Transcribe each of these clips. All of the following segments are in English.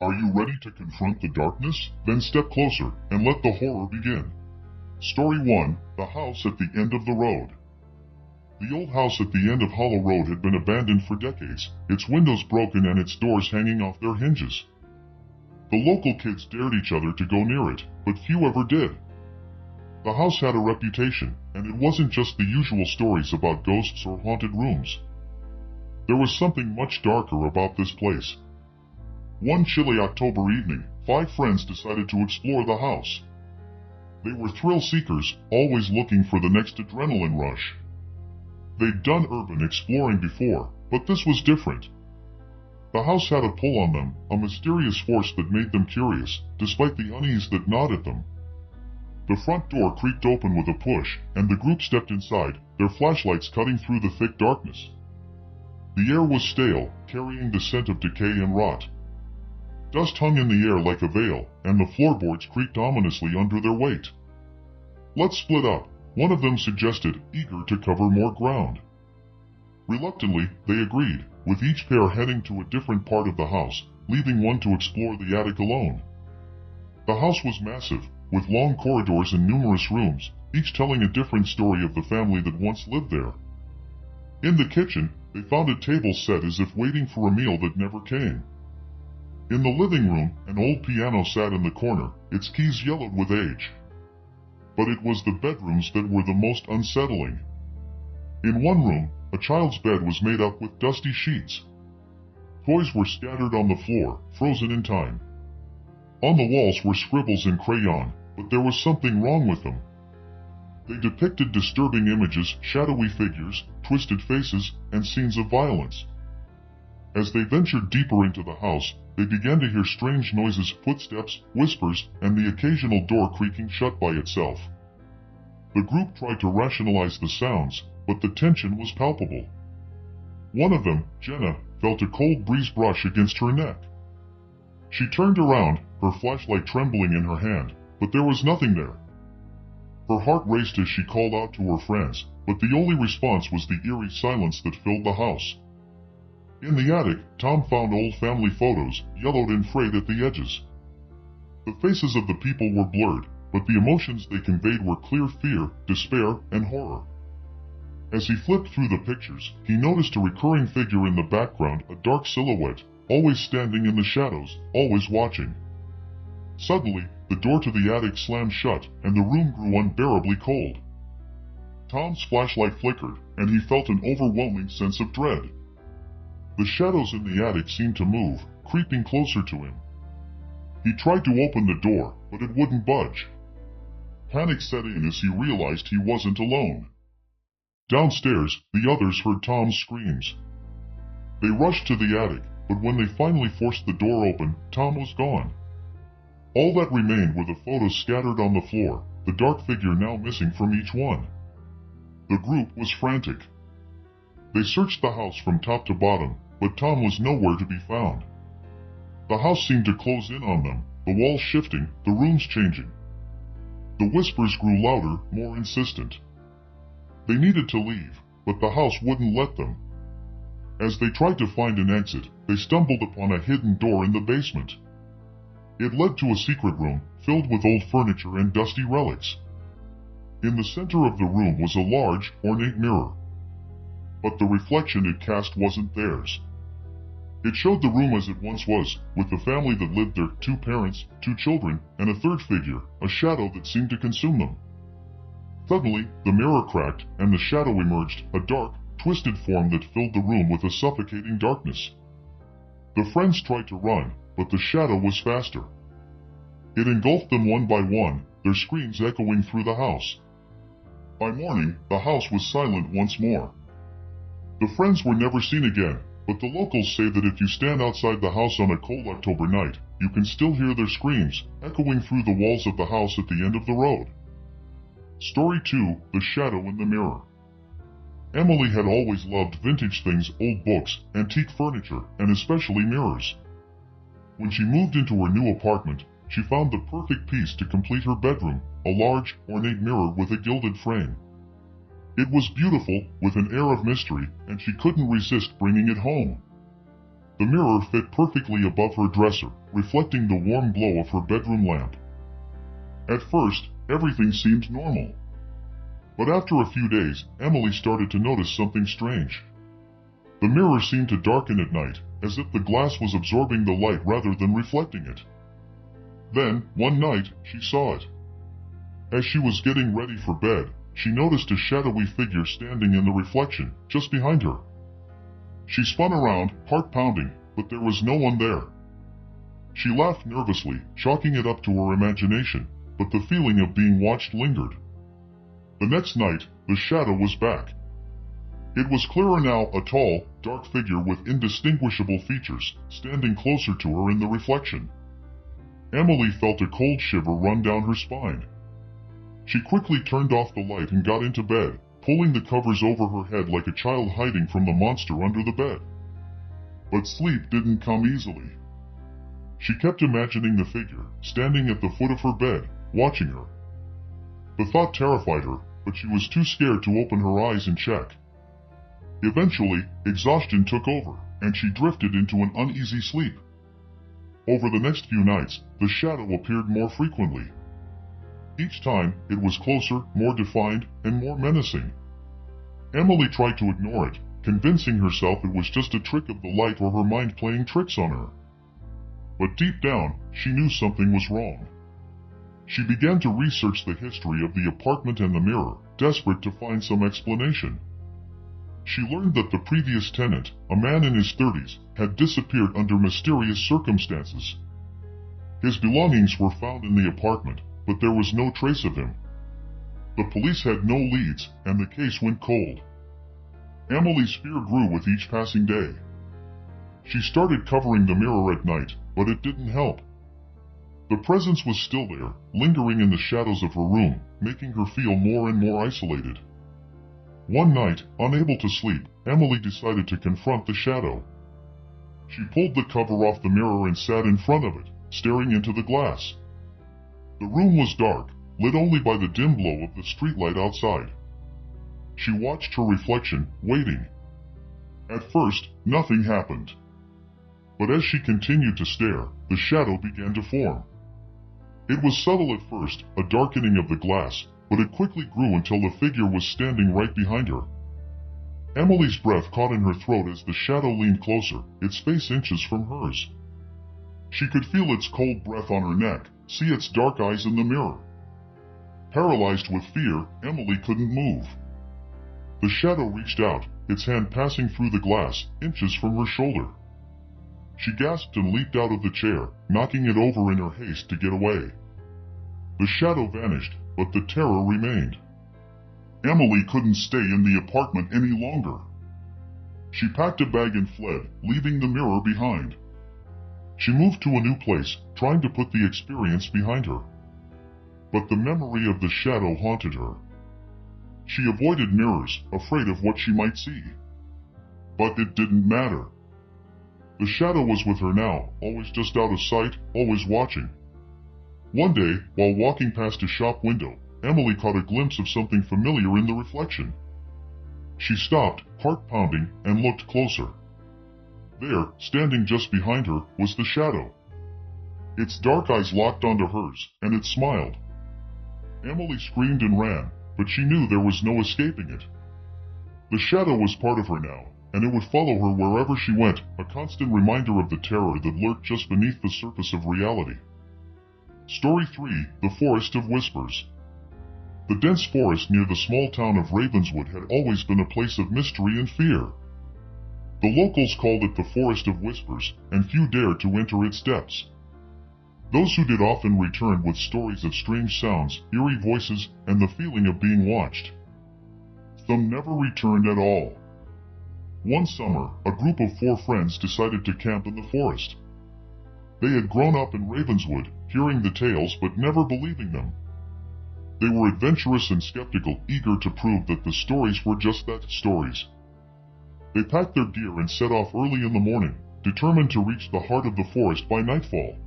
Are you ready to confront the darkness? Then step closer and let the horror begin. Story 1: The House at the End of the Road. The old house at the end of Hollow Road had been abandoned for decades, its windows broken and its doors hanging off their hinges. The local kids dared each other to go near it, but few ever did. The house had a reputation, and it wasn't just the usual stories about ghosts or haunted rooms. There was something much darker about this place. One chilly October evening, 5 friends decided to explore the house. They were thrill seekers, always looking for the next adrenaline rush. They'd done urban exploring before, but this was different. The house had a pull on them, a mysterious force that made them curious, despite the unease that gnawed at them. The front door creaked open with a push, and the group stepped inside, their flashlights cutting through the thick darkness. The air was stale, carrying the scent of decay and rot. Dust hung in the air like a veil, and the floorboards creaked ominously under their weight. "Let's split up," one of them suggested, eager to cover more ground. Reluctantly, they agreed, with each pair heading to a different part of the house, leaving one to explore the attic alone. The house was massive, with long corridors and numerous rooms, each telling a different story of the family that once lived there. In the kitchen, they found a table set as if waiting for a meal that never came. In the living room, an old piano sat in the corner, its keys yellowed with age. But it was the bedrooms that were the most unsettling. In one room, a child's bed was made up with dusty sheets. Toys were scattered on the floor, frozen in time. On the walls were scribbles in crayon, but there was something wrong with them. They depicted disturbing images, shadowy figures, twisted faces, and scenes of violence. As they ventured deeper into the house, they began to hear strange noises, footsteps, whispers, and the occasional door creaking shut by itself. The group tried to rationalize the sounds, but the tension was palpable. One of them, Jenna, felt a cold breeze brush against her neck. She turned around, her flashlight trembling in her hand, but there was nothing there. Her heart raced as she called out to her friends, but the only response was the eerie silence that filled the house. In the attic, Tom found old family photos, yellowed and frayed at the edges. The faces of the people were blurred, but the emotions they conveyed were clear: fear, despair, and horror. As he flipped through the pictures, he noticed a recurring figure in the background, a dark silhouette, always standing in the shadows, always watching. Suddenly, the door to the attic slammed shut, and the room grew unbearably cold. Tom's flashlight flickered, and he felt an overwhelming sense of dread. The shadows in the attic seemed to move, creeping closer to him. He tried to open the door, but it wouldn't budge. Panic set in as he realized he wasn't alone. Downstairs, the others heard Tom's screams. They rushed to the attic, but when they finally forced the door open, Tom was gone. All that remained were the photos scattered on the floor, the dark figure now missing from each one. The group was frantic. They searched the house from top to bottom, but Tom was nowhere to be found. The house seemed to close in on them, the walls shifting, the rooms changing. The whispers grew louder, more insistent. They needed to leave, but the house wouldn't let them. As they tried to find an exit, they stumbled upon a hidden door in the basement. It led to a secret room, filled with old furniture and dusty relics. In the center of the room was a large, ornate mirror. But the reflection it cast wasn't theirs. It showed the room as it once was, with the family that lived there, 2 parents, 2 children, and a third figure, a shadow that seemed to consume them. Suddenly, the mirror cracked, and the shadow emerged, a dark, twisted form that filled the room with a suffocating darkness. The friends tried to run, but the shadow was faster. It engulfed them one by one, their screams echoing through the house. By morning, the house was silent once more. The friends were never seen again, but the locals say that if you stand outside the house on a cold October night, you can still hear their screams, echoing through the walls of the house at the end of the road. Story 2: The Shadow in the Mirror. Emily had always loved vintage things, old books, antique furniture, and especially mirrors. When she moved into her new apartment, she found the perfect piece to complete her bedroom, a large, ornate mirror with a gilded frame. It was beautiful, with an air of mystery, and she couldn't resist bringing it home. The mirror fit perfectly above her dresser, reflecting the warm glow of her bedroom lamp. At first, everything seemed normal. But after a few days, Emily started to notice something strange. The mirror seemed to darken at night, as if the glass was absorbing the light rather than reflecting it. Then, one night, she saw it. As she was getting ready for bed, she noticed a shadowy figure standing in the reflection, just behind her. She spun around, heart pounding, but there was no one there. She laughed nervously, chalking it up to her imagination, but the feeling of being watched lingered. The next night, the shadow was back. It was clearer now, a tall, dark figure with indistinguishable features, standing closer to her in the reflection. Emily felt a cold shiver run down her spine. She quickly turned off the light and got into bed, pulling the covers over her head like a child hiding from the monster under the bed. But sleep didn't come easily. She kept imagining the figure, standing at the foot of her bed, watching her. The thought terrified her, but she was too scared to open her eyes and check. Eventually, exhaustion took over, and she drifted into an uneasy sleep. Over the next few nights, the shadow appeared more frequently. Each time, it was closer, more defined, and more menacing. Emily tried to ignore it, convincing herself it was just a trick of the light or her mind playing tricks on her. But deep down, she knew something was wrong. She began to research the history of the apartment and the mirror, desperate to find some explanation. She learned that the previous tenant, a man in his 30s, had disappeared under mysterious circumstances. His belongings were found in the apartment, but there was no trace of him. The police had no leads, and the case went cold. Emily's fear grew with each passing day. She started covering the mirror at night, but it didn't help. The presence was still there, lingering in the shadows of her room, making her feel more and more isolated. One night, unable to sleep, Emily decided to confront the shadow. She pulled the cover off the mirror and sat in front of it, staring into the glass. The room was dark, lit only by the dim glow of the streetlight outside. She watched her reflection, waiting. At first, nothing happened. But as she continued to stare, the shadow began to form. It was subtle at first, a darkening of the glass, but it quickly grew until the figure was standing right behind her. Emily's breath caught in her throat as the shadow leaned closer, its face inches from hers. She could feel its cold breath on her neck, see its dark eyes in the mirror. Paralyzed with fear, Emily couldn't move. The shadow reached out, its hand passing through the glass, inches from her shoulder. She gasped and leaped out of the chair, knocking it over in her haste to get away. The shadow vanished, but the terror remained. Emily couldn't stay in the apartment any longer. She packed a bag and fled, leaving the mirror behind. She moved to a new place, trying to put the experience behind her. But the memory of the shadow haunted her. She avoided mirrors, afraid of what she might see. But it didn't matter. The shadow was with her now, always just out of sight, always watching. One day, while walking past a shop window, Emily caught a glimpse of something familiar in the reflection. She stopped, heart pounding, and looked closer. There, standing just behind her, was the shadow. Its dark eyes locked onto hers, and it smiled. Emily screamed and ran, but she knew there was no escaping it. The shadow was part of her now, and it would follow her wherever she went, a constant reminder of the terror that lurked just beneath the surface of reality. Story 3: The Forest of Whispers. The dense forest near the small town of Ravenswood had always been a place of mystery and fear. The locals called it the Forest of Whispers, and few dared to enter its depths. Those who did often returned with stories of strange sounds, eerie voices, and the feeling of being watched. Some never returned at all. One summer, a group of 4 friends decided to camp in the forest. They had grown up in Ravenswood, hearing the tales but never believing them. They were adventurous and skeptical, eager to prove that the stories were just that, stories. They packed their gear and set off early in the morning, determined to reach the heart of the forest by nightfall.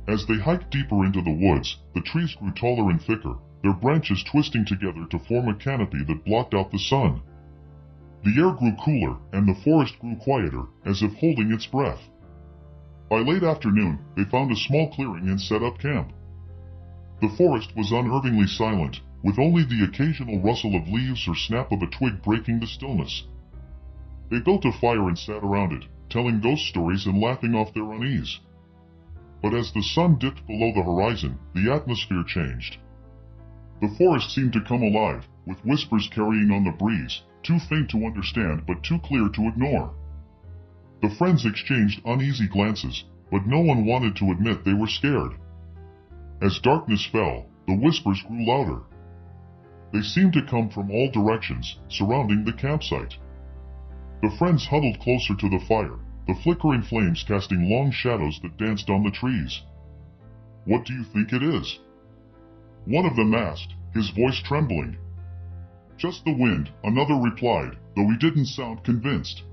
As they hiked deeper into the woods, the trees grew taller and thicker, their branches twisting together to form a canopy that blocked out the sun. The air grew cooler, and the forest grew quieter, as if holding its breath. By late afternoon, they found a small clearing and set up camp. The forest was unnervingly silent, with only the occasional rustle of leaves or snap of a twig breaking the stillness. They built a fire and sat around it, telling ghost stories and laughing off their unease. But as the sun dipped below the horizon, the atmosphere changed. The forest seemed to come alive, with whispers carrying on the breeze, too faint to understand but too clear to ignore. The friends exchanged uneasy glances, but no one wanted to admit they were scared. As darkness fell, the whispers grew louder. They seemed to come from all directions, surrounding the campsite. The friends huddled closer to the fire, the flickering flames casting long shadows that danced on the trees. "What do you think it is?" one of them asked, his voice trembling. "Just the wind," another replied, though he didn't sound convinced.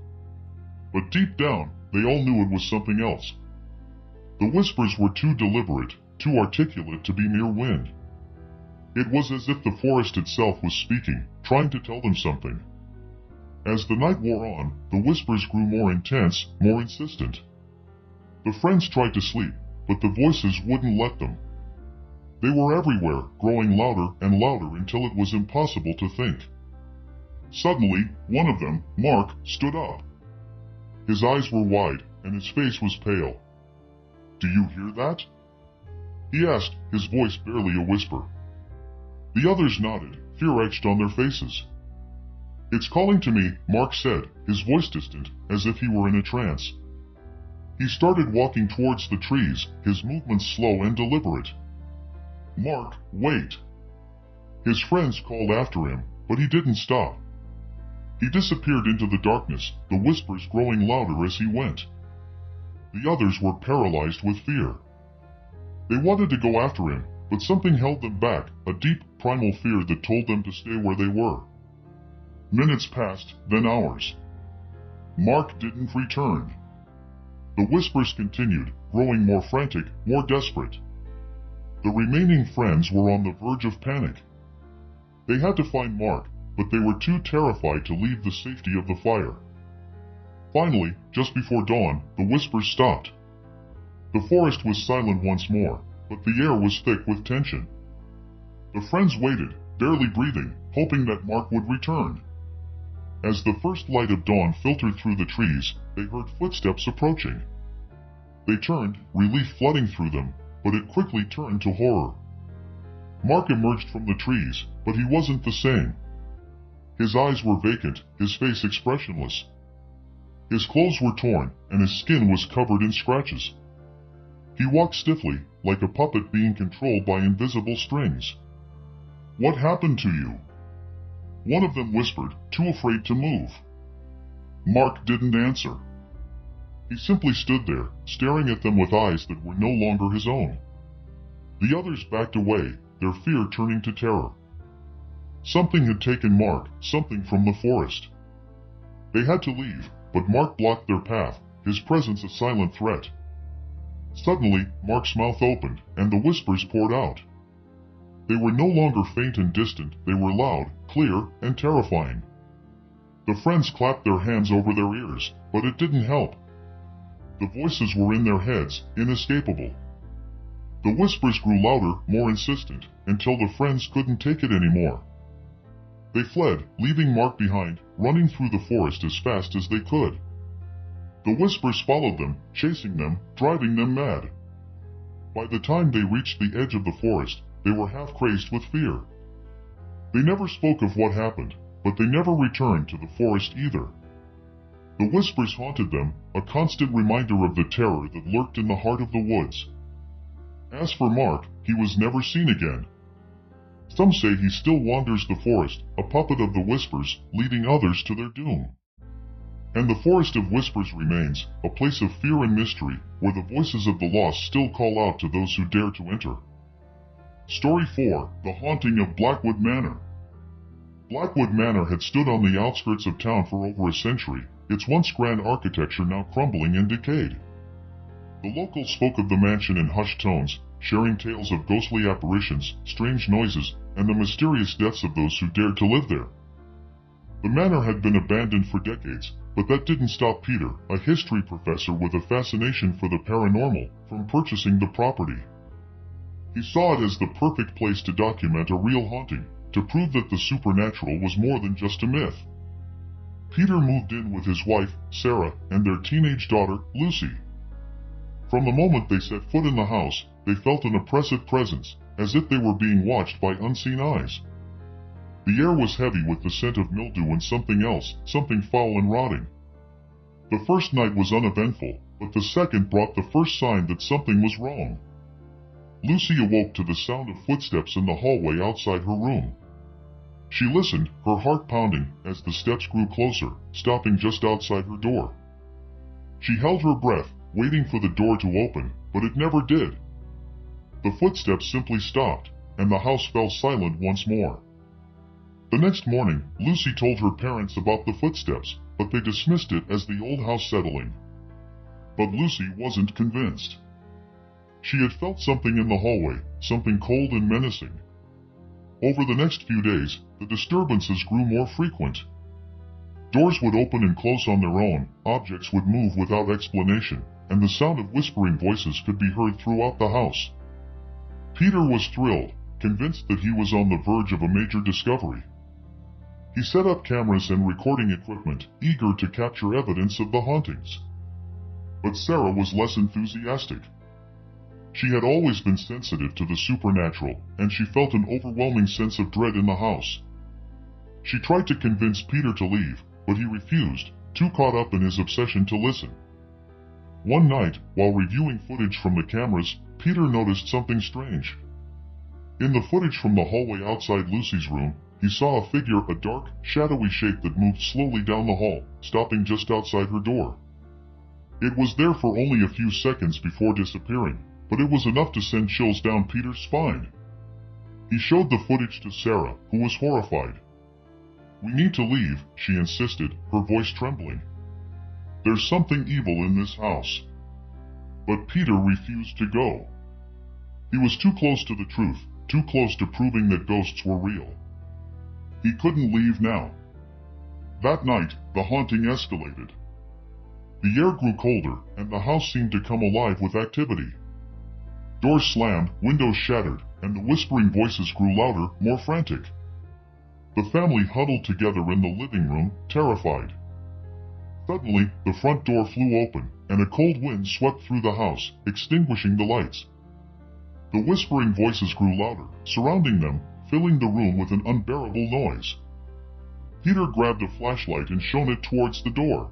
But deep down, they all knew it was something else. The whispers were too deliberate, too articulate to be mere wind. It was as if the forest itself was speaking, trying to tell them something. As the night wore on, the whispers grew more intense, more insistent. The friends tried to sleep, but the voices wouldn't let them. They were everywhere, growing louder and louder until it was impossible to think. Suddenly, one of them, Mark, stood up. His eyes were wide, and his face was pale. "Do you hear that?" he asked, his voice barely a whisper. The others nodded, fear etched on their faces. "It's calling to me," Mark said, his voice distant, as if he were in a trance. He started walking towards the trees, his movements slow and deliberate. "Mark, wait!" His friends called after him, but he didn't stop. He disappeared into the darkness, the whispers growing louder as he went. The others were paralyzed with fear. They wanted to go after him, but something held them back, a deep, primal fear that told them to stay where they were. Minutes passed, then hours. Mark didn't return. The whispers continued, growing more frantic, more desperate. The remaining friends were on the verge of panic. They had to find Mark, but they were too terrified to leave the safety of the fire. Finally, just before dawn, the whispers stopped. The forest was silent once more, but the air was thick with tension. The friends waited, barely breathing, hoping that Mark would return. As the first light of dawn filtered through the trees, they heard footsteps approaching. They turned, relief flooding through them, but it quickly turned to horror. Mark emerged from the trees, but he wasn't the same. His eyes were vacant, his face expressionless. His clothes were torn, and his skin was covered in scratches. He walked stiffly, like a puppet being controlled by invisible strings. "What happened to you?" one of them whispered, too afraid to move. Mark didn't answer. He simply stood there, staring at them with eyes that were no longer his own. The others backed away, their fear turning to terror. Something had taken Mark, something from the forest. They had to leave, but Mark blocked their path, his presence a silent threat. Suddenly, Mark's mouth opened, and the whispers poured out. They were no longer faint and distant, they were loud, clear, and terrifying. The friends clapped their hands over their ears, but it didn't help. The voices were in their heads, inescapable. The whispers grew louder, more insistent, until the friends couldn't take it anymore. They fled, leaving Mark behind, running through the forest as fast as they could. The whispers followed them, chasing them, driving them mad. By the time they reached the edge of the forest, they were half crazed with fear. They never spoke of what happened, but they never returned to the forest either. The whispers haunted them, a constant reminder of the terror that lurked in the heart of the woods. As for Mark, he was never seen again. Some say he still wanders the forest, a puppet of the whispers, leading others to their doom. And the Forest of Whispers remains, a place of fear and mystery, where the voices of the lost still call out to those who dare to enter. Story 4, The Haunting of Blackwood Manor. Blackwood Manor had stood on the outskirts of town for over a century, its once grand architecture now crumbling and decayed. The locals spoke of the mansion in hushed tones, sharing tales of ghostly apparitions, strange noises, and the mysterious deaths of those who dared to live there. The manor had been abandoned for decades, but that didn't stop Peter, a history professor with a fascination for the paranormal, from purchasing the property. He saw it as the perfect place to document a real haunting, to prove that the supernatural was more than just a myth. Peter moved in with his wife, Sarah, and their teenage daughter, Lucy. From the moment they set foot in the house, they felt an oppressive presence, as if they were being watched by unseen eyes. The air was heavy with the scent of mildew and something else, something foul and rotting. The first night was uneventful, but the second brought the first sign that something was wrong. Lucy awoke to the sound of footsteps in the hallway outside her room. She listened, her heart pounding, as the steps grew closer, stopping just outside her door. She held her breath, waiting for the door to open, but it never did. The footsteps simply stopped, and the house fell silent once more. The next morning, Lucy told her parents about the footsteps, but they dismissed it as the old house settling. But Lucy wasn't convinced. She had felt something in the hallway, something cold and menacing. Over the next few days, the disturbances grew more frequent. Doors would open and close on their own, objects would move without explanation, and the sound of whispering voices could be heard throughout the house. Peter was thrilled, convinced that he was on the verge of a major discovery. He set up cameras and recording equipment, eager to capture evidence of the hauntings. But Sarah was less enthusiastic. She had always been sensitive to the supernatural, and she felt an overwhelming sense of dread in the house. She tried to convince Peter to leave, but he refused, too caught up in his obsession to listen. One night, while reviewing footage from the cameras, Peter noticed something strange. In the footage from the hallway outside Lucy's room, he saw a figure, a dark, shadowy shape that moved slowly down the hall, stopping just outside her door. It was there for only a few seconds before disappearing, but it was enough to send chills down Peter's spine. He showed the footage to Sarah, who was horrified. "We need to leave," she insisted, her voice trembling. "There's something evil in this house." But Peter refused to go. He was too close to the truth, too close to proving that ghosts were real. He couldn't leave now. That night, the haunting escalated. The air grew colder, and the house seemed to come alive with activity. Doors slammed, windows shattered, and the whispering voices grew louder, more frantic. The family huddled together in the living room, terrified. Suddenly, the front door flew open, and a cold wind swept through the house, extinguishing the lights. The whispering voices grew louder, surrounding them, filling the room with an unbearable noise. Peter grabbed a flashlight and shone it towards the door.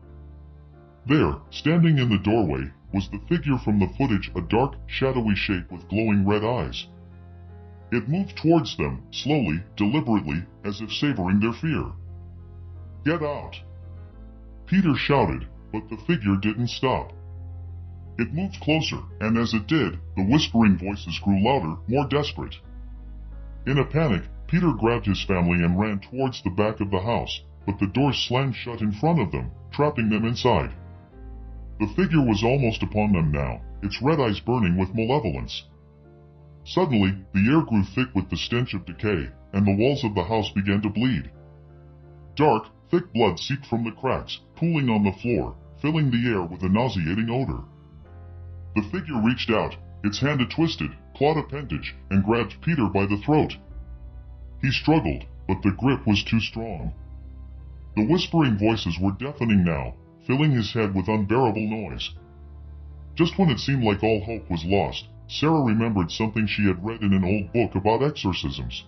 There, standing in the doorway, was the figure from the footage, a dark, shadowy shape with glowing red eyes. It moved towards them, slowly, deliberately, as if savoring their fear. "Get out!" Peter shouted, but the figure didn't stop. It moved closer, and as it did, the whispering voices grew louder, more desperate. In a panic, Peter grabbed his family and ran towards the back of the house, but the door slammed shut in front of them, trapping them inside. The figure was almost upon them now, its red eyes burning with malevolence. Suddenly, the air grew thick with the stench of decay, and the walls of the house began to bleed. Dark, thick blood seeped from the cracks, pooling on the floor, filling the air with a nauseating odor. The figure reached out, its hand a twisted, clawed appendage, and grabbed Peter by the throat. He struggled, but the grip was too strong. The whispering voices were deafening now, filling his head with unbearable noise. Just when it seemed like all hope was lost, Sarah remembered something she had read in an old book about exorcisms.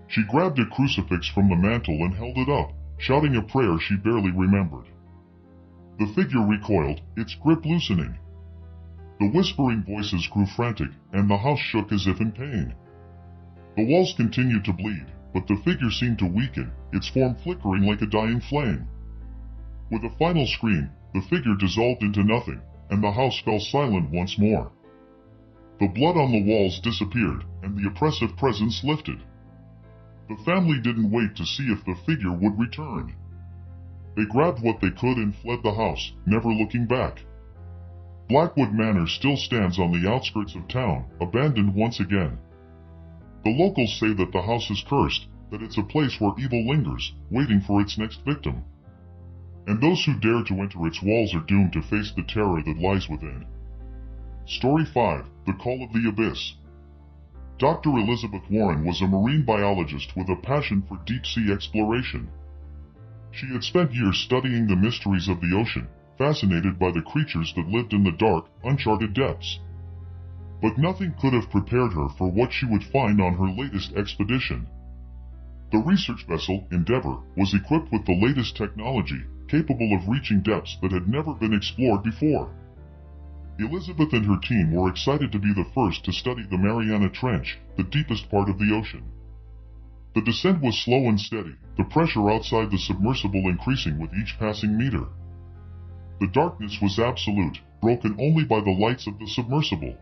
She grabbed a crucifix from the mantel and held it up, shouting a prayer she barely remembered. The figure recoiled, its grip loosening. The whispering voices grew frantic, and the house shook as if in pain. The walls continued to bleed, but the figure seemed to weaken, its form flickering like a dying flame. With a final scream, the figure dissolved into nothing, and the house fell silent once more. The blood on the walls disappeared, and the oppressive presence lifted. The family didn't wait to see if the figure would return. They grabbed what they could and fled the house, never looking back. Blackwood Manor still stands on the outskirts of town, abandoned once again. The locals say that the house is cursed, that it's a place where evil lingers, waiting for its next victim. And those who dare to enter its walls are doomed to face the terror that lies within. Story 5. The Call of the Abyss. Dr. Elizabeth Warren was a marine biologist with a passion for deep-sea exploration. She had spent years studying the mysteries of the ocean, fascinated by the creatures that lived in the dark, uncharted depths. But nothing could have prepared her for what she would find on her latest expedition. The research vessel, Endeavour, was equipped with the latest technology, capable of reaching depths that had never been explored before. Elizabeth and her team were excited to be the first to study the Mariana Trench, the deepest part of the ocean. The descent was slow and steady, the pressure outside the submersible increasing with each passing meter. The darkness was absolute, broken only by the lights of the submersible.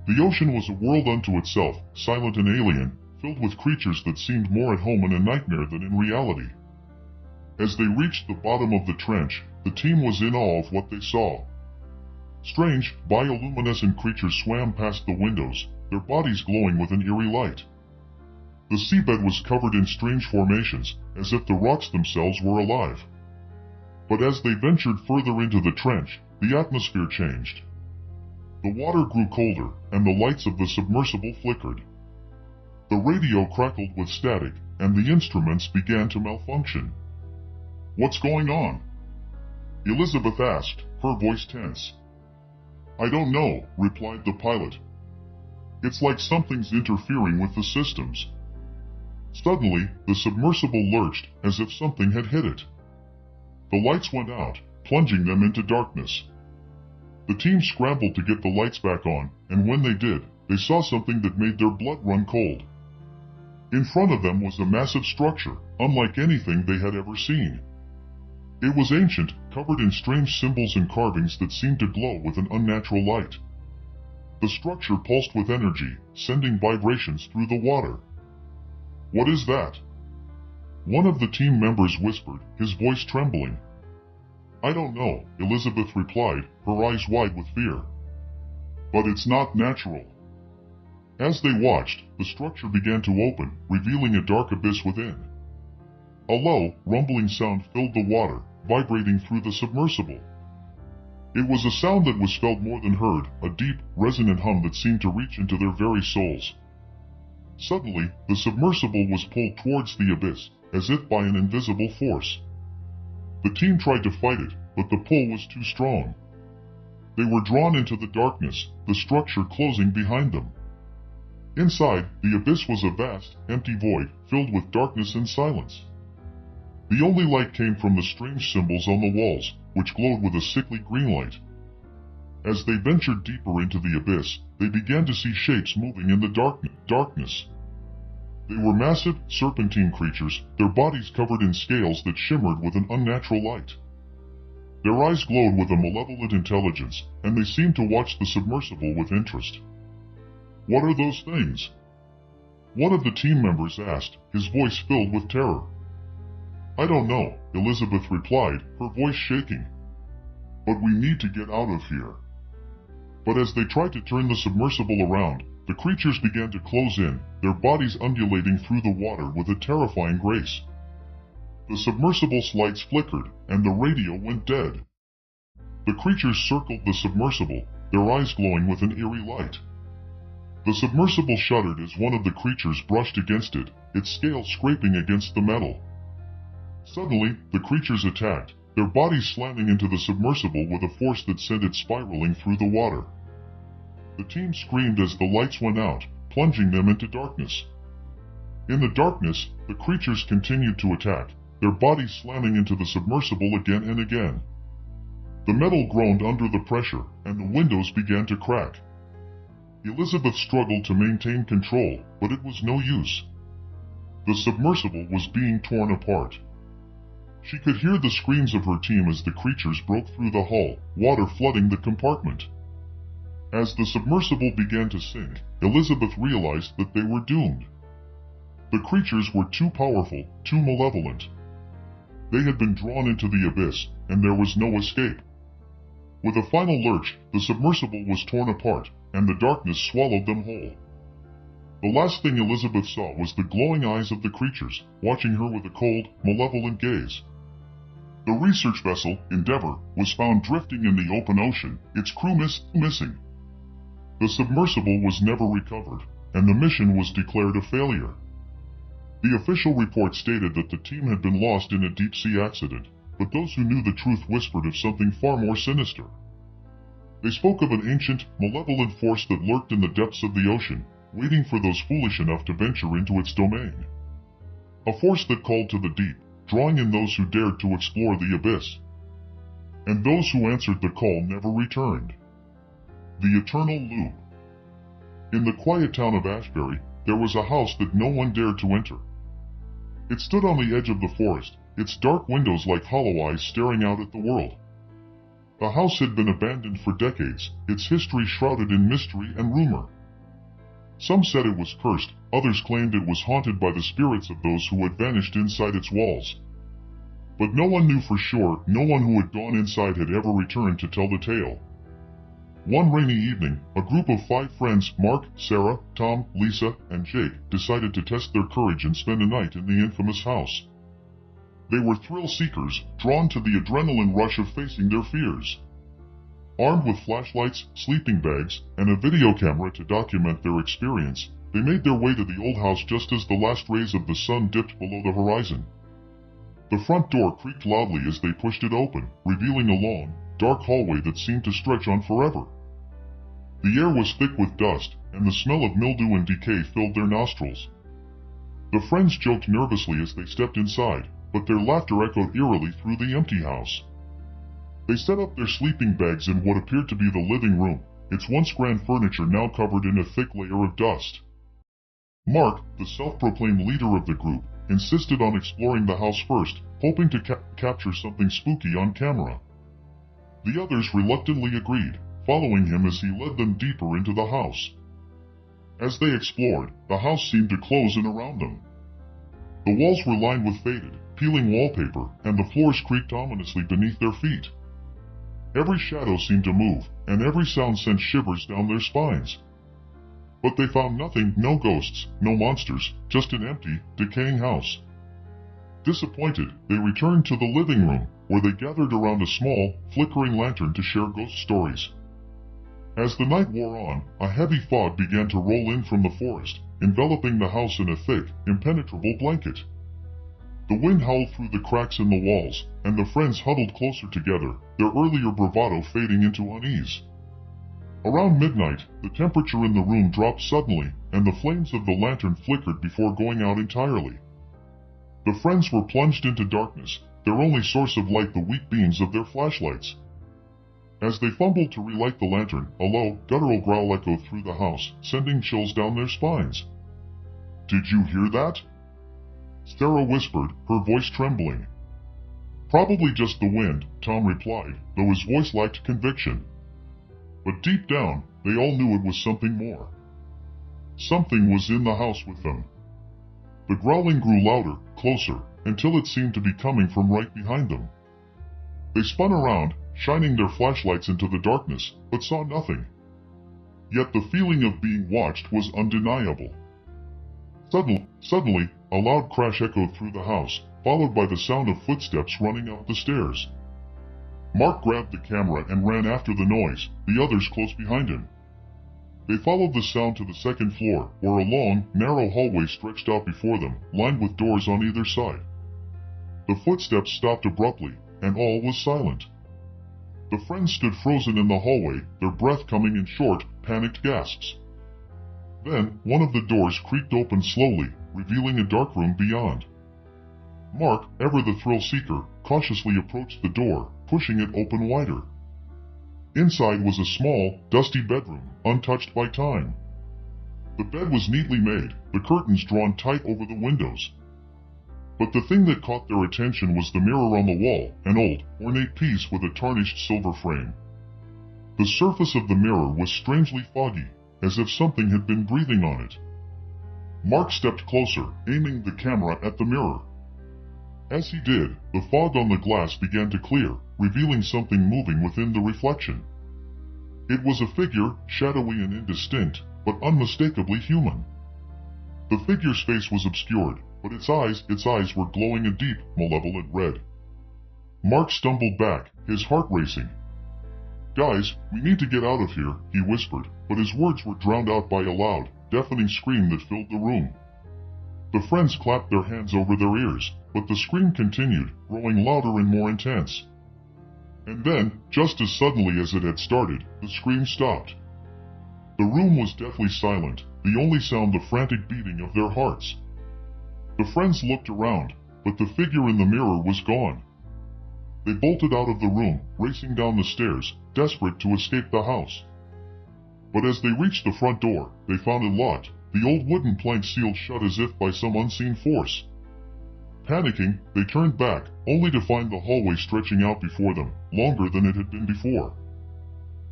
The ocean was a world unto itself, silent and alien, filled with creatures that seemed more at home in a nightmare than in reality. As they reached the bottom of the trench, the team was in awe of what they saw. Strange, bioluminescent creatures swam past the windows, their bodies glowing with an eerie light. The seabed was covered in strange formations, as if the rocks themselves were alive. But as they ventured further into the trench, the atmosphere changed. The water grew colder, and the lights of the submersible flickered. The radio crackled with static, and the instruments began to malfunction. "What's going on?" Elizabeth asked, her voice tense. "I don't know," replied the pilot. "It's like something's interfering with the systems." Suddenly, the submersible lurched, as if something had hit it. The lights went out, plunging them into darkness. The team scrambled to get the lights back on, and when they did, they saw something that made their blood run cold. In front of them was a massive structure, unlike anything they had ever seen. It was ancient, covered in strange symbols and carvings that seemed to glow with an unnatural light. The structure pulsed with energy, sending vibrations through the water. "What is that?" One of the team members whispered, his voice trembling. "I don't know," Elizabeth replied, her eyes wide with fear. "But it's not natural." As they watched, the structure began to open, revealing a dark abyss within. A low, rumbling sound filled the water, vibrating through the submersible. It was a sound that was felt more than heard, a deep, resonant hum that seemed to reach into their very souls. Suddenly, the submersible was pulled towards the abyss, as if by an invisible force. The team tried to fight it, but the pull was too strong. They were drawn into the darkness, the structure closing behind them. Inside, the abyss was a vast, empty void, filled with darkness and silence. The only light came from the strange symbols on the walls, which glowed with a sickly green light. As they ventured deeper into the abyss, they began to see shapes moving in the darkness. They were massive, serpentine creatures, their bodies covered in scales that shimmered with an unnatural light. Their eyes glowed with a malevolent intelligence, and they seemed to watch the submersible with interest. "What are those things?" one of the team members asked, his voice filled with terror. "I don't know," Elizabeth replied, her voice shaking. "But we need to get out of here." But as they tried to turn the submersible around, the creatures began to close in, their bodies undulating through the water with a terrifying grace. The submersible's lights flickered, and the radio went dead. The creatures circled the submersible, their eyes glowing with an eerie light. The submersible shuddered as one of the creatures brushed against it, its scales scraping against the metal. Suddenly, the creatures attacked, their bodies slamming into the submersible with a force that sent it spiraling through the water. The team screamed as the lights went out, plunging them into darkness. In the darkness, the creatures continued to attack, their bodies slamming into the submersible again and again. The metal groaned under the pressure, and the windows began to crack. Elizabeth struggled to maintain control, but it was no use. The submersible was being torn apart. She could hear the screams of her team as the creatures broke through the hull, water flooding the compartment. As the submersible began to sink, Elizabeth realized that they were doomed. The creatures were too powerful, too malevolent. They had been drawn into the abyss, and there was no escape. With a final lurch, the submersible was torn apart, and the darkness swallowed them whole. The last thing Elizabeth saw was the glowing eyes of the creatures, watching her with a cold, malevolent gaze. The research vessel, Endeavour, was found drifting in the open ocean, its crew missing. The submersible was never recovered, and the mission was declared a failure. The official report stated that the team had been lost in a deep-sea accident, but those who knew the truth whispered of something far more sinister. They spoke of an ancient, malevolent force that lurked in the depths of the ocean, waiting for those foolish enough to venture into its domain. A force that called to the deep, drawing in those who dared to explore the abyss. And those who answered the call never returned. The Eternal Loop. In the quiet town of Ashbury, there was a house that no one dared to enter. It stood on the edge of the forest, its dark windows like hollow eyes staring out at the world. The house had been abandoned for decades, its history shrouded in mystery and rumor. Some said it was cursed, others claimed it was haunted by the spirits of those who had vanished inside its walls. But no one knew for sure, no one who had gone inside had ever returned to tell the tale. One rainy evening, a group of 5 friends, Mark, Sarah, Tom, Lisa, and Jake, decided to test their courage and spend a night in the infamous house. They were thrill-seekers, drawn to the adrenaline rush of facing their fears. Armed with flashlights, sleeping bags, and a video camera to document their experience, they made their way to the old house just as the last rays of the sun dipped below the horizon. The front door creaked loudly as they pushed it open, revealing a long, dark hallway that seemed to stretch on forever. The air was thick with dust, and the smell of mildew and decay filled their nostrils. The friends joked nervously as they stepped inside, but their laughter echoed eerily through the empty house. They set up their sleeping bags in what appeared to be the living room, its once grand furniture now covered in a thick layer of dust. Mark, the self-proclaimed leader of the group, insisted on exploring the house first, hoping to capture something spooky on camera. The others reluctantly agreed, following him as he led them deeper into the house. As they explored, the house seemed to close in around them. The walls were lined with faded, peeling wallpaper, and the floors creaked ominously beneath their feet. Every shadow seemed to move, and every sound sent shivers down their spines. But they found nothing, no ghosts, no monsters, just an empty, decaying house. Disappointed, they returned to the living room, where they gathered around a small, flickering lantern to share ghost stories. As the night wore on, a heavy fog began to roll in from the forest, enveloping the house in a thick, impenetrable blanket. The wind howled through the cracks in the walls, and the friends huddled closer together, their earlier bravado fading into unease. Around midnight, the temperature in the room dropped suddenly, and the flames of the lantern flickered before going out entirely. The friends were plunged into darkness, their only source of light the weak beams of their flashlights. As they fumbled to relight the lantern, a low, guttural growl echoed through the house, sending chills down their spines. "Did you hear that?" Sarah whispered, her voice trembling. "Probably just the wind," Tom replied, though his voice lacked conviction. But deep down, they all knew it was something more. Something was in the house with them. The growling grew louder, closer, until it seemed to be coming from right behind them. They spun around, shining their flashlights into the darkness, but saw nothing. Yet the feeling of being watched was undeniable. Suddenly, a loud crash echoed through the house, followed by the sound of footsteps running up the stairs. Mark grabbed the camera and ran after the noise, the others close behind him. They followed the sound to the second floor, where a long, narrow hallway stretched out before them, lined with doors on either side. The footsteps stopped abruptly, and all was silent. The friends stood frozen in the hallway, their breath coming in short, panicked gasps. Then, one of the doors creaked open slowly, revealing a dark room beyond. Mark, ever the thrill-seeker, cautiously approached the door, pushing it open wider. Inside was a small, dusty bedroom, untouched by time. The bed was neatly made, the curtains drawn tight over the windows. But the thing that caught their attention was the mirror on the wall, an old, ornate piece with a tarnished silver frame. The surface of the mirror was strangely foggy, as if something had been breathing on it. Mark stepped closer, aiming the camera at the mirror. As he did, the fog on the glass began to clear, revealing something moving within the reflection. It was a figure, shadowy and indistinct, but unmistakably human. The figure's face was obscured, but its eyes were glowing a deep, malevolent red. Mark stumbled back, his heart racing. "Guys, we need to get out of here," he whispered, but his words were drowned out by a loud, deafening scream that filled the room. The friends clapped their hands over their ears, but the scream continued, growing louder and more intense. And then, just as suddenly as it had started, the scream stopped. The room was deathly silent, the only sound the frantic beating of their hearts. The friends looked around, but the figure in the mirror was gone. They bolted out of the room, racing down the stairs, desperate to escape the house. But as they reached the front door, they found it locked, the old wooden plank sealed shut as if by some unseen force. Panicking, they turned back, only to find the hallway stretching out before them, longer than it had been before.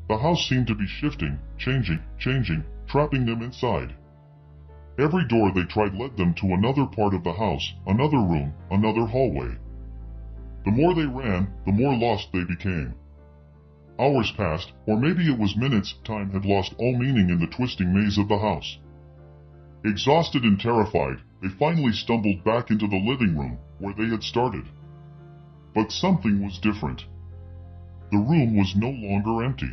The house seemed to be shifting, changing, trapping them inside. Every door they tried led them to another part of the house, another room, another hallway. The more they ran, the more lost they became. Hours passed, or maybe it was minutes. Time had lost all meaning in the twisting maze of the house. Exhausted and terrified, they finally stumbled back into the living room, where they had started. But something was different. The room was no longer empty.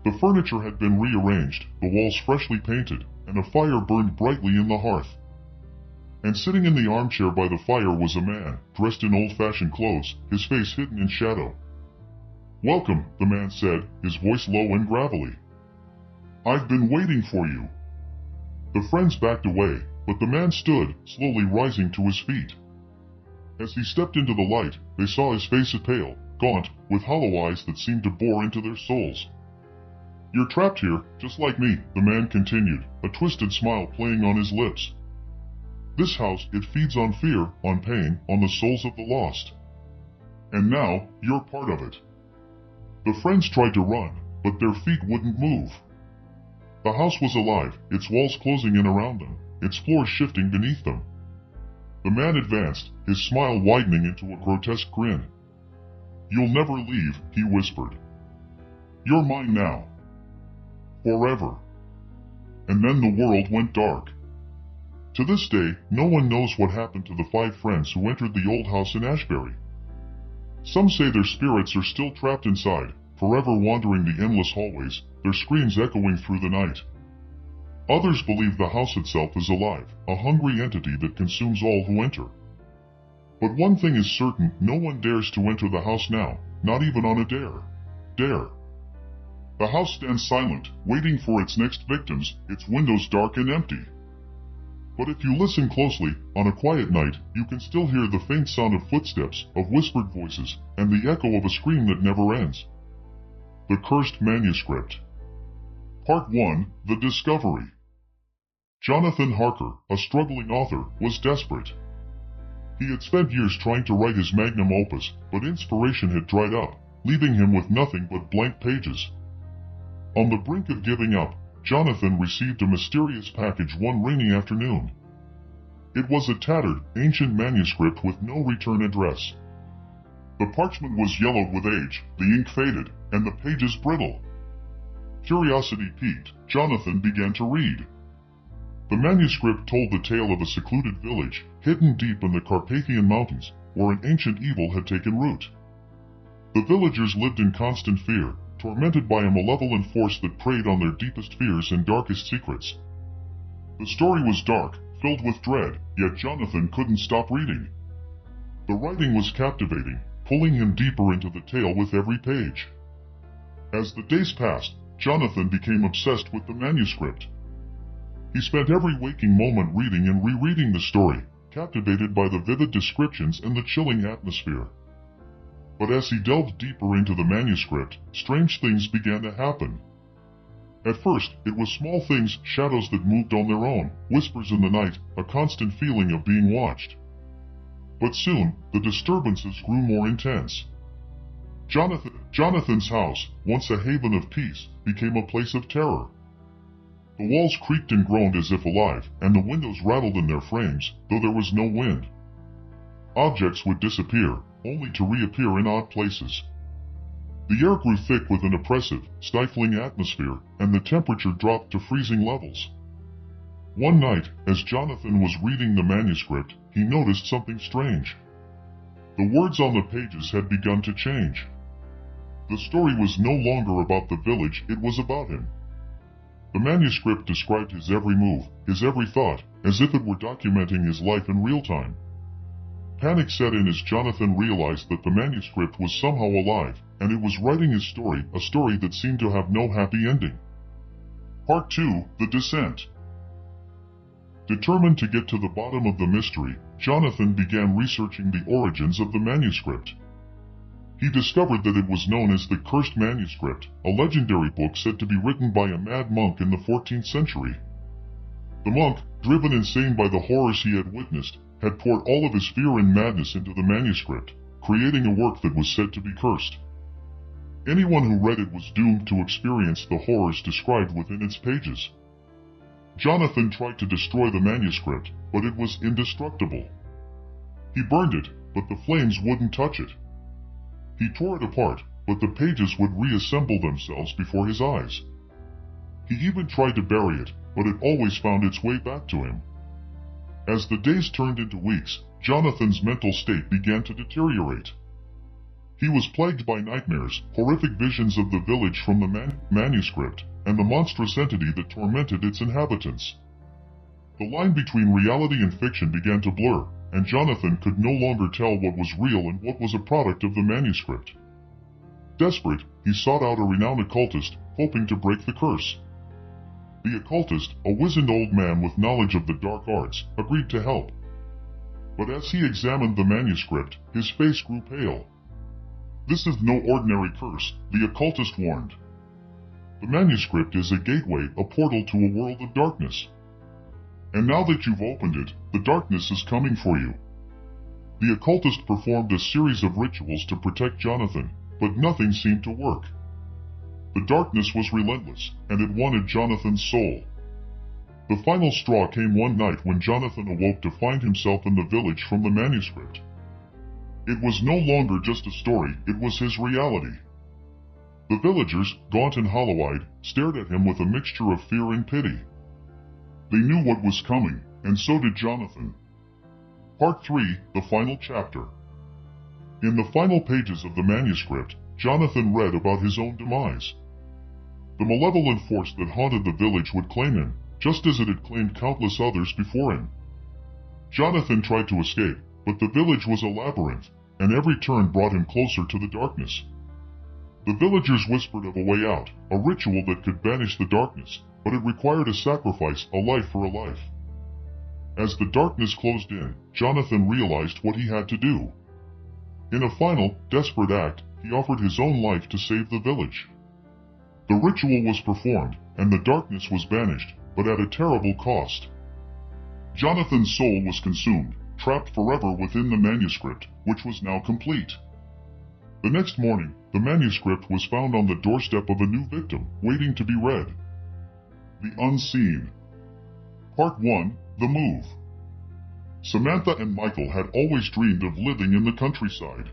The furniture had been rearranged, the walls freshly painted, and a fire burned brightly in the hearth. And sitting in the armchair by the fire was a man, dressed in old-fashioned clothes, his face hidden in shadow. "Welcome," the man said, his voice low and gravelly. "I've been waiting for you." The friends backed away, but the man stood, slowly rising to his feet. As he stepped into the light, they saw his face pale, gaunt, with hollow eyes that seemed to bore into their souls. "You're trapped here, just like me," the man continued, a twisted smile playing on his lips. "This house, it feeds on fear, on pain, on the souls of the lost. And now, you're part of it." The friends tried to run, but their feet wouldn't move. The house was alive, its walls closing in around them, its floors shifting beneath them. The man advanced, his smile widening into a grotesque grin. "You'll never leave," he whispered. "You're mine now. Forever." And then the world went dark. To this day, no one knows what happened to the 5 friends who entered the old house in Ashbury. Some say their spirits are still trapped inside, forever wandering the endless hallways, their screams echoing through the night. Others believe the house itself is alive, a hungry entity that consumes all who enter. But one thing is certain, no one dares to enter the house now, not even on a dare. The house stands silent, waiting for its next victims, its windows dark and empty. But if you listen closely, on a quiet night, you can still hear the faint sound of footsteps, of whispered voices, and the echo of a scream that never ends. The Cursed Manuscript. Part 1, The Discovery. Jonathan Harker, a struggling author, was desperate. He had spent years trying to write his magnum opus, but inspiration had dried up, leaving him with nothing but blank pages. On the brink of giving up, Jonathan received a mysterious package one rainy afternoon. It was a tattered, ancient manuscript with no return address. The parchment was yellowed with age, the ink faded, and the pages brittle. Curiosity piqued, Jonathan began to read. The manuscript told the tale of a secluded village, hidden deep in the Carpathian Mountains, where an ancient evil had taken root. The villagers lived in constant fear, tormented by a malevolent force that preyed on their deepest fears and darkest secrets. The story was dark, filled with dread, yet Jonathan couldn't stop reading. The writing was captivating, pulling him deeper into the tale with every page. As the days passed, Jonathan became obsessed with the manuscript. He spent every waking moment reading and rereading the story, captivated by the vivid descriptions and the chilling atmosphere. But as he delved deeper into the manuscript, strange things began to happen. At first, it was small things, shadows that moved on their own, whispers in the night, a constant feeling of being watched. But soon, the disturbances grew more intense. Jonathan's house, once a haven of peace, became a place of terror. The walls creaked and groaned as if alive, and the windows rattled in their frames, though there was no wind. Objects would disappear, only to reappear in odd places. The air grew thick with an oppressive, stifling atmosphere, and the temperature dropped to freezing levels. One night, as Jonathan was reading the manuscript, he noticed something strange. The words on the pages had begun to change. The story was no longer about the village, it was about him. The manuscript described his every move, his every thought, as if it were documenting his life in real time. Panic set in as Jonathan realized that the manuscript was somehow alive, and it was writing his story, a story that seemed to have no happy ending. Part 2, The Descent. Determined to get to the bottom of the mystery, Jonathan began researching the origins of the manuscript. He discovered that it was known as the Cursed Manuscript, a legendary book said to be written by a mad monk in the 14th century. The monk, driven insane by the horrors he had witnessed, had poured all of his fear and madness into the manuscript, creating a work that was said to be cursed. Anyone who read it was doomed to experience the horrors described within its pages. Jonathan tried to destroy the manuscript, but it was indestructible. He burned it, but the flames wouldn't touch it. He tore it apart, but the pages would reassemble themselves before his eyes. He even tried to bury it, but it always found its way back to him. As the days turned into weeks, Jonathan's mental state began to deteriorate. He was plagued by nightmares, horrific visions of the village from the manuscript, and the monstrous entity that tormented its inhabitants. The line between reality and fiction began to blur, and Jonathan could no longer tell what was real and what was a product of the manuscript. Desperate, he sought out a renowned occultist, hoping to break the curse. The occultist, a wizened old man with knowledge of the dark arts, agreed to help. But as he examined the manuscript, his face grew pale. "This is no ordinary curse," the occultist warned. "The manuscript is a gateway, a portal to a world of darkness. And now that you've opened it, the darkness is coming for you." The occultist performed a series of rituals to protect Jonathan, but nothing seemed to work. The darkness was relentless, and it wanted Jonathan's soul. The final straw came one night when Jonathan awoke to find himself in the village from the manuscript. It was no longer just a story, it was his reality. The villagers, gaunt and hollow-eyed, stared at him with a mixture of fear and pity. They knew what was coming, and so did Jonathan. Part 3, The Final Chapter. In the final pages of the manuscript, Jonathan read about his own demise. The malevolent force that haunted the village would claim him, just as it had claimed countless others before him. Jonathan tried to escape, but the village was a labyrinth, and every turn brought him closer to the darkness. The villagers whispered of a way out, a ritual that could banish the darkness, but it required a sacrifice, a life for a life. As the darkness closed in, Jonathan realized what he had to do. In a final, desperate act, he offered his own life to save the village. The ritual was performed, and the darkness was banished, but at a terrible cost. Jonathan's soul was consumed, trapped forever within the manuscript, which was now complete. The next morning, the manuscript was found on the doorstep of a new victim, waiting to be read. The Unseen. Part 1, The Move. Samantha and Michael had always dreamed of living in the countryside.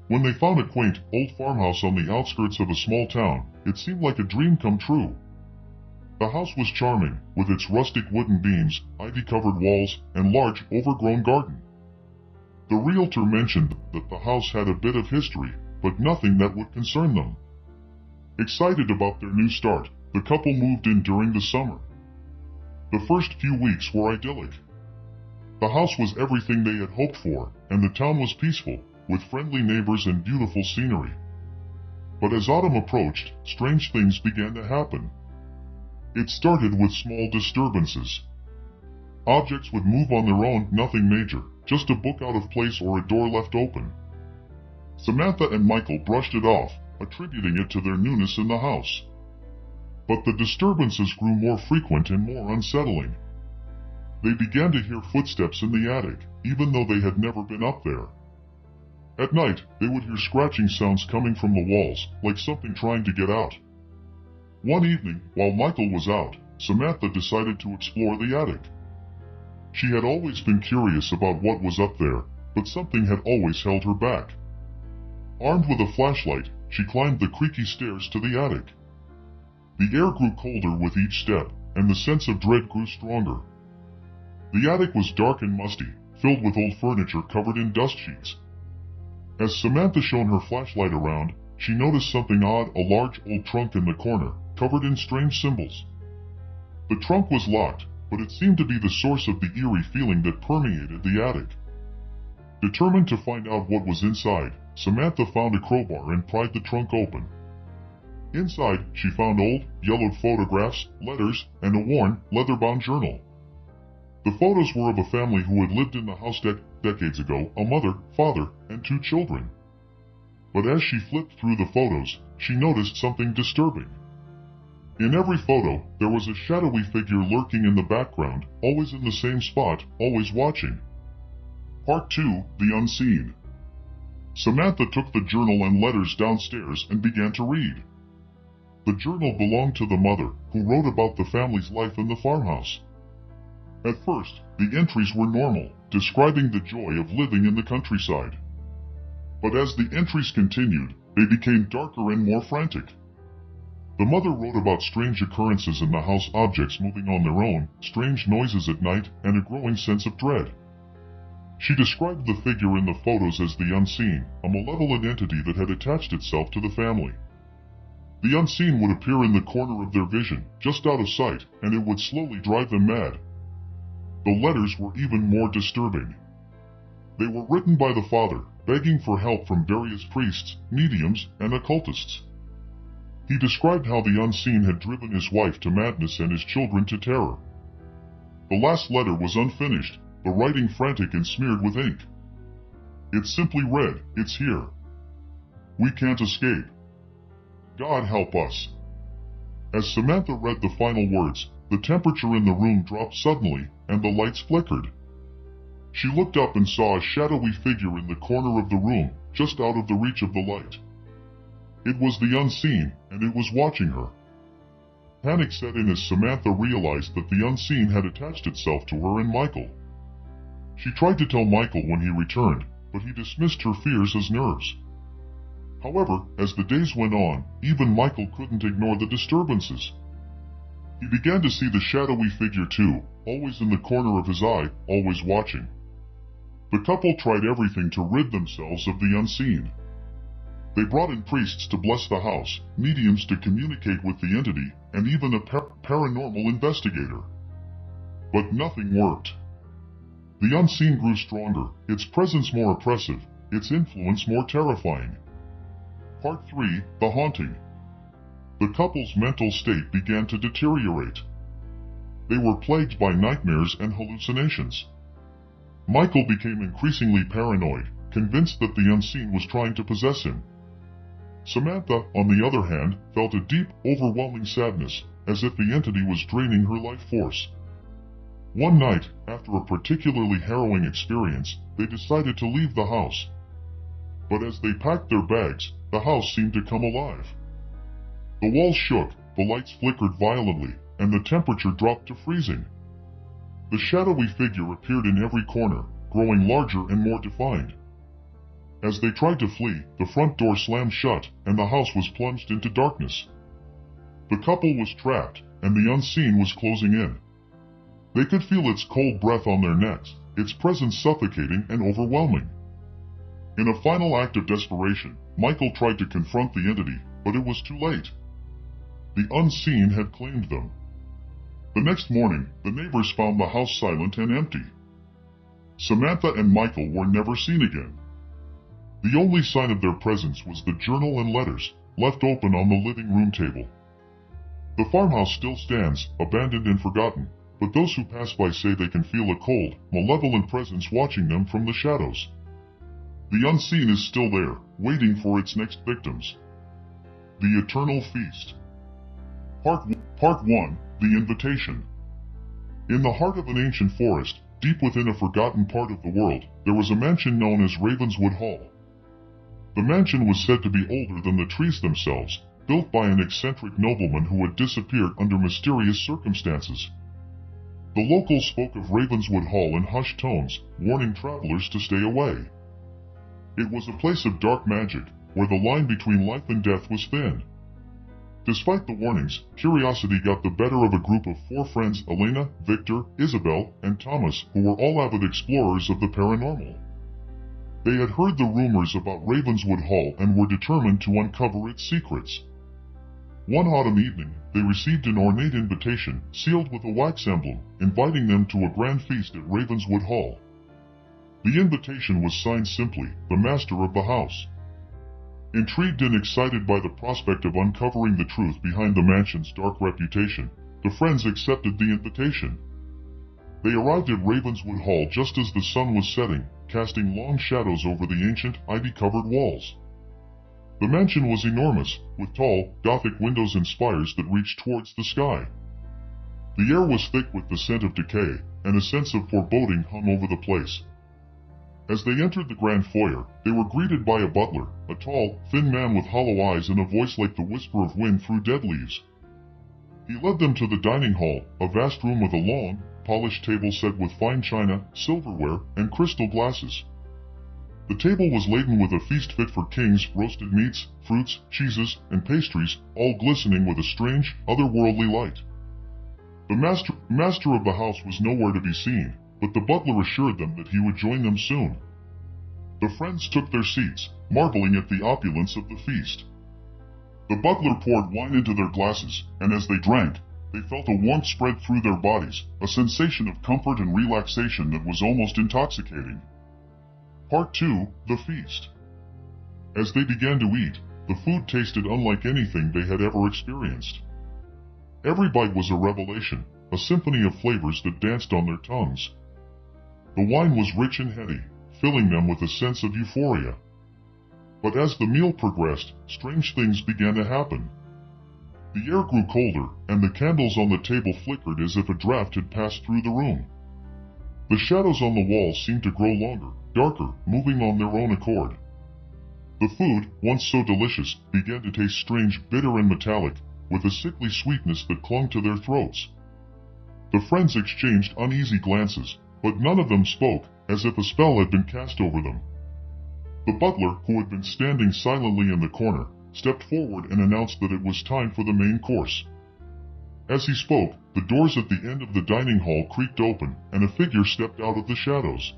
When they found a quaint, old farmhouse on the outskirts of a small town, it seemed like a dream come true. The house was charming, with its rustic wooden beams, ivy-covered walls, and large, overgrown garden. The realtor mentioned that the house had a bit of history, but nothing that would concern them. Excited about their new start, the couple moved in during the summer. The first few weeks were idyllic. The house was everything they had hoped for, and the town was peaceful, with friendly neighbors and beautiful scenery. But as autumn approached, strange things began to happen. It started with small disturbances. Objects would move on their own, nothing major, just a book out of place or a door left open. Samantha and Michael brushed it off, attributing it to their newness in the house. But the disturbances grew more frequent and more unsettling. They began to hear footsteps in the attic, even though they had never been up there. At night, they would hear scratching sounds coming from the walls, like something trying to get out. One evening, while Michael was out, Samantha decided to explore the attic. She had always been curious about what was up there, but something had always held her back. Armed with a flashlight, she climbed the creaky stairs to the attic. The air grew colder with each step, and the sense of dread grew stronger. The attic was dark and musty, filled with old furniture covered in dust sheets. As Samantha shone her flashlight around, she noticed something odd, a large old trunk in the corner, covered in strange symbols. The trunk was locked, but it seemed to be the source of the eerie feeling that permeated the attic. Determined to find out what was inside, Samantha found a crowbar and pried the trunk open. Inside, she found old, yellowed photographs, letters, and a worn, leather-bound journal. The photos were of a family who had lived in the house decades ago, a mother, father, and 2 children. But as she flipped through the photos, she noticed something disturbing. In every photo, there was a shadowy figure lurking in the background, always in the same spot, always watching. Part 2, The Unseen. Samantha took the journal and letters downstairs and began to read. The journal belonged to the mother, who wrote about the family's life in the farmhouse. At first, the entries were normal, describing the joy of living in the countryside. But as the entries continued, they became darker and more frantic. The mother wrote about strange occurrences in the house, objects moving on their own, strange noises at night, and a growing sense of dread. She described the figure in the photos as the Unseen, a malevolent entity that had attached itself to the family. The Unseen would appear in the corner of their vision, just out of sight, and it would slowly drive them mad. The letters were even more disturbing. They were written by the father, begging for help from various priests, mediums, and occultists. He described how the Unseen had driven his wife to madness and his children to terror. The last letter was unfinished, the writing frantic and smeared with ink. It simply read, "It's here. We can't escape. God help us." As Samantha read the final words, the temperature in the room dropped suddenly, and the lights flickered. She looked up and saw a shadowy figure in the corner of the room, just out of the reach of the light. It was the Unseen, and it was watching her. Panic set in as Samantha realized that the Unseen had attached itself to her and Michael. She tried to tell Michael when he returned, but he dismissed her fears as nerves. However, as the days went on, even Michael couldn't ignore the disturbances. He began to see the shadowy figure too, always in the corner of his eye, always watching. The couple tried everything to rid themselves of the Unseen. They brought in priests to bless the house, mediums to communicate with the entity, and even a paranormal investigator. But nothing worked. The Unseen grew stronger, its presence more oppressive, its influence more terrifying. Part 3, The Haunting. The couple's mental state began to deteriorate. They were plagued by nightmares and hallucinations. Michael became increasingly paranoid, convinced that the Unseen was trying to possess him. Samantha, on the other hand, felt a deep, overwhelming sadness, as if the entity was draining her life force. One night, after a particularly harrowing experience, they decided to leave the house. But as they packed their bags, the house seemed to come alive. The walls shook, the lights flickered violently, and the temperature dropped to freezing. The shadowy figure appeared in every corner, growing larger and more defined. As they tried to flee, the front door slammed shut, and the house was plunged into darkness. The couple was trapped, and the Unseen was closing in. They could feel its cold breath on their necks, its presence suffocating and overwhelming. In a final act of desperation, Michael tried to confront the entity, but it was too late. The Unseen had claimed them. The next morning, the neighbors found the house silent and empty. Samantha and Michael were never seen again. The only sign of their presence was the journal and letters, left open on the living room table. The farmhouse still stands, abandoned and forgotten, but those who pass by say they can feel a cold, malevolent presence watching them from the shadows. The Unseen is still there, waiting for its next victims. The Eternal Feast. Part 1, The Invitation. In the heart of an ancient forest, deep within a forgotten part of the world, there was a mansion known as Ravenswood Hall. The mansion was said to be older than the trees themselves, built by an eccentric nobleman who had disappeared under mysterious circumstances. The locals spoke of Ravenswood Hall in hushed tones, warning travelers to stay away. It was a place of dark magic, where the line between life and death was thin. Despite the warnings, curiosity got the better of a group of 4 friends: Elena, Victor, Isabel, and Thomas, who were all avid explorers of the paranormal. They had heard the rumors about Ravenswood Hall and were determined to uncover its secrets. One autumn evening, they received an ornate invitation, sealed with a wax emblem, inviting them to a grand feast at Ravenswood Hall. The invitation was signed simply, "The Master of the House." Intrigued and excited by the prospect of uncovering the truth behind the mansion's dark reputation, the friends accepted the invitation. They arrived at Ravenswood Hall just as the sun was setting, casting long shadows over the ancient, ivy-covered walls. The mansion was enormous, with tall, Gothic windows and spires that reached towards the sky. The air was thick with the scent of decay, and a sense of foreboding hung over the place. As they entered the grand foyer, they were greeted by a butler, a tall, thin man with hollow eyes and a voice like the whisper of wind through dead leaves. He led them to the dining hall, a vast room with a long, polished table set with fine china, silverware, and crystal glasses. The table was laden with a feast fit for kings: roasted meats, fruits, cheeses, and pastries, all glistening with a strange, otherworldly light. The master of the house was nowhere to be seen, but the butler assured them that he would join them soon. The friends took their seats, marveling at the opulence of the feast. The butler poured wine into their glasses, and as they drank, they felt a warmth spread through their bodies, a sensation of comfort and relaxation that was almost intoxicating. Part 2: The Feast. As they began to eat, the food tasted unlike anything they had ever experienced. Every bite was a revelation, a symphony of flavors that danced on their tongues. The wine was rich and heady, filling them with a sense of euphoria. But as the meal progressed, strange things began to happen. The air grew colder, and the candles on the table flickered as if a draft had passed through the room. The shadows on the walls seemed to grow longer, darker, moving on their own accord. The food, once so delicious, began to taste strange, bitter and metallic, with a sickly sweetness that clung to their throats. The friends exchanged uneasy glances, but none of them spoke, as if a spell had been cast over them. The butler, who had been standing silently in the corner, stepped forward and announced that it was time for the main course. As he spoke, the doors at the end of the dining hall creaked open, and a figure stepped out of the shadows.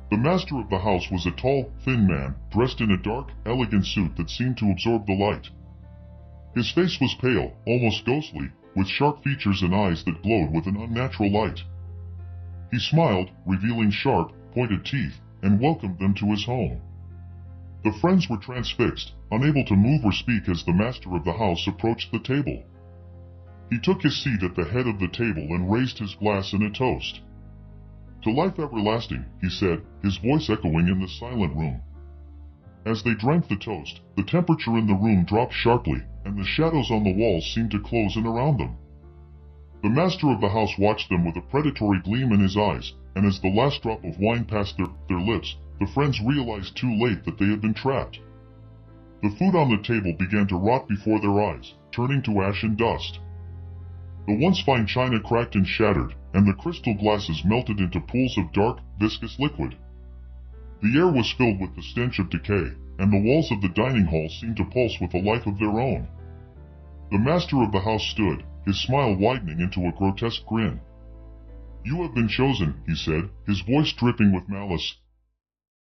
The master of the house was a tall, thin man, dressed in a dark, elegant suit that seemed to absorb the light. His face was pale, almost ghostly, with sharp features and eyes that glowed with an unnatural light. He smiled, revealing sharp, pointed teeth, and welcomed them to his home. The friends were transfixed, unable to move or speak as the master of the house approached the table. He took his seat at the head of the table and raised his glass in a toast. "To life everlasting," he said, his voice echoing in the silent room. As they drank the toast, the temperature in the room dropped sharply, and the shadows on the walls seemed to close in around them. The master of the house watched them with a predatory gleam in his eyes, and as the last drop of wine passed their lips, the friends realized too late that they had been trapped. The food on the table began to rot before their eyes, turning to ash and dust. The once fine china cracked and shattered, and the crystal glasses melted into pools of dark, viscous liquid. The air was filled with the stench of decay, and the walls of the dining hall seemed to pulse with a life of their own. The master of the house stood, his smile widening into a grotesque grin. "You have been chosen," he said, his voice dripping with malice.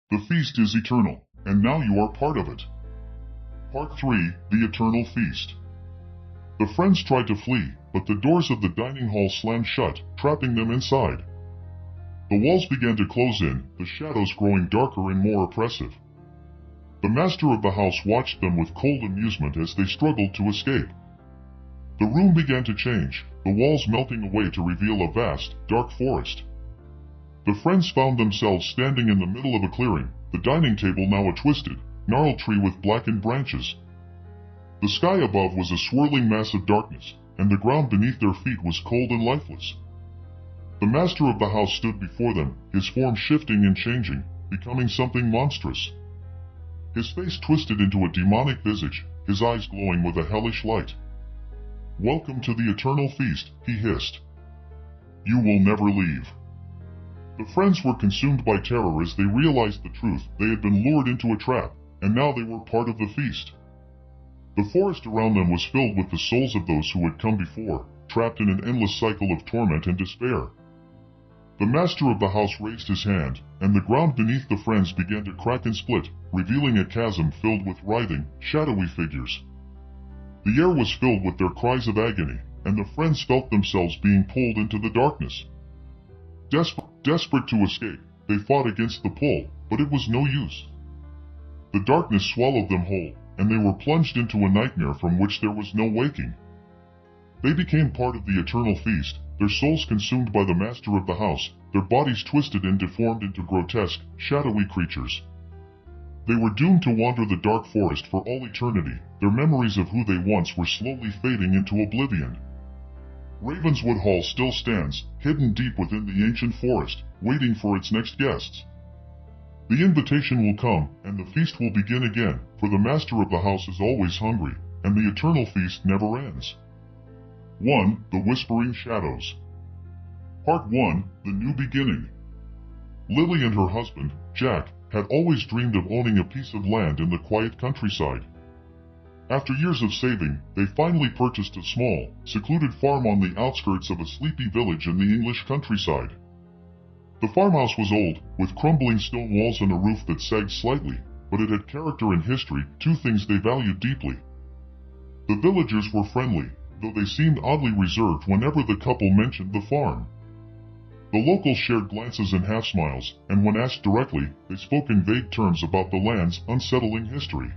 "The feast is eternal, and now you are part of it." Part 3: The Eternal Feast. The friends tried to flee, but the doors of the dining hall slammed shut, trapping them inside. The walls began to close in, the shadows growing darker and more oppressive. The master of the house watched them with cold amusement as they struggled to escape. The room began to change, the walls melting away to reveal a vast, dark forest. The friends found themselves standing in the middle of a clearing, the dining table now a twisted, gnarled tree with blackened branches. The sky above was a swirling mass of darkness, and the ground beneath their feet was cold and lifeless. The master of the house stood before them, his form shifting and changing, becoming something monstrous. His face twisted into a demonic visage, his eyes glowing with a hellish light. "Welcome to the eternal feast," he hissed. "You will never leave." The friends were consumed by terror as they realized the truth. They had been lured into a trap, and now they were part of the feast. The forest around them was filled with the souls of those who had come before, trapped in an endless cycle of torment and despair. The master of the house raised his hand, and the ground beneath the friends began to crack and split, revealing a chasm filled with writhing, shadowy figures. The air was filled with their cries of agony, and the friends felt themselves being pulled into the darkness. Desperate to escape, they fought against the pull, but it was no use. The darkness swallowed them whole, and they were plunged into a nightmare from which there was no waking. They became part of the eternal feast, their souls consumed by the master of the house, their bodies twisted and deformed into grotesque, shadowy creatures. They were doomed to wander the dark forest for all eternity, their memories of who they once were slowly fading into oblivion. Ravenswood Hall still stands, hidden deep within the ancient forest, waiting for its next guests. The invitation will come, and the feast will begin again, for the master of the house is always hungry, and the eternal feast never ends. 1. The Whispering Shadows. Part 1. The New Beginning. Lily and her husband, Jack, had always dreamed of owning a piece of land in the quiet countryside. After years of saving, they finally purchased a small, secluded farm on the outskirts of a sleepy village in the English countryside. The farmhouse was old, with crumbling stone walls and a roof that sagged slightly, but it had character and history, two things they valued deeply. The villagers were friendly, though they seemed oddly reserved whenever the couple mentioned the farm. The locals shared glances and half-smiles, and when asked directly, they spoke in vague terms about the land's unsettling history.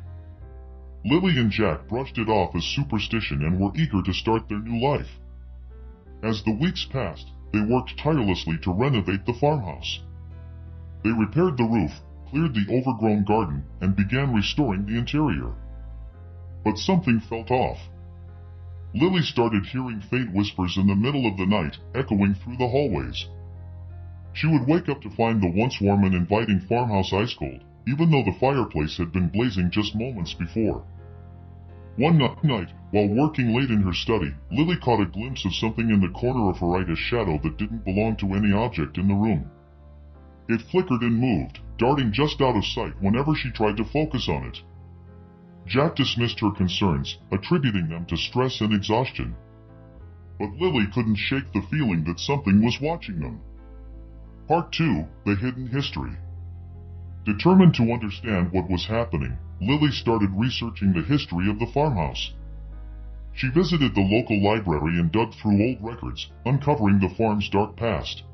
Lily and Jack brushed it off as superstition and were eager to start their new life. As the weeks passed, they worked tirelessly to renovate the farmhouse. They repaired the roof, cleared the overgrown garden, and began restoring the interior. But something felt off. Lily started hearing faint whispers in the middle of the night, echoing through the hallways. She would wake up to find the once warm and inviting farmhouse ice cold, even though the fireplace had been blazing just moments before. One night, while working late in her study, Lily caught a glimpse of something in the corner of her eye, a shadow that didn't belong to any object in the room. It flickered and moved, darting just out of sight whenever she tried to focus on it. Jack dismissed her concerns, attributing them to stress and exhaustion. But Lily couldn't shake the feeling that something was watching them. Part 2. The Hidden History. Determined to understand what was happening, Lily started researching the history of the farmhouse. She visited the local library and dug through old records, uncovering the farm's dark past.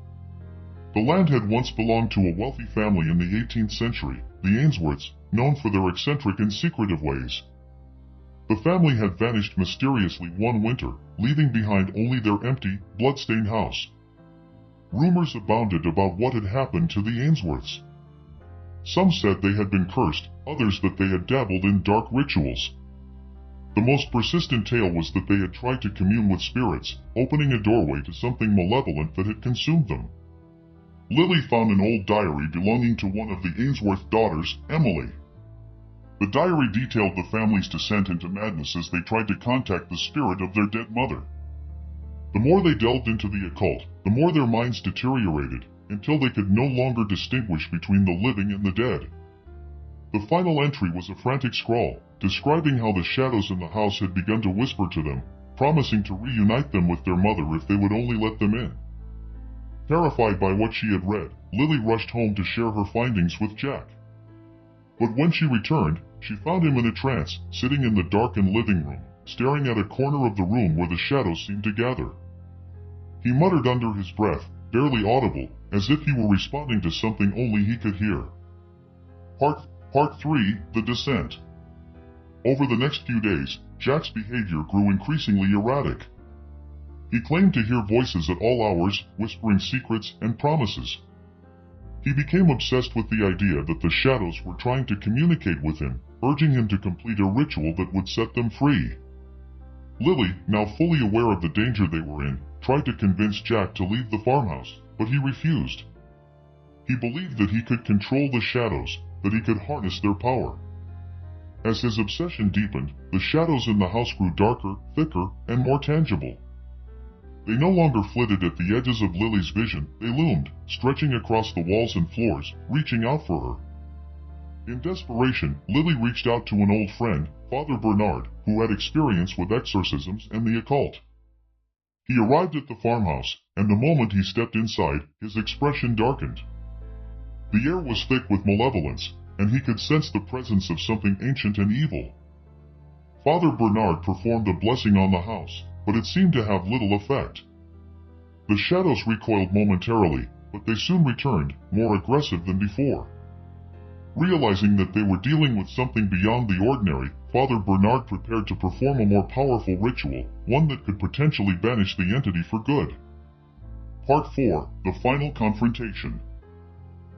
The land had once belonged to a wealthy family in the 18th century, the Ainsworths, known for their eccentric and secretive ways. The family had vanished mysteriously one winter, leaving behind only their empty, blood-stained house. Rumors abounded about what had happened to the Ainsworths. Some said they had been cursed, others that they had dabbled in dark rituals. The most persistent tale was that they had tried to commune with spirits, opening a doorway to something malevolent that had consumed them. Lily found an old diary belonging to one of the Ainsworth daughters, Emily. The diary detailed the family's descent into madness as they tried to contact the spirit of their dead mother. The more they delved into the occult, the more their minds deteriorated, until they could no longer distinguish between the living and the dead. The final entry was a frantic scrawl, describing how the shadows in the house had begun to whisper to them, promising to reunite them with their mother if they would only let them in. Terrified by what she had read, Lily rushed home to share her findings with Jack. But when she returned, she found him in a trance, sitting in the darkened living room, staring at a corner of the room where the shadows seemed to gather. He muttered under his breath, barely audible, as if he were responding to something only he could hear. Part 3. The Descent. Over the next few days, Jack's behavior grew increasingly erratic. He claimed to hear voices at all hours, whispering secrets and promises. He became obsessed with the idea that the shadows were trying to communicate with him, urging him to complete a ritual that would set them free. Lily, now fully aware of the danger they were in, tried to convince Jack to leave the farmhouse, but he refused. He believed that he could control the shadows, that he could harness their power. As his obsession deepened, the shadows in the house grew darker, thicker, and more tangible. They no longer flitted at the edges of Lily's vision, they loomed, stretching across the walls and floors, reaching out for her. In desperation, Lily reached out to an old friend, Father Bernard, who had experience with exorcisms and the occult. He arrived at the farmhouse, and the moment he stepped inside, his expression darkened. The air was thick with malevolence, and he could sense the presence of something ancient and evil. Father Bernard performed a blessing on the house, but it seemed to have little effect. The shadows recoiled momentarily, but they soon returned, more aggressive than before. Realizing that they were dealing with something beyond the ordinary, Father Bernard prepared to perform a more powerful ritual, one that could potentially banish the entity for good. Part 4. The Final Confrontation.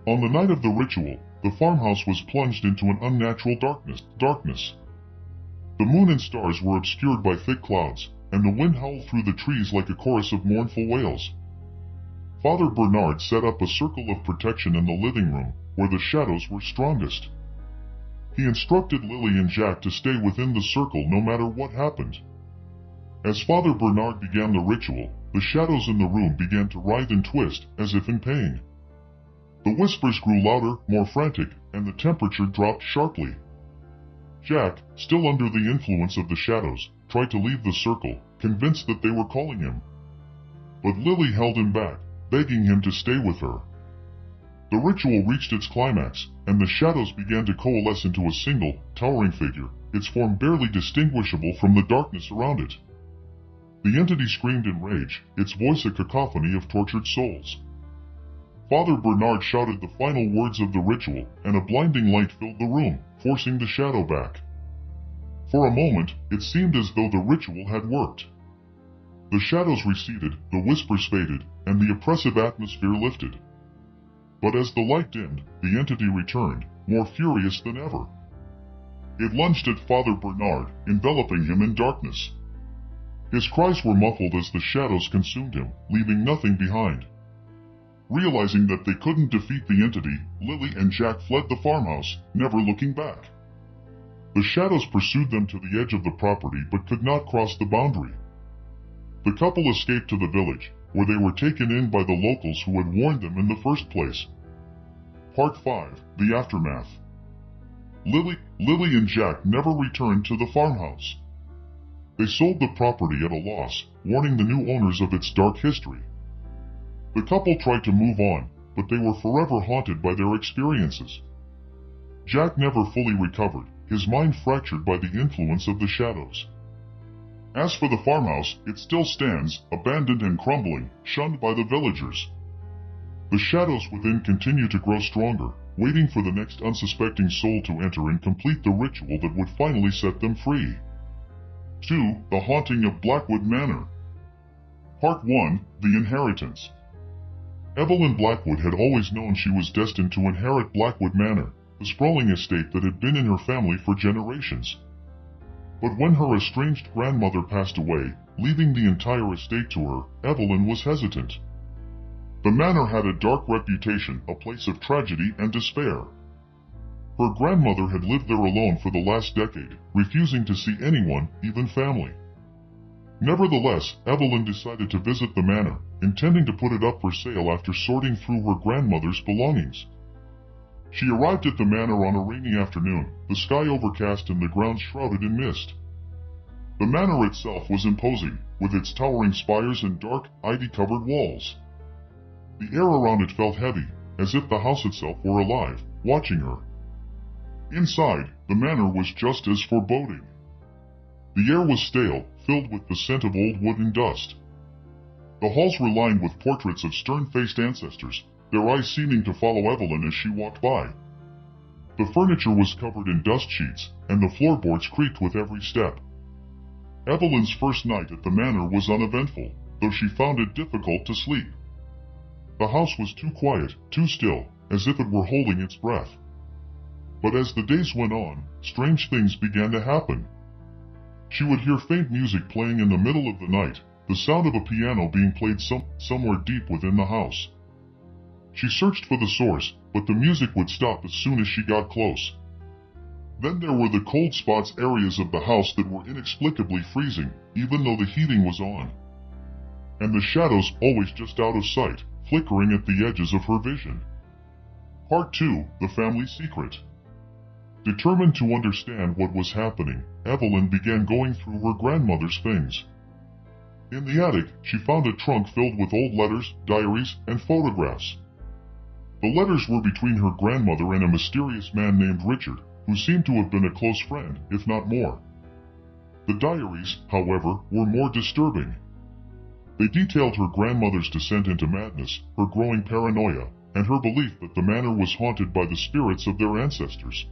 On the night of the ritual, the farmhouse was plunged into an unnatural darkness. The moon and stars were obscured by thick clouds, and the wind howled through the trees like a chorus of mournful wails. Father Bernard set up a circle of protection in the living room, where the shadows were strongest. He instructed Lily and Jack to stay within the circle no matter what happened. As Father Bernard began the ritual, the shadows in the room began to writhe and twist, as if in pain. The whispers grew louder, more frantic, and the temperature dropped sharply. Jack, still under the influence of the shadows, tried to leave the circle, convinced that they were calling him. But Lily held him back, begging him to stay with her. The ritual reached its climax, and the shadows began to coalesce into a single, towering figure, its form barely distinguishable from the darkness around it. The entity screamed in rage, its voice a cacophony of tortured souls. Father Bernard shouted the final words of the ritual, and a blinding light filled the room, forcing the shadow back. For a moment, it seemed as though the ritual had worked. The shadows receded, the whispers faded, and the oppressive atmosphere lifted. But as the light dimmed, the entity returned, more furious than ever. It lunged at Father Bernard, enveloping him in darkness. His cries were muffled as the shadows consumed him, leaving nothing behind. Realizing that they couldn't defeat the entity, Lily and Jack fled the farmhouse, never looking back. The shadows pursued them to the edge of the property but could not cross the boundary. The couple escaped to the village, where they were taken in by the locals who had warned them in the first place. Part 5. The Aftermath. Lily and Jack never returned to the farmhouse. They sold the property at a loss, warning the new owners of its dark history. The couple tried to move on, but they were forever haunted by their experiences. Jack never fully recovered, his mind fractured by the influence of the shadows. As for the farmhouse, it still stands, abandoned and crumbling, shunned by the villagers. The shadows within continue to grow stronger, waiting for the next unsuspecting soul to enter and complete the ritual that would finally set them free. 2. The Haunting of Blackwood Manor. Part 1. The Inheritance. Evelyn Blackwood had always known she was destined to inherit Blackwood Manor, the sprawling estate that had been in her family for generations. But when her estranged grandmother passed away, leaving the entire estate to her, Evelyn was hesitant. The manor had a dark reputation, a place of tragedy and despair. Her grandmother had lived there alone for the last decade, refusing to see anyone, even family. Nevertheless, Evelyn decided to visit the manor, intending to put it up for sale after sorting through her grandmother's belongings. She arrived at the manor on a rainy afternoon, the sky overcast and the grounds shrouded in mist. The manor itself was imposing, with its towering spires and dark, ivy-covered walls. The air around it felt heavy, as if the house itself were alive, watching her. Inside, the manor was just as foreboding. The air was stale, filled with the scent of old wood and dust. The halls were lined with portraits of stern-faced ancestors, their eyes seeming to follow Evelyn as she walked by. The furniture was covered in dust sheets, and the floorboards creaked with every step. Evelyn's first night at the manor was uneventful, though she found it difficult to sleep. The house was too quiet, too still, as if it were holding its breath. But as the days went on, strange things began to happen. She would hear faint music playing in the middle of the night, the sound of a piano being played somewhere deep within the house. She searched for the source, but the music would stop as soon as she got close. Then there were the cold spots, areas of the house that were inexplicably freezing, even though the heating was on. And the shadows, always just out of sight, flickering at the edges of her vision. Part 2. The Family Secret. Determined to understand what was happening, Evelyn began going through her grandmother's things. In the attic, she found a trunk filled with old letters, diaries, and photographs. The letters were between her grandmother and a mysterious man named Richard, who seemed to have been a close friend, if not more. The diaries, however, were more disturbing. They detailed her grandmother's descent into madness, her growing paranoia, and her belief that the manor was haunted by the spirits of their ancestors.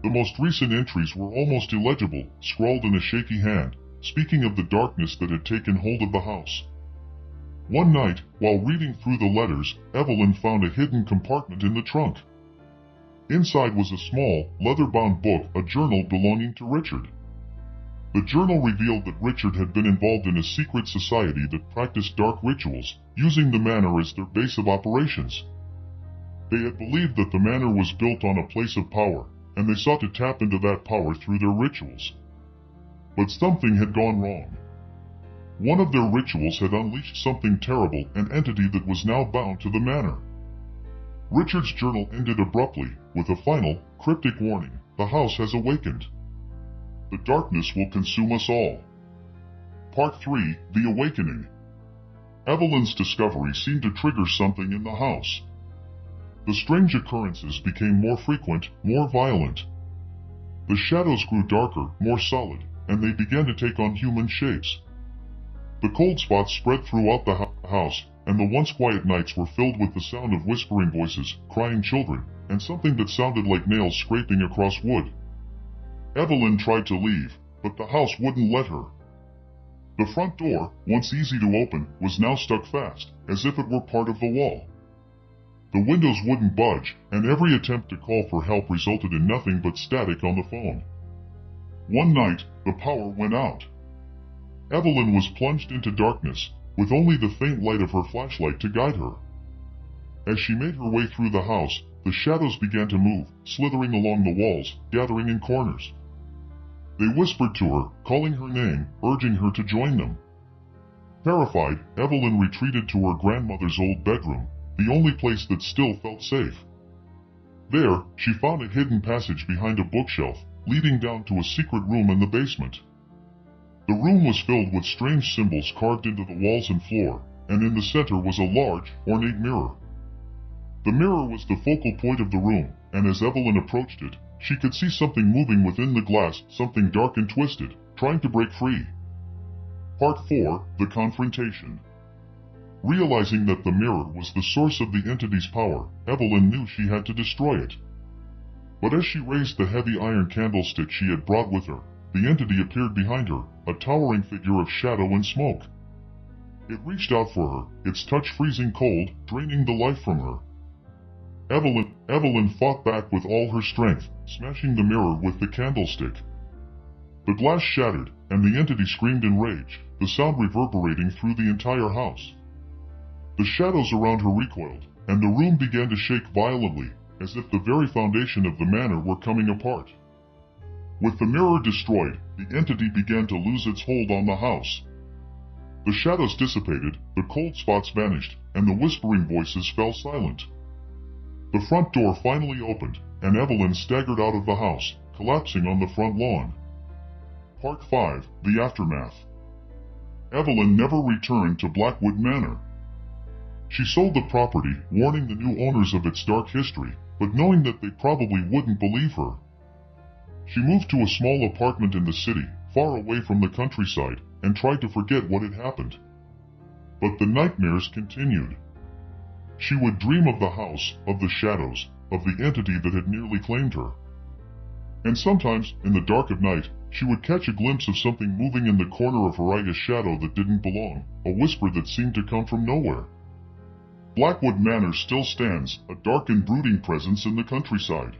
The most recent entries were almost illegible, scrawled in a shaky hand, speaking of the darkness that had taken hold of the house. One night, while reading through the letters, Evelyn found a hidden compartment in the trunk. Inside was a small, leather-bound book, a journal belonging to Richard. The journal revealed that Richard had been involved in a secret society that practiced dark rituals, using the manor as their base of operations. They had believed that the manor was built on a place of power, and they sought to tap into that power through their rituals. But something had gone wrong. One of their rituals had unleashed something terrible, an entity that was now bound to the manor. Richard's journal ended abruptly, with a final, cryptic warning: the house has awakened. The darkness will consume us all. Part 3, The Awakening. Evelyn's discovery seemed to trigger something in the house. The strange occurrences became more frequent, more violent. The shadows grew darker, more solid, and they began to take on human shapes. The cold spots spread throughout the house, and the once quiet nights were filled with the sound of whispering voices, crying children, and something that sounded like nails scraping across wood. Evelyn tried to leave, but the house wouldn't let her. The front door, once easy to open, was now stuck fast, as if it were part of the wall. The windows wouldn't budge, and every attempt to call for help resulted in nothing but static on the phone. One night, the power went out. Evelyn was plunged into darkness, with only the faint light of her flashlight to guide her. As she made her way through the house, the shadows began to move, slithering along the walls, gathering in corners. They whispered to her, calling her name, urging her to join them. Terrified, Evelyn retreated to her grandmother's old bedroom, the only place that still felt safe. There, she found a hidden passage behind a bookshelf, leading down to a secret room in the basement. The room was filled with strange symbols carved into the walls and floor, and in the center was a large, ornate mirror. The mirror was the focal point of the room, and as Evelyn approached it, she could see something moving within the glass, something dark and twisted, trying to break free. Part 4, The Confrontation. Realizing that the mirror was the source of the entity's power, Evelyn knew she had to destroy it. But as she raised the heavy iron candlestick she had brought with her, the entity appeared behind her, a towering figure of shadow and smoke. It reached out for her, its touch freezing cold, draining the life from her. Evelyn fought back with all her strength, smashing the mirror with the candlestick. The glass shattered, and the entity screamed in rage, the sound reverberating through the entire house. The shadows around her recoiled, and the room began to shake violently, as if the very foundation of the manor were coming apart. With the mirror destroyed, the entity began to lose its hold on the house. The shadows dissipated, the cold spots vanished, and the whispering voices fell silent. The front door finally opened, and Evelyn staggered out of the house, collapsing on the front lawn. Part 5, The Aftermath. Evelyn never returned to Blackwood Manor. She sold the property, warning the new owners of its dark history, but knowing that they probably wouldn't believe her. She moved to a small apartment in the city, far away from the countryside, and tried to forget what had happened. But the nightmares continued. She would dream of the house, of the shadows, of the entity that had nearly claimed her. And sometimes, in the dark of night, she would catch a glimpse of something moving in the corner of her eye, a shadow that didn't belong, a whisper that seemed to come from nowhere. Blackwood Manor still stands, a dark and brooding presence in the countryside.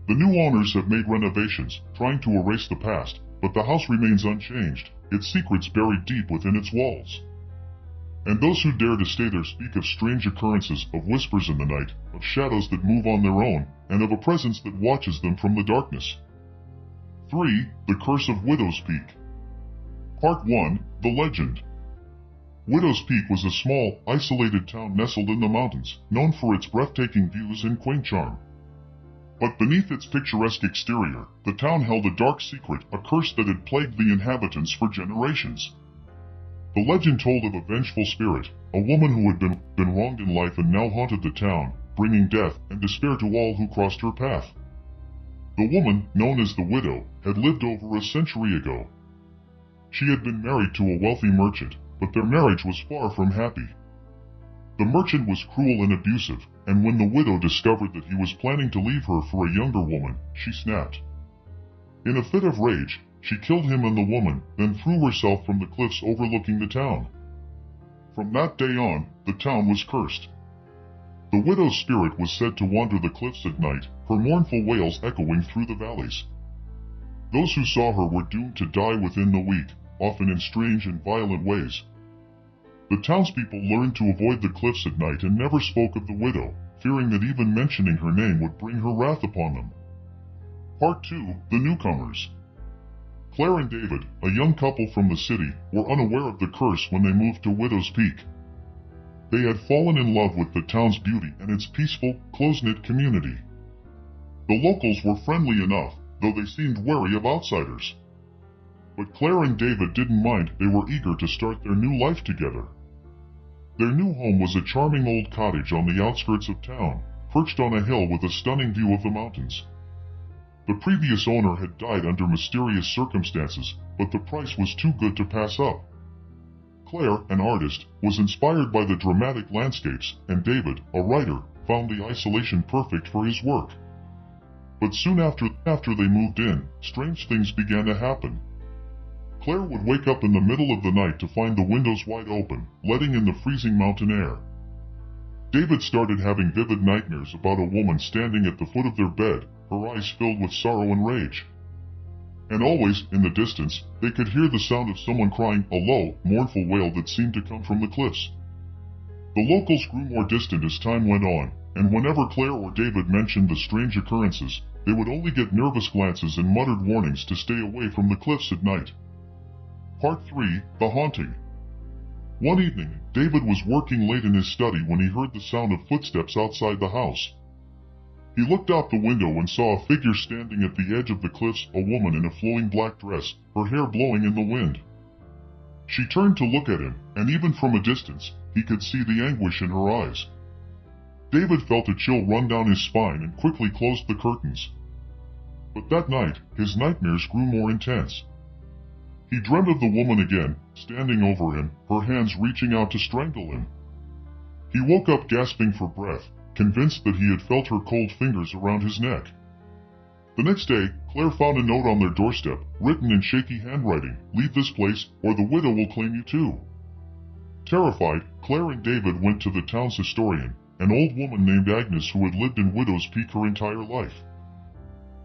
The new owners have made renovations, trying to erase the past, but the house remains unchanged, its secrets buried deep within its walls. And those who dare to stay there speak of strange occurrences, of whispers in the night, of shadows that move on their own, and of a presence that watches them from the darkness. 3. The Curse of Widow's Peak. Part 1, The Legend. Widow's Peak was a small, isolated town nestled in the mountains, known for its breathtaking views and quaint charm. But beneath its picturesque exterior, the town held a dark secret, a curse that had plagued the inhabitants for generations. The legend told of a vengeful spirit, a woman who had been wronged in life and now haunted the town, bringing death and despair to all who crossed her path. The woman, known as the widow, had lived over a century ago. She had been married to a wealthy merchant, but their marriage was far from happy. The merchant was cruel and abusive, and when the widow discovered that he was planning to leave her for a younger woman, she snapped. In a fit of rage, she killed him and the woman, then threw herself from the cliffs overlooking the town. From that day on, the town was cursed. The widow's spirit was said to wander the cliffs at night, her mournful wails echoing through the valleys. Those who saw her were doomed to die within the week, often in strange and violent ways. The townspeople learned to avoid the cliffs at night and never spoke of the widow, fearing that even mentioning her name would bring her wrath upon them. Part 2. The Newcomers. Claire and David, a young couple from the city, were unaware of the curse when they moved to Widow's Peak. They had fallen in love with the town's beauty and its peaceful, close-knit community. The locals were friendly enough, though they seemed wary of outsiders. But Claire and David didn't mind, they were eager to start their new life together. Their new home was a charming old cottage on the outskirts of town, perched on a hill with a stunning view of the mountains. The previous owner had died under mysterious circumstances, but the price was too good to pass up. Claire, an artist, was inspired by the dramatic landscapes, and David, a writer, found the isolation perfect for his work. But soon after they moved in, strange things began to happen. Claire would wake up in the middle of the night to find the windows wide open, letting in the freezing mountain air. David started having vivid nightmares about a woman standing at the foot of their bed, her eyes filled with sorrow and rage. And always, in the distance, they could hear the sound of someone crying, a low, mournful wail that seemed to come from the cliffs. The locals grew more distant as time went on, and whenever Claire or David mentioned the strange occurrences, they would only get nervous glances and muttered warnings to stay away from the cliffs at night. Part 3. The Haunting. One evening, David was working late in his study when he heard the sound of footsteps outside the house. He looked out the window and saw a figure standing at the edge of the cliffs, a woman in a flowing black dress, her hair blowing in the wind. She turned to look at him, and even from a distance, he could see the anguish in her eyes. David felt a chill run down his spine and quickly closed the curtains. But that night, his nightmares grew more intense. He dreamed of the woman again, standing over him, her hands reaching out to strangle him. He woke up gasping for breath, convinced that he had felt her cold fingers around his neck. The next day, Claire found a note on their doorstep, written in shaky handwriting, "Leave this place, or the widow will claim you too." Terrified, Claire and David went to the town's historian, an old woman named Agnes who had lived in Widow's Peak her entire life.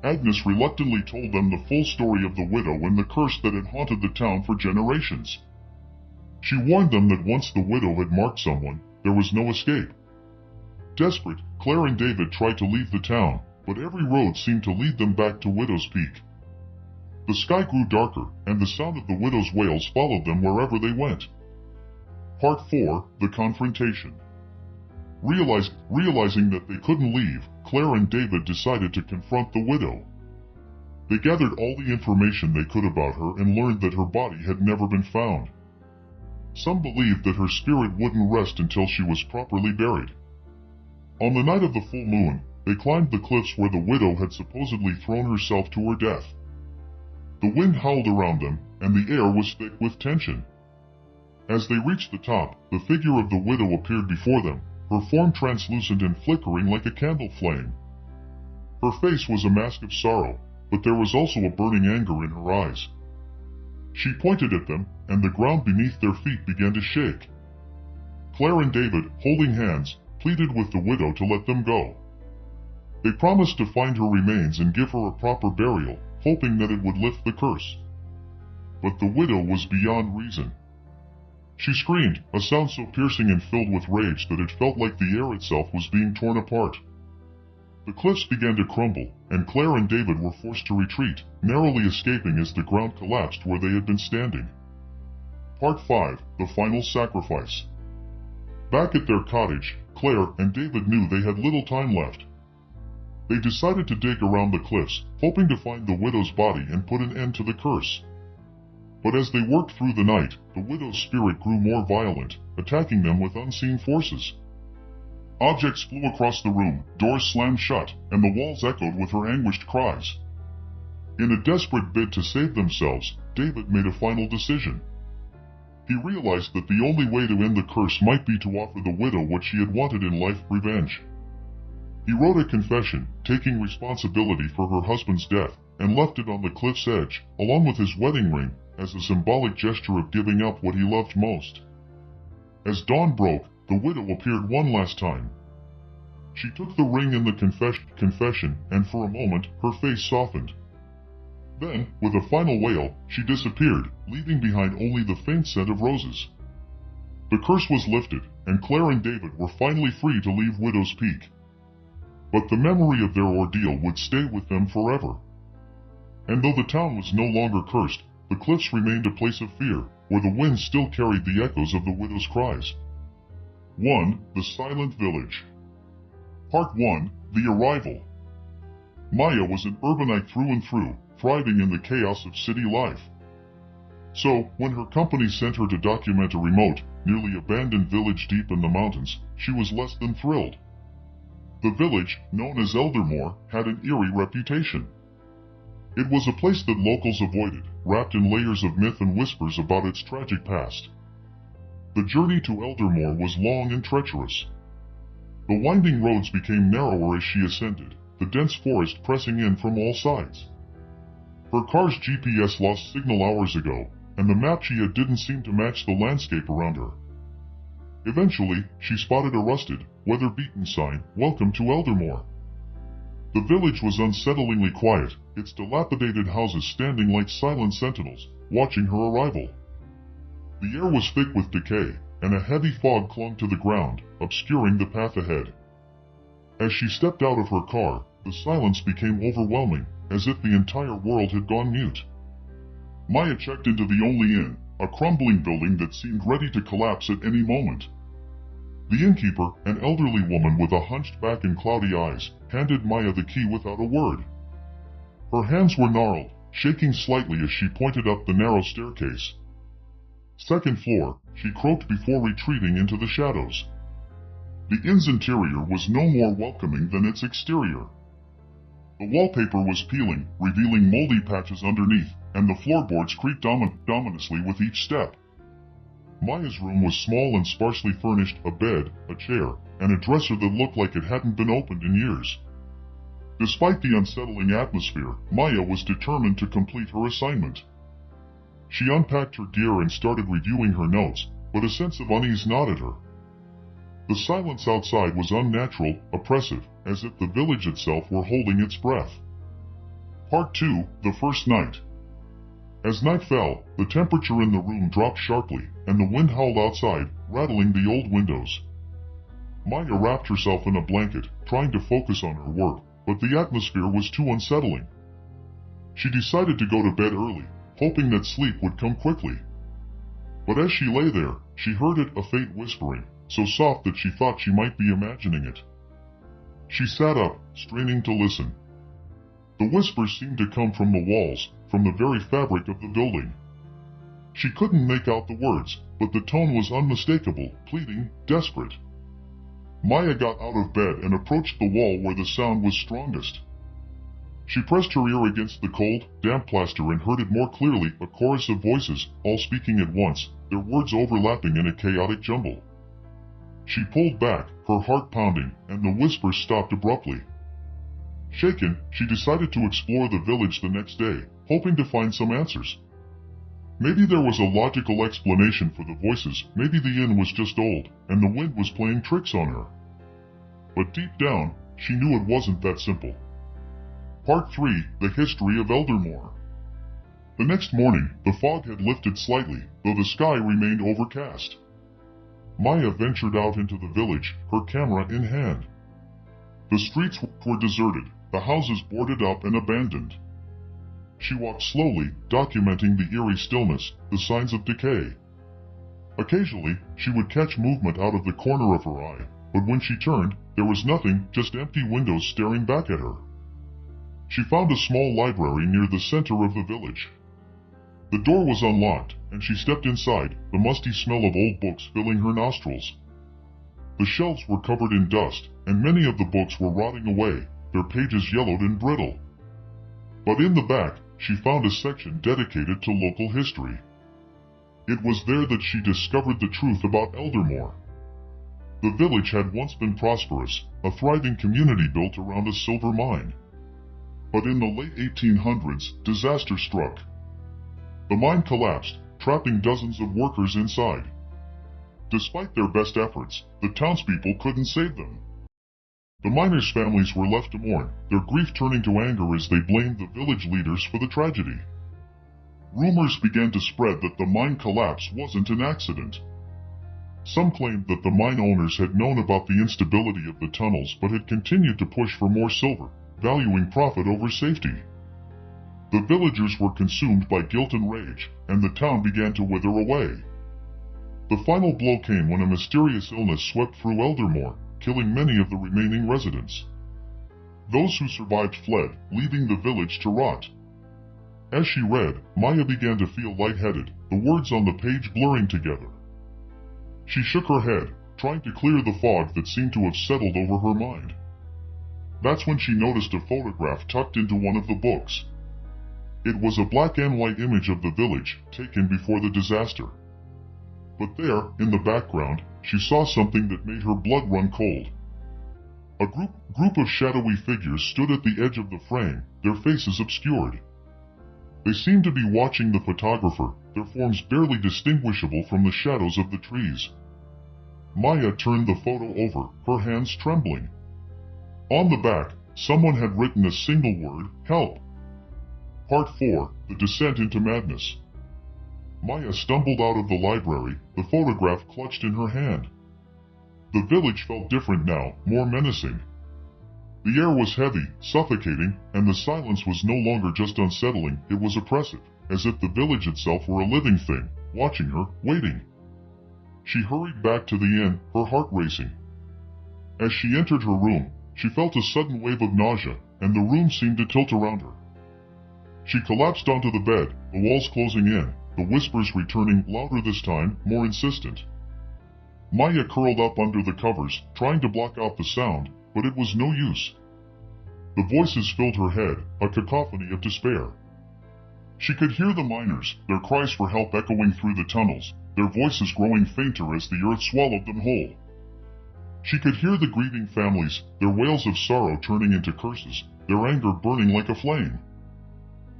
Agnes reluctantly told them the full story of the widow and the curse that had haunted the town for generations. She warned them that once the widow had marked someone, there was no escape. Desperate, Claire and David tried to leave the town, but every road seemed to lead them back to Widow's Peak. The sky grew darker, and the sound of the widow's wails followed them wherever they went. Part 4. The Confrontation. Realizing that they couldn't leave, Claire and David decided to confront the widow. They gathered all the information they could about her and learned that her body had never been found. Some believed that her spirit wouldn't rest until she was properly buried. On the night of the full moon, they climbed the cliffs where the widow had supposedly thrown herself to her death. The wind howled around them, and the air was thick with tension. As they reached the top, the figure of the widow appeared before them, her form translucent and flickering like a candle flame. Her face was a mask of sorrow, but there was also a burning anger in her eyes. She pointed at them, and the ground beneath their feet began to shake. Claire and David, holding hands, pleaded with the widow to let them go. They promised to find her remains and give her a proper burial, hoping that it would lift the curse. But the widow was beyond reason. She screamed, a sound so piercing and filled with rage that it felt like the air itself was being torn apart. The cliffs began to crumble, and Claire and David were forced to retreat, narrowly escaping as the ground collapsed where they had been standing. Part 5. The Final Sacrifice. Back at their cottage, Claire and David knew they had little time left. They decided to dig around the cliffs, hoping to find the widow's body and put an end to the curse. But as they worked through the night, the widow's spirit grew more violent, attacking them with unseen forces. Objects flew across the room, doors slammed shut, and the walls echoed with her anguished cries. In a desperate bid to save themselves, David made a final decision. He realized that the only way to end the curse might be to offer the widow what she had wanted in life: revenge. He wrote a confession, taking responsibility for her husband's death, and left it on the cliff's edge, along with his wedding ring, as a symbolic gesture of giving up what he loved most. As dawn broke, the widow appeared one last time. She took the ring and the confession, and for a moment, her face softened. Then, with a final wail, she disappeared, leaving behind only the faint scent of roses. The curse was lifted, and Claire and David were finally free to leave Widow's Peak. But the memory of their ordeal would stay with them forever. And though the town was no longer cursed, the cliffs remained a place of fear, where the wind still carried the echoes of the widow's cries. 1. The Silent Village. Part 1. The Arrival. Maya was an urbanite through and through, thriving in the chaos of city life. So, when her company sent her to document a remote, nearly abandoned village deep in the mountains, she was less than thrilled. The village, known as Eldermore, had an eerie reputation. It was a place that locals avoided, wrapped in layers of myth and whispers about its tragic past. The journey to Eldermore was long and treacherous. The winding roads became narrower as she ascended, the dense forest pressing in from all sides. Her car's GPS lost signal hours ago, and the map she had didn't seem to match the landscape around her. Eventually, she spotted a rusted, weather-beaten sign, "Welcome to Eldermore." The village was unsettlingly quiet, its dilapidated houses standing like silent sentinels, watching her arrival. The air was thick with decay, and a heavy fog clung to the ground, obscuring the path ahead. As she stepped out of her car, the silence became overwhelming, as if the entire world had gone mute. Maya checked into the only inn, a crumbling building that seemed ready to collapse at any moment. The innkeeper, an elderly woman with a hunched back and cloudy eyes, handed Maya the key without a word. Her hands were gnarled, shaking slightly as she pointed up the narrow staircase. "Second floor," she croaked before retreating into the shadows. The inn's interior was no more welcoming than its exterior. The wallpaper was peeling, revealing moldy patches underneath, and the floorboards creaked ominously with each step. Maya's room was small and sparsely furnished: a bed, a chair, and a dresser that looked like it hadn't been opened in years. Despite the unsettling atmosphere, Maya was determined to complete her assignment. She unpacked her gear and started reviewing her notes, but a sense of unease gnawed at her. The silence outside was unnatural, oppressive, as if the village itself were holding its breath. Part 2. The First Night. As night fell, the temperature in the room dropped sharply, and the wind howled outside, rattling the old windows. Maya wrapped herself in a blanket, trying to focus on her work, but the atmosphere was too unsettling. She decided to go to bed early, hoping that sleep would come quickly. But as she lay there, she heard it, a faint whispering, so soft that she thought she might be imagining it. She sat up, straining to listen. The whispers seemed to come from the walls, from the very fabric of the building. She couldn't make out the words, but the tone was unmistakable, pleading, desperate. Maya got out of bed and approached the wall where the sound was strongest. She pressed her ear against the cold, damp plaster and heard it more clearly, a chorus of voices, all speaking at once, their words overlapping in a chaotic jumble. She pulled back, her heart pounding, and the whispers stopped abruptly. Shaken, she decided to explore the village the next day, hoping to find some answers. Maybe there was a logical explanation for the voices, maybe the inn was just old, and the wind was playing tricks on her. But deep down, she knew it wasn't that simple. Part 3. The History of Eldermore. The next morning, the fog had lifted slightly, though the sky remained overcast. Maya ventured out into the village, her camera in hand. The streets were deserted, the houses boarded up and abandoned. She walked slowly, documenting the eerie stillness, the signs of decay. Occasionally, she would catch movement out of the corner of her eye, but when she turned, there was nothing, just empty windows staring back at her. She found a small library near the center of the village. The door was unlocked, and she stepped inside, the musty smell of old books filling her nostrils. The shelves were covered in dust, and many of the books were rotting away, their pages yellowed and brittle. But in the back, she found a section dedicated to local history. It was there that she discovered the truth about Eldermore. The village had once been prosperous, a thriving community built around a silver mine. But in the late 1800s, disaster struck. The mine collapsed, trapping dozens of workers inside. Despite their best efforts, the townspeople couldn't save them. The miners' families were left to mourn, their grief turning to anger as they blamed the village leaders for the tragedy. Rumors began to spread that the mine collapse wasn't an accident. Some claimed that the mine owners had known about the instability of the tunnels but had continued to push for more silver, valuing profit over safety. The villagers were consumed by guilt and rage, and the town began to wither away. The final blow came when a mysterious illness swept through Eldermore, killing many of the remaining residents. Those who survived fled, leaving the village to rot. As she read, Maya began to feel lightheaded, the words on the page blurring together. She shook her head, trying to clear the fog that seemed to have settled over her mind. That's when she noticed a photograph tucked into one of the books. It was a black and white image of the village, taken before the disaster. But there, in the background, she saw something that made her blood run cold. A group of shadowy figures stood at the edge of the frame, their faces obscured. They seemed to be watching the photographer, their forms barely distinguishable from the shadows of the trees. Maya turned the photo over, her hands trembling. On the back, someone had written a single word, help. Part 4, The Descent into Madness. Maya stumbled out of the library, the photograph clutched in her hand. The village felt different now, more menacing. The air was heavy, suffocating, and the silence was no longer just unsettling, it was oppressive, as if the village itself were a living thing, watching her, waiting. She hurried back to the inn, her heart racing. As she entered her room, she felt a sudden wave of nausea, and the room seemed to tilt around her. She collapsed onto the bed, the walls closing in, the whispers returning, louder this time, more insistent. Maya curled up under the covers, trying to block out the sound, but it was no use. The voices filled her head, a cacophony of despair. She could hear the miners, their cries for help echoing through the tunnels, their voices growing fainter as the earth swallowed them whole. She could hear the grieving families, their wails of sorrow turning into curses, their anger burning like a flame.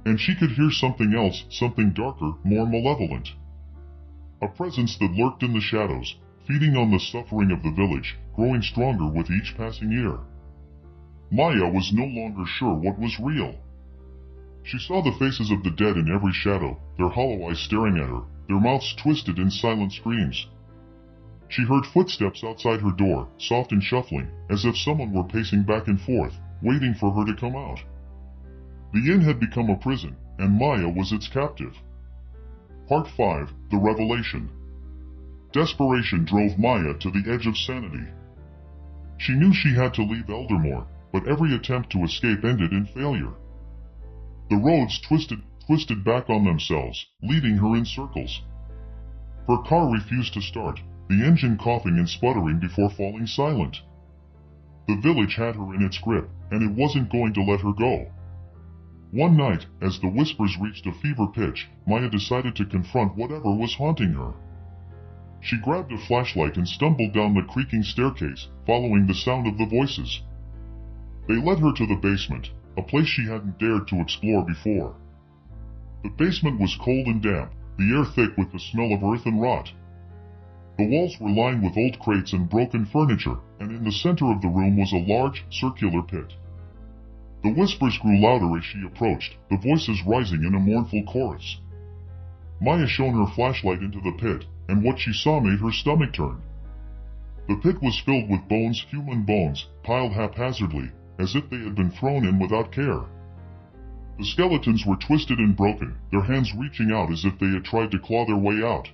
And she could hear something else, something darker, more malevolent. A presence that lurked in the shadows, feeding on the suffering of the village, growing stronger with each passing year. Maya was no longer sure what was real. She saw the faces of the dead in every shadow, their hollow eyes staring at her, their mouths twisted in silent screams. She heard footsteps outside her door, soft and shuffling, as if someone were pacing back and forth, waiting for her to come out. The inn had become a prison, and Maya was its captive. Part 5, The Revelation. Desperation drove Maya to the edge of sanity. She knew she had to leave Eldermore, but every attempt to escape ended in failure. The roads twisted back on themselves, leading her in circles. Her car refused to start, the engine coughing and sputtering before falling silent. The village had her in its grip, and it wasn't going to let her go. One night, as the whispers reached a fever pitch, Maya decided to confront whatever was haunting her. She grabbed a flashlight and stumbled down the creaking staircase, following the sound of the voices. They led her to the basement, a place she hadn't dared to explore before. The basement was cold and damp, the air thick with the smell of earth and rot. The walls were lined with old crates and broken furniture, and in the center of the room was a large, circular pit. The whispers grew louder as she approached, the voices rising in a mournful chorus. Maya shone her flashlight into the pit, and what she saw made her stomach turn. The pit was filled with bones, human bones, piled haphazardly, as if they had been thrown in without care. The skeletons were twisted and broken, their hands reaching out as if they had tried to claw their way out.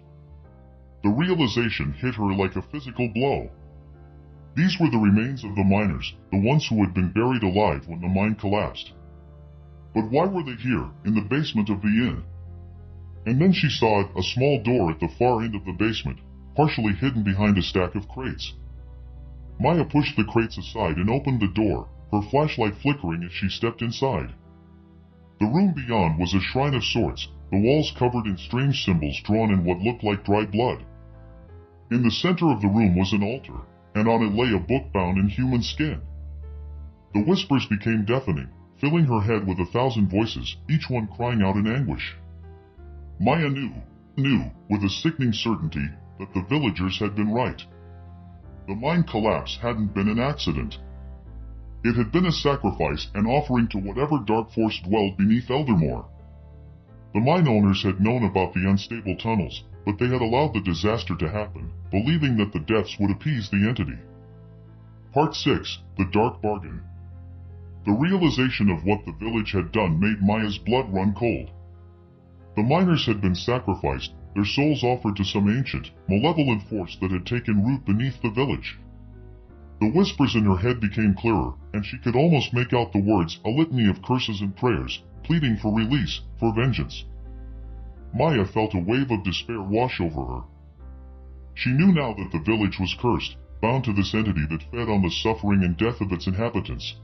The realization hit her like a physical blow. These were the remains of the miners, the ones who had been buried alive when the mine collapsed. But why were they here, in the basement of the inn? And then she saw a small door at the far end of the basement, partially hidden behind a stack of crates. Maya pushed the crates aside and opened the door, her flashlight flickering as she stepped inside. The room beyond was a shrine of sorts, the walls covered in strange symbols drawn in what looked like dried blood. In the center of the room was an altar, and on it lay a book bound in human skin. The whispers became deafening, filling her head with 1,000 voices, each one crying out in anguish. Maya knew, with a sickening certainty, that the villagers had been right. The mine collapse hadn't been an accident. It had been a sacrifice, an offering to whatever dark force dwelled beneath Eldermore. The mine owners had known about the unstable tunnels, but they had allowed the disaster to happen, believing that the deaths would appease the entity. Part 6. The Dark Bargain. The realization of what the village had done made Maya's blood run cold. The miners had been sacrificed, their souls offered to some ancient, malevolent force that had taken root beneath the village. The whispers in her head became clearer, and she could almost make out the words, a litany of curses and prayers, pleading for release, for vengeance. Maya felt a wave of despair wash over her. She knew now that the village was cursed, bound to this entity that fed on the suffering and death of its inhabitants.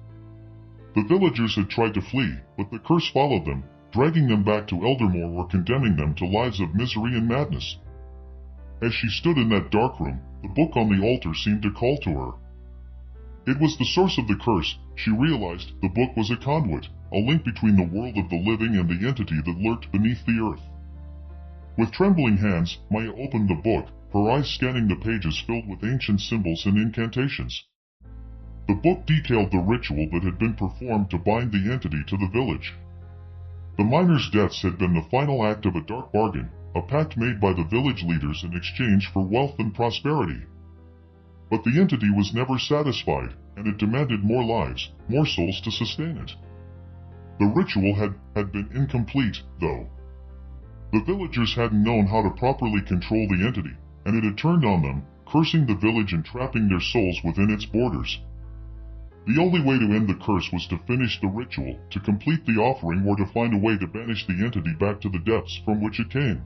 The villagers had tried to flee, but the curse followed them, dragging them back to Eldermore or condemning them to lives of misery and madness. As she stood in that dark room, the book on the altar seemed to call to her. It was the source of the curse. She realized the book was a conduit, a link between the world of the living and the entity that lurked beneath the earth. With trembling hands, Maya opened the book, her eyes scanning the pages filled with ancient symbols and incantations. The book detailed the ritual that had been performed to bind the entity to the village. The miners' deaths had been the final act of a dark bargain, a pact made by the village leaders in exchange for wealth and prosperity. But the entity was never satisfied, and it demanded more lives, more souls to sustain it. The ritual had been incomplete, though. The villagers hadn't known how to properly control the entity, and it had turned on them, cursing the village and trapping their souls within its borders. The only way to end the curse was to finish the ritual, to complete the offering, or to find a way to banish the entity back to the depths from which it came.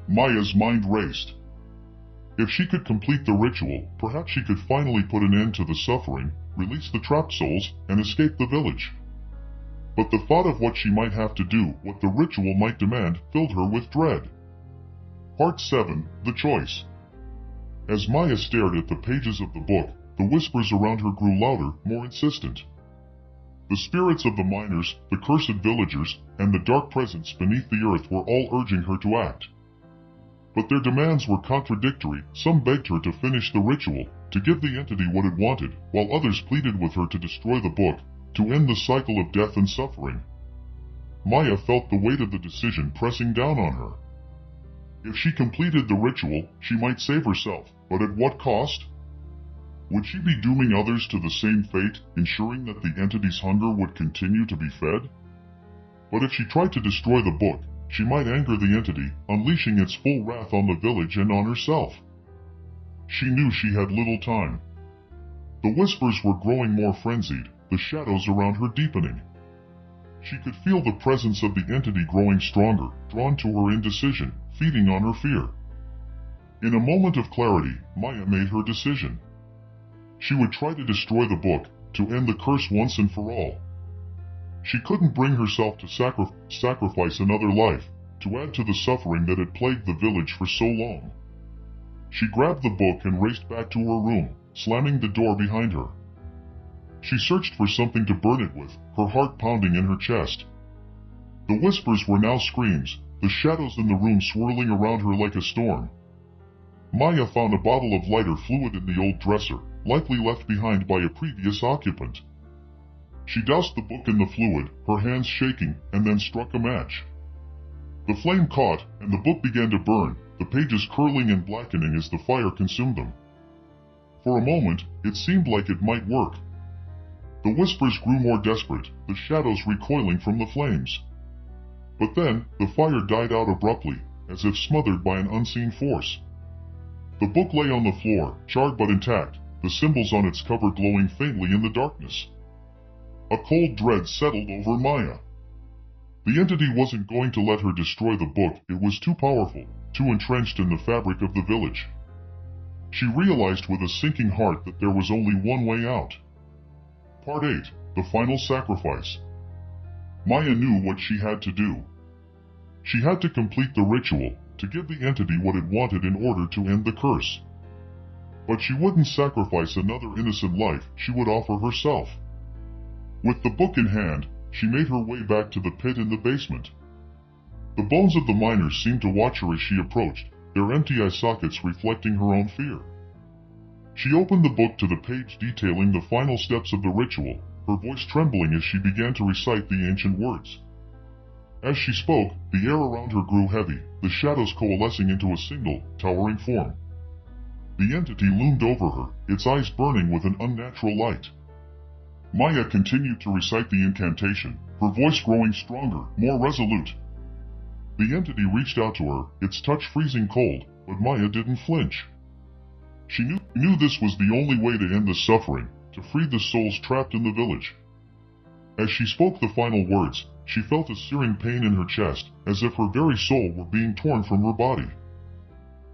Maya's mind raced. If she could complete the ritual, perhaps she could finally put an end to the suffering, release the trapped souls, and escape the village. But the thought of what she might have to do, what the ritual might demand, filled her with dread. Part 7. The Choice. As Maya stared at the pages of the book, the whispers around her grew louder, more insistent. The spirits of the miners, the cursed villagers, and the dark presence beneath the earth were all urging her to act. But their demands were contradictory. Some begged her to finish the ritual, to give the entity what it wanted, while others pleaded with her to destroy the book, to end the cycle of death and suffering. Maya felt the weight of the decision pressing down on her. If she completed the ritual, she might save herself, but at what cost? Would she be dooming others to the same fate, ensuring that the entity's hunger would continue to be fed? But if she tried to destroy the book, she might anger the entity, unleashing its full wrath on the village and on herself. She knew she had little time. The whispers were growing more frenzied, the shadows around her deepening. She could feel the presence of the entity growing stronger, drawn to her indecision, feeding on her fear. In a moment of clarity, Maya made her decision. She would try to destroy the book, to end the curse once and for all. She couldn't bring herself to sacrifice another life, to add to the suffering that had plagued the village for so long. She grabbed the book and raced back to her room, slamming the door behind her. She searched for something to burn it with, her heart pounding in her chest. The whispers were now screams, the shadows in the room swirling around her like a storm. Maya found a bottle of lighter fluid in the old dresser, likely left behind by a previous occupant. She doused the book in the fluid, her hands shaking, and then struck a match. The flame caught, and the book began to burn, the pages curling and blackening as the fire consumed them. For a moment, it seemed like it might work. The whispers grew more desperate, the shadows recoiling from the flames. But then, the fire died out abruptly, as if smothered by an unseen force. The book lay on the floor, charred but intact, the symbols on its cover glowing faintly in the darkness. A cold dread settled over Maya. The entity wasn't going to let her destroy the book. It was too powerful, too entrenched in the fabric of the village. She realized with a sinking heart that there was only one way out. Part 8. The Final Sacrifice. Maya knew what she had to do. She had to complete the ritual, to give the entity what it wanted in order to end the curse. But she wouldn't sacrifice another innocent life, she would offer herself. With the book in hand, she made her way back to the pit in the basement. The bones of the miners seemed to watch her as she approached, their empty eye sockets reflecting her own fear. She opened the book to the page detailing the final steps of the ritual, her voice trembling as she began to recite the ancient words. As she spoke, the air around her grew heavy, the shadows coalescing into a single, towering form. The entity loomed over her, its eyes burning with an unnatural light. Maya continued to recite the incantation, her voice growing stronger, more resolute. The entity reached out to her, its touch freezing cold, but Maya didn't flinch. She knew this was the only way to end the suffering, to free the souls trapped in the village. As she spoke the final words, she felt a searing pain in her chest, as if her very soul were being torn from her body.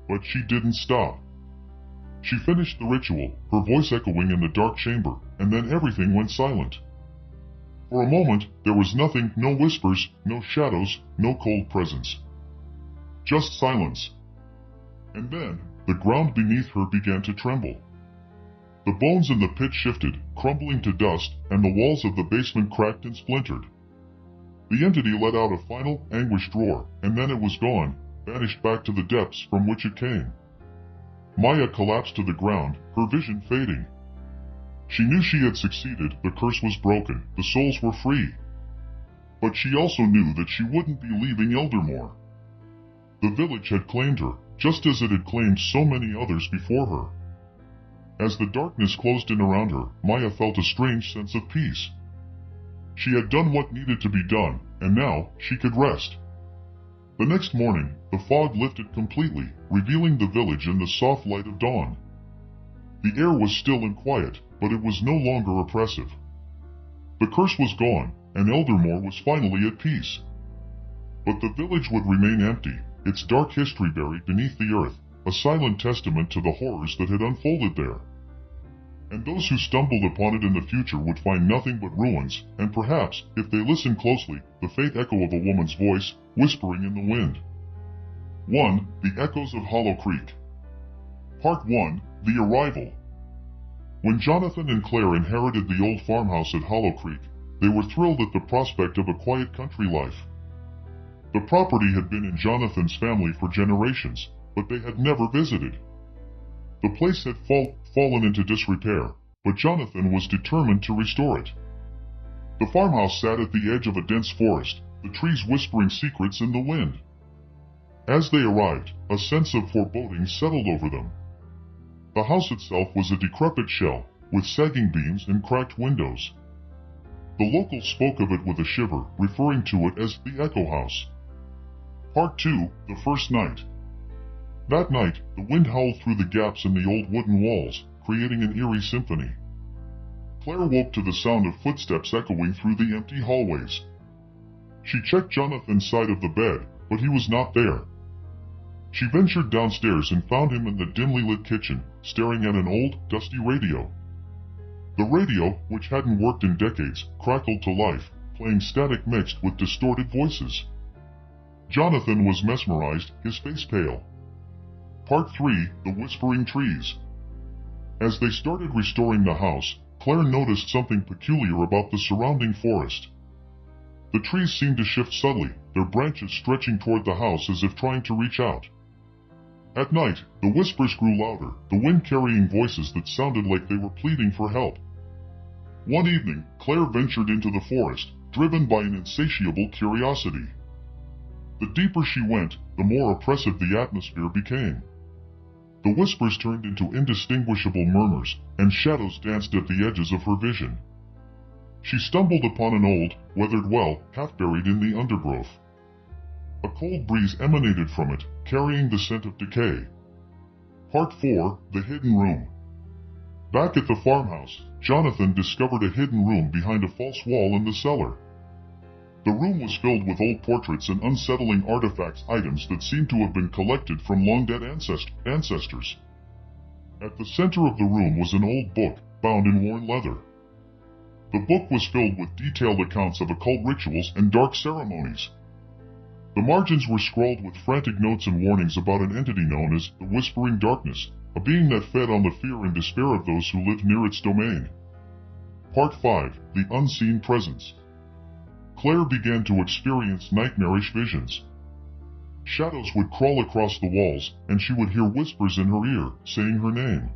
But she didn't stop. She finished the ritual, her voice echoing in the dark chamber, and then everything went silent. For a moment, there was nothing, no whispers, no shadows, no cold presence. Just silence. And then, the ground beneath her began to tremble. The bones in the pit shifted, crumbling to dust, and the walls of the basement cracked and splintered. The entity let out a final, anguished roar, and then it was gone, vanished back to the depths from which it came. Maya collapsed to the ground, her vision fading. She knew she had succeeded, the curse was broken, the souls were free. But she also knew that she wouldn't be leaving Eldermore. The village had claimed her, just as it had claimed so many others before her. As the darkness closed in around her, Maya felt a strange sense of peace. She had done what needed to be done, and now she could rest. The next morning, the fog lifted completely, revealing the village in the soft light of dawn. The air was still and quiet, but it was no longer oppressive. The curse was gone, and Eldermore was finally at peace. But the village would remain empty, its dark history buried beneath the earth, a silent testament to the horrors that had unfolded there. And those who stumbled upon it in the future would find nothing but ruins, and perhaps, if they listened closely, the faint echo of a woman's voice, whispering in the wind. 1. The Echoes of Hollow Creek. Part 1. The Arrival. When Jonathan and Claire inherited the old farmhouse at Hollow Creek, they were thrilled at the prospect of a quiet country life. The property had been in Jonathan's family for generations, but they had never visited. The place had fallen into disrepair, but Jonathan was determined to restore it. The farmhouse sat at the edge of a dense forest, the trees whispering secrets in the wind. As they arrived, a sense of foreboding settled over them. The house itself was a decrepit shell, with sagging beams and cracked windows. The locals spoke of it with a shiver, referring to it as the Echo House. Part 2. The First Night. That night, the wind howled through the gaps in the old wooden walls, creating an eerie symphony. Claire woke to the sound of footsteps echoing through the empty hallways. She checked Jonathan's side of the bed, but he was not there. She ventured downstairs and found him in the dimly lit kitchen, staring at an old, dusty radio. The radio, which hadn't worked in decades, crackled to life, playing static mixed with distorted voices. Jonathan was mesmerized, his face pale. Part 3. The Whispering Trees. As they started restoring the house, Claire noticed something peculiar about the surrounding forest. The trees seemed to shift subtly, their branches stretching toward the house as if trying to reach out. At night, the whispers grew louder, the wind carrying voices that sounded like they were pleading for help. One evening, Claire ventured into the forest, driven by an insatiable curiosity. The deeper she went, the more oppressive the atmosphere became. The whispers turned into indistinguishable murmurs, and shadows danced at the edges of her vision. She stumbled upon an old, weathered well, half buried in the undergrowth. A cold breeze emanated from it, carrying the scent of decay. Part 4. The Hidden Room. Back at the farmhouse, Jonathan discovered a hidden room behind a false wall in the cellar. The room was filled with old portraits and unsettling artifacts, items that seemed to have been collected from long-dead ancestors. At the center of the room was an old book, bound in worn leather. The book was filled with detailed accounts of occult rituals and dark ceremonies. The margins were scrawled with frantic notes and warnings about an entity known as the Whispering Darkness, a being that fed on the fear and despair of those who lived near its domain. Part 5. The Unseen Presence. Claire began to experience nightmarish visions. Shadows would crawl across the walls, and she would hear whispers in her ear, saying her name.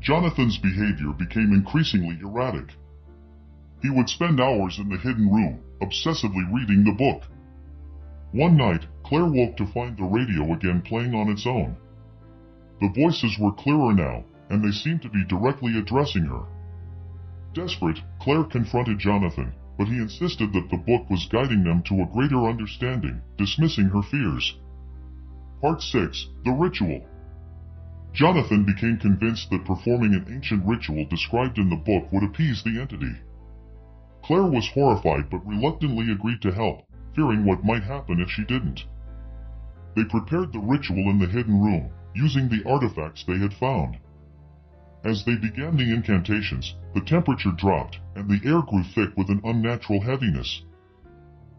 Jonathan's behavior became increasingly erratic. He would spend hours in the hidden room, obsessively reading the book. One night, Claire woke to find the radio again playing on its own. The voices were clearer now, and they seemed to be directly addressing her. Desperate, Claire confronted Jonathan, but he insisted that the book was guiding them to a greater understanding, dismissing her fears. Part 6. The Ritual. Jonathan became convinced that performing an ancient ritual described in the book would appease the entity. Claire was horrified but reluctantly agreed to help, fearing what might happen if she didn't. They prepared the ritual in the hidden room, using the artifacts they had found. As they began the incantations, the temperature dropped, and the air grew thick with an unnatural heaviness.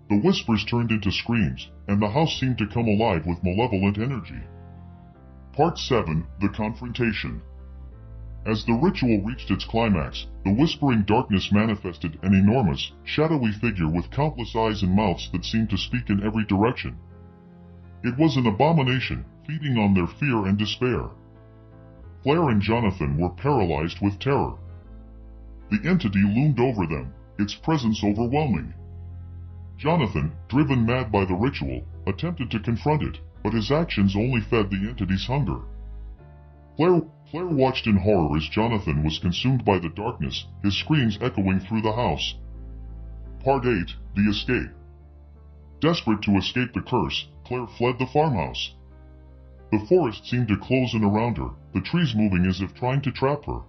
The whispers turned into screams, and the house seemed to come alive with malevolent energy. Part 7. The Confrontation. As the ritual reached its climax, the Whispering Darkness manifested an enormous, shadowy figure with countless eyes and mouths that seemed to speak in every direction. It was an abomination, feeding on their fear and despair. Claire and Jonathan were paralyzed with terror. The entity loomed over them, its presence overwhelming. Jonathan, driven mad by the ritual, attempted to confront it, but his actions only fed the entity's hunger. Claire watched in horror as Jonathan was consumed by the darkness, his screams echoing through the house. Part 8. The Escape. Desperate to escape the curse, Claire fled the farmhouse. The forest seemed to close in around her, the trees moving as if trying to trap her.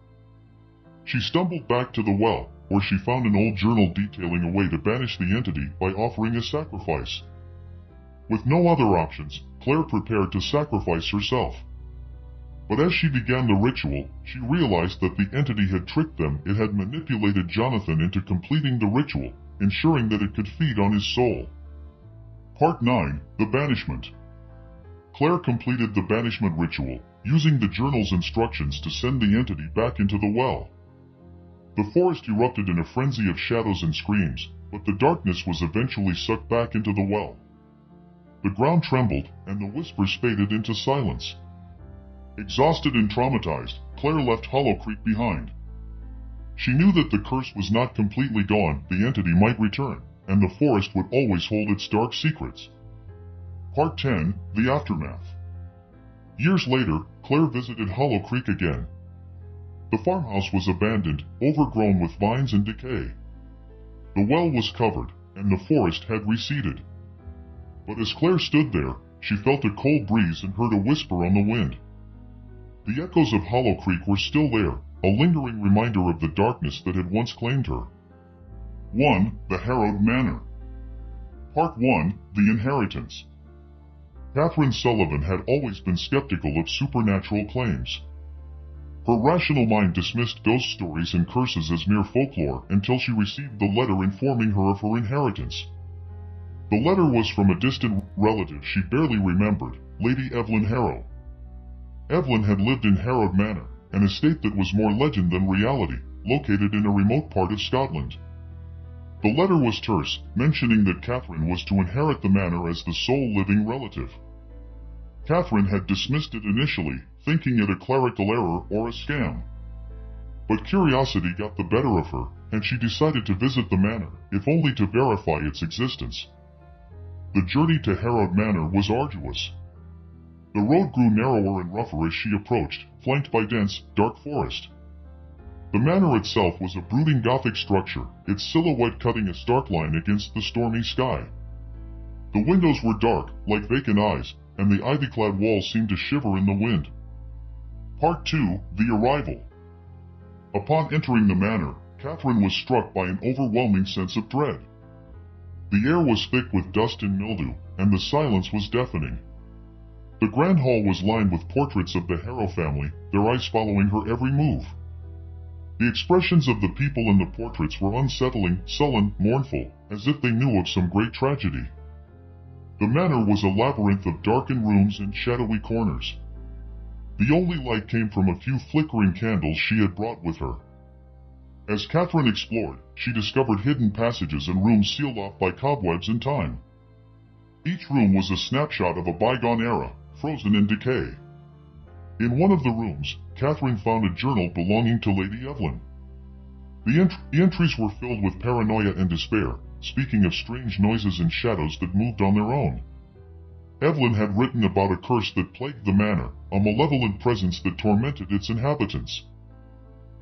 She stumbled back to the well, where she found an old journal detailing a way to banish the entity by offering a sacrifice. With no other options, Claire prepared to sacrifice herself. But as she began the ritual, she realized that the entity had tricked them. It had manipulated Jonathan into completing the ritual, ensuring that it could feed on his soul. Part 9. The Banishment. Claire completed the banishment ritual, using the journal's instructions to send the entity back into the well. The forest erupted in a frenzy of shadows and screams, but the darkness was eventually sucked back into the well. The ground trembled, and the whispers faded into silence. Exhausted and traumatized, Claire left Hollow Creek behind. She knew that the curse was not completely gone, the entity might return, and the forest would always hold its dark secrets. Part 10. The Aftermath. Years later, Claire visited Hollow Creek again. The farmhouse was abandoned, overgrown with vines and decay. The well was covered, and the forest had receded. But as Claire stood there, she felt a cold breeze and heard a whisper on the wind. The echoes of Hollow Creek were still there, a lingering reminder of the darkness that had once claimed her. 1. The Harrowed Manor. Part 1. The Inheritance. Catherine Sullivan had always been skeptical of supernatural claims. Her rational mind dismissed ghost stories and curses as mere folklore until she received the letter informing her of her inheritance. The letter was from a distant relative she barely remembered, Lady Evelyn Harrow. Evelyn had lived in Harrowed Manor, an estate that was more legend than reality, located in a remote part of Scotland. The letter was terse, mentioning that Catherine was to inherit the manor as the sole living relative. Catherine had dismissed it initially, thinking it a clerical error or a scam. But curiosity got the better of her, and she decided to visit the manor, if only to verify its existence. The journey to Harrowed Manor was arduous. The road grew narrower and rougher as she approached, flanked by dense, dark forest. The manor itself was a brooding Gothic structure, its silhouette cutting a stark line against the stormy sky. The windows were dark, like vacant eyes, and the ivy-clad walls seemed to shiver in the wind. Part 2. The Arrival. Upon entering the manor, Catherine was struck by an overwhelming sense of dread. The air was thick with dust and mildew, and the silence was deafening. The grand hall was lined with portraits of the Harrow family, their eyes following her every move. The expressions of the people in the portraits were unsettling, sullen, mournful, as if they knew of some great tragedy. The manor was a labyrinth of darkened rooms and shadowy corners. The only light came from a few flickering candles she had brought with her. As Catherine explored, she discovered hidden passages and rooms sealed off by cobwebs and time. Each room was a snapshot of a bygone era, frozen in decay. In one of the rooms, Catherine found a journal belonging to Lady Evelyn. The entries were filled with paranoia and despair, speaking of strange noises and shadows that moved on their own. Evelyn had written about a curse that plagued the manor, a malevolent presence that tormented its inhabitants.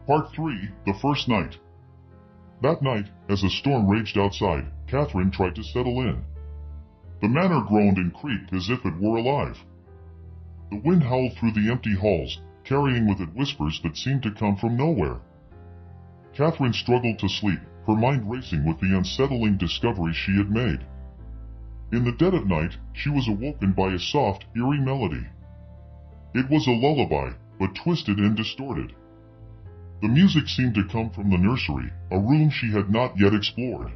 Part 3, The First Night. That night, as a storm raged outside, Catherine tried to settle in. The manor groaned and creaked as if it were alive. The wind howled through the empty halls, carrying with it whispers that seemed to come from nowhere. Catherine struggled to sleep, her mind racing with the unsettling discoveries she had made. In the dead of night, she was awoken by a soft, eerie melody. It was a lullaby, but twisted and distorted. The music seemed to come from the nursery, a room she had not yet explored.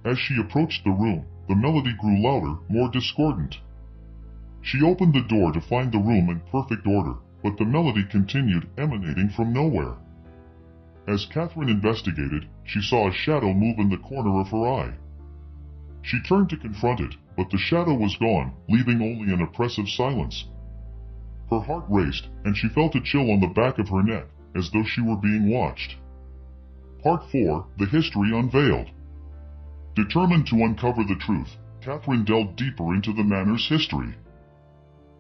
As she approached the room, the melody grew louder, more discordant. She opened the door to find the room in perfect order, but the melody continued, emanating from nowhere. As Catherine investigated, she saw a shadow move in the corner of her eye. She turned to confront it, but the shadow was gone, leaving only an oppressive silence. Her heart raced, and she felt a chill on the back of her neck, as though she were being watched. Part 4, The History Unveiled. Determined to uncover the truth, Catherine delved deeper into the manor's history.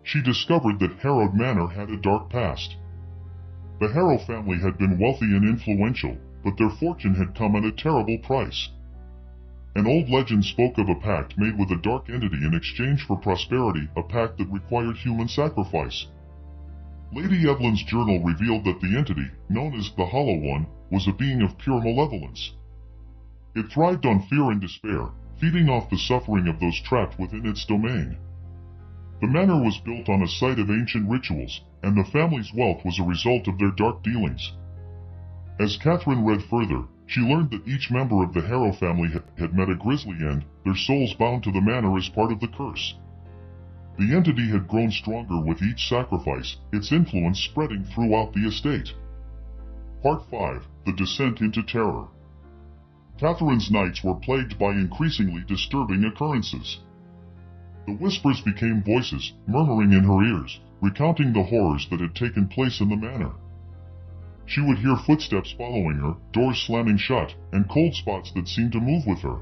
She discovered that Harrow Manor had a dark past. The Harrow family had been wealthy and influential, but their fortune had come at a terrible price. An old legend spoke of a pact made with a dark entity in exchange for prosperity, a pact that required human sacrifice. Lady Evelyn's journal revealed that the entity, known as the Hollow One, was a being of pure malevolence. It thrived on fear and despair, feeding off the suffering of those trapped within its domain. The manor was built on a site of ancient rituals, and the family's wealth was a result of their dark dealings. As Catherine read further, she learned that each member of the Harrow family had met a grisly end, their souls bound to the manor as part of the curse. The entity had grown stronger with each sacrifice, its influence spreading throughout the estate. Part 5, The Descent into Terror. Catherine's nights were plagued by increasingly disturbing occurrences. The whispers became voices, murmuring in her ears, recounting the horrors that had taken place in the manor. She would hear footsteps following her, doors slamming shut, and cold spots that seemed to move with her.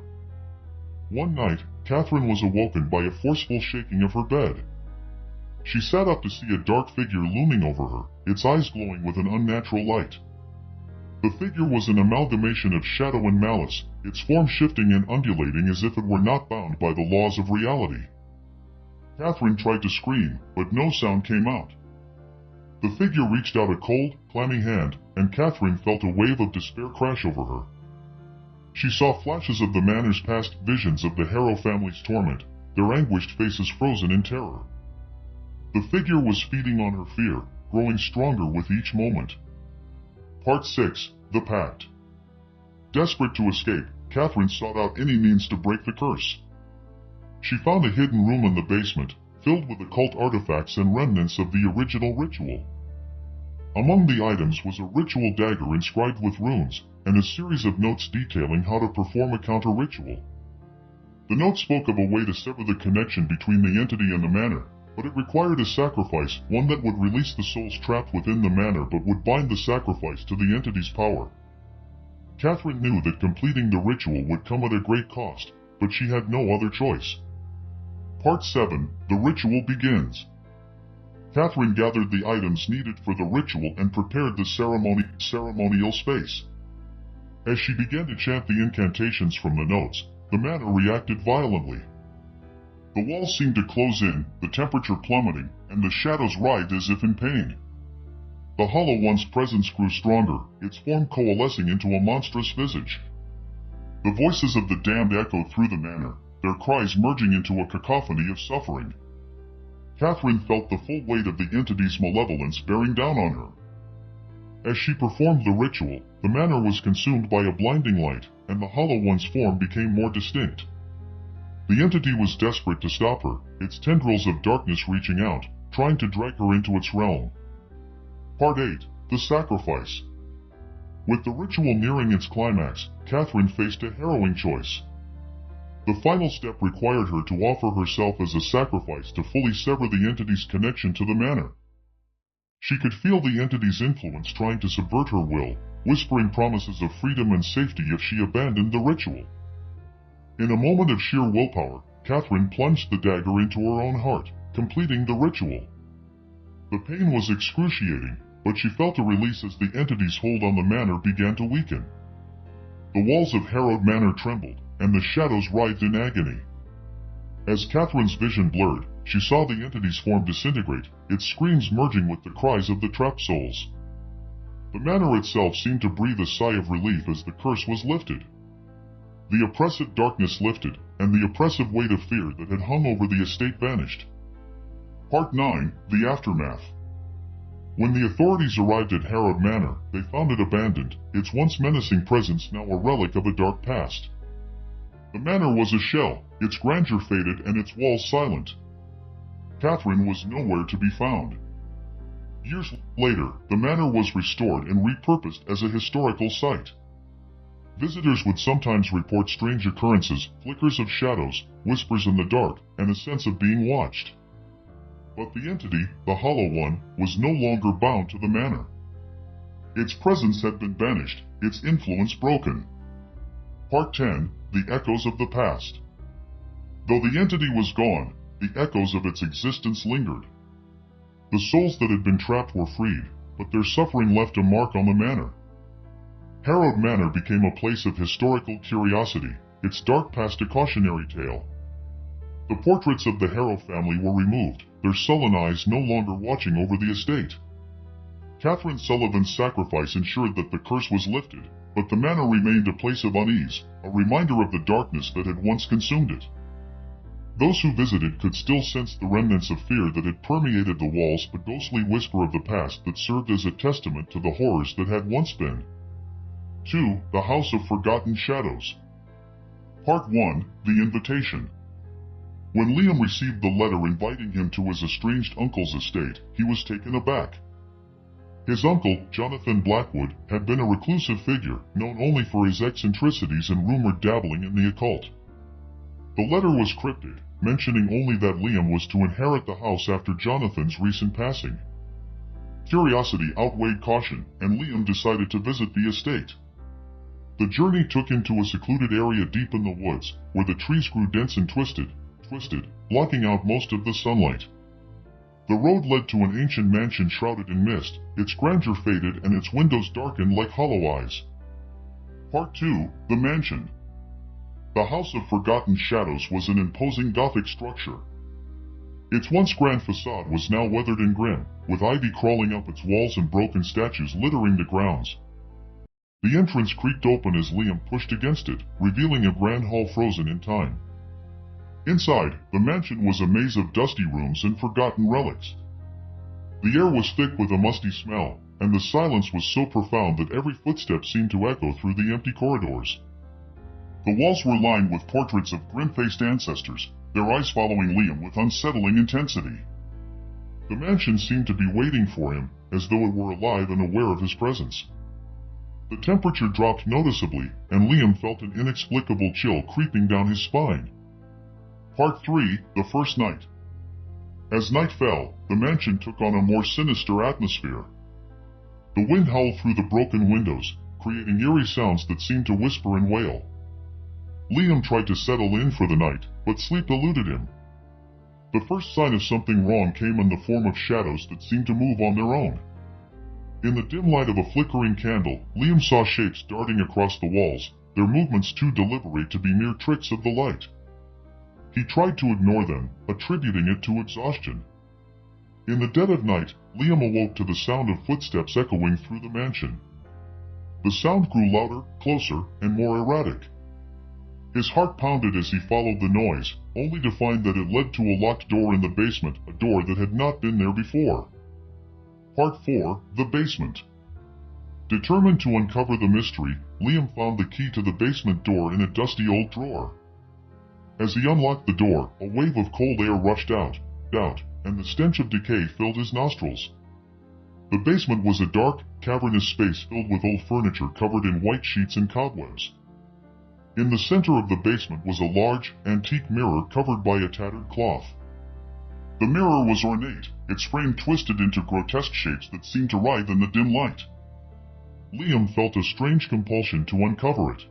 One night, Catherine was awoken by a forceful shaking of her bed. She sat up to see a dark figure looming over her, its eyes glowing with an unnatural light. The figure was an amalgamation of shadow and malice, its form shifting and undulating as if it were not bound by the laws of reality. Catherine tried to scream, but no sound came out. The figure reached out a cold, clammy hand, and Catherine felt a wave of despair crash over her. She saw flashes of the manor's past, visions of the Harrow family's torment, their anguished faces frozen in terror. The figure was feeding on her fear, growing stronger with each moment. Part 6, The Pact. Desperate to escape, Catherine sought out any means to break the curse. She found a hidden room in the basement, filled with occult artifacts and remnants of the original ritual. Among the items was a ritual dagger inscribed with runes, and a series of notes detailing how to perform a counter-ritual. The note spoke of a way to sever the connection between the entity and the manor, but it required a sacrifice, one that would release the souls trapped within the manor but would bind the sacrifice to the entity's power. Catherine knew that completing the ritual would come at a great cost, but she had no other choice. Part 7, The Ritual Begins. Catherine gathered the items needed for the ritual and prepared the ceremonial space. As she began to chant the incantations from the notes, the manor reacted violently. The walls seemed to close in, the temperature plummeting, and the shadows writhed as if in pain. the Hollow One's presence grew stronger, its form coalescing into a monstrous visage. The voices of the damned echoed through the manor, their cries merging into a cacophony of suffering. Catherine felt the full weight of the entity's malevolence bearing down on her. As she performed the ritual, the manor was consumed by a blinding light, and the Hollow One's form became more distinct. The entity was desperate to stop her, its tendrils of darkness reaching out, trying to drag her into its realm. Part 8. The Sacrifice. With the ritual nearing its climax, Catherine faced a harrowing choice. The final step required her to offer herself as a sacrifice to fully sever the entity's connection to the manor. She could feel the entity's influence trying to subvert her will, whispering promises of freedom and safety if she abandoned the ritual. In a moment of sheer willpower, Catherine plunged the dagger into her own heart, completing the ritual. The pain was excruciating, but she felt a release as the entity's hold on the manor began to weaken. The walls of Harrowed Manor trembled, and the shadows writhed in agony. As Catherine's vision blurred, she saw the entity's form disintegrate, its screams merging with the cries of the trapped souls. The manor itself seemed to breathe a sigh of relief as the curse was lifted. The oppressive darkness lifted, and the oppressive weight of fear that had hung over the estate vanished. Part 9. The Aftermath. When the authorities arrived at Harrowed Manor, they found it abandoned, its once menacing presence now a relic of a dark past. The manor was a shell, its grandeur faded and its walls silent. Catherine was nowhere to be found. Years later, the manor was restored and repurposed as a historical site. Visitors would sometimes report strange occurrences, flickers of shadows, whispers in the dark, and a sense of being watched. But the entity, the Hollow One, was no longer bound to the manor. Its presence had been banished, its influence broken. Part 10. The Echoes of the Past. Though the entity was gone, the echoes of its existence lingered. The souls that had been trapped were freed, but their suffering left a mark on the manor. Harrowed Manor became a place of historical curiosity, its dark past a cautionary tale. The portraits of the Harrow family were removed, their sullen eyes no longer watching over the estate. Catherine Sullivan's sacrifice ensured that the curse was lifted, but the manor remained a place of unease, a reminder of the darkness that had once consumed it. Those who visited could still sense the remnants of fear that had permeated the walls, a ghostly whisper of the past that served as a testament to the horrors that had once been. 2. The House of Forgotten Shadows. Part 1. The Invitation. When Liam received the letter inviting him to his estranged uncle's estate, he was taken aback. His uncle, Jonathan Blackwood, had been a reclusive figure, known only for his eccentricities and rumored dabbling in the occult. The letter was cryptic, mentioning only that Liam was to inherit the house after Jonathan's recent passing. Curiosity outweighed caution, and Liam decided to visit the estate. The journey took him to a secluded area deep in the woods, where the trees grew dense and twisted, blocking out most of the sunlight. The road led to an ancient mansion shrouded in mist, its grandeur faded and its windows darkened like hollow eyes. Part 2. The Mansion. The House of Forgotten Shadows was an imposing Gothic structure. Its once grand facade was now weathered and grim, with ivy crawling up its walls and broken statues littering the grounds. The entrance creaked open as Liam pushed against it, revealing a grand hall frozen in time. Inside, the mansion was a maze of dusty rooms and forgotten relics. The air was thick with a musty smell, and the silence was so profound that every footstep seemed to echo through the empty corridors. The walls were lined with portraits of grim-faced ancestors, their eyes following Liam with unsettling intensity. The mansion seemed to be waiting for him, as though it were alive and aware of his presence. The temperature dropped noticeably, and Liam felt an inexplicable chill creeping down his spine. Part 3. The First Night. As night fell, the mansion took on a more sinister atmosphere. The wind howled through the broken windows, creating eerie sounds that seemed to whisper and wail. Liam tried to settle in for the night, but sleep eluded him. The first sign of something wrong came in the form of shadows that seemed to move on their own. In the dim light of a flickering candle, Liam saw shapes darting across the walls, their movements too deliberate to be mere tricks of the light. He tried to ignore them, attributing it to exhaustion. In the dead of night, Liam awoke to the sound of footsteps echoing through the mansion. The sound grew louder, closer, and more erratic. His heart pounded as he followed the noise, only to find that it led to a locked door in the basement, a door that had not been there before. Part 4: The Basement. Determined to uncover the mystery, Liam found the key to the basement door in a dusty old drawer. As he unlocked the door, a wave of cold air rushed out, and the stench of decay filled his nostrils. The basement was a dark, cavernous space filled with old furniture covered in white sheets and cobwebs. In the center of the basement was a large, antique mirror covered by a tattered cloth. The mirror was ornate, its frame twisted into grotesque shapes that seemed to writhe in the dim light. Liam felt a strange compulsion to uncover it.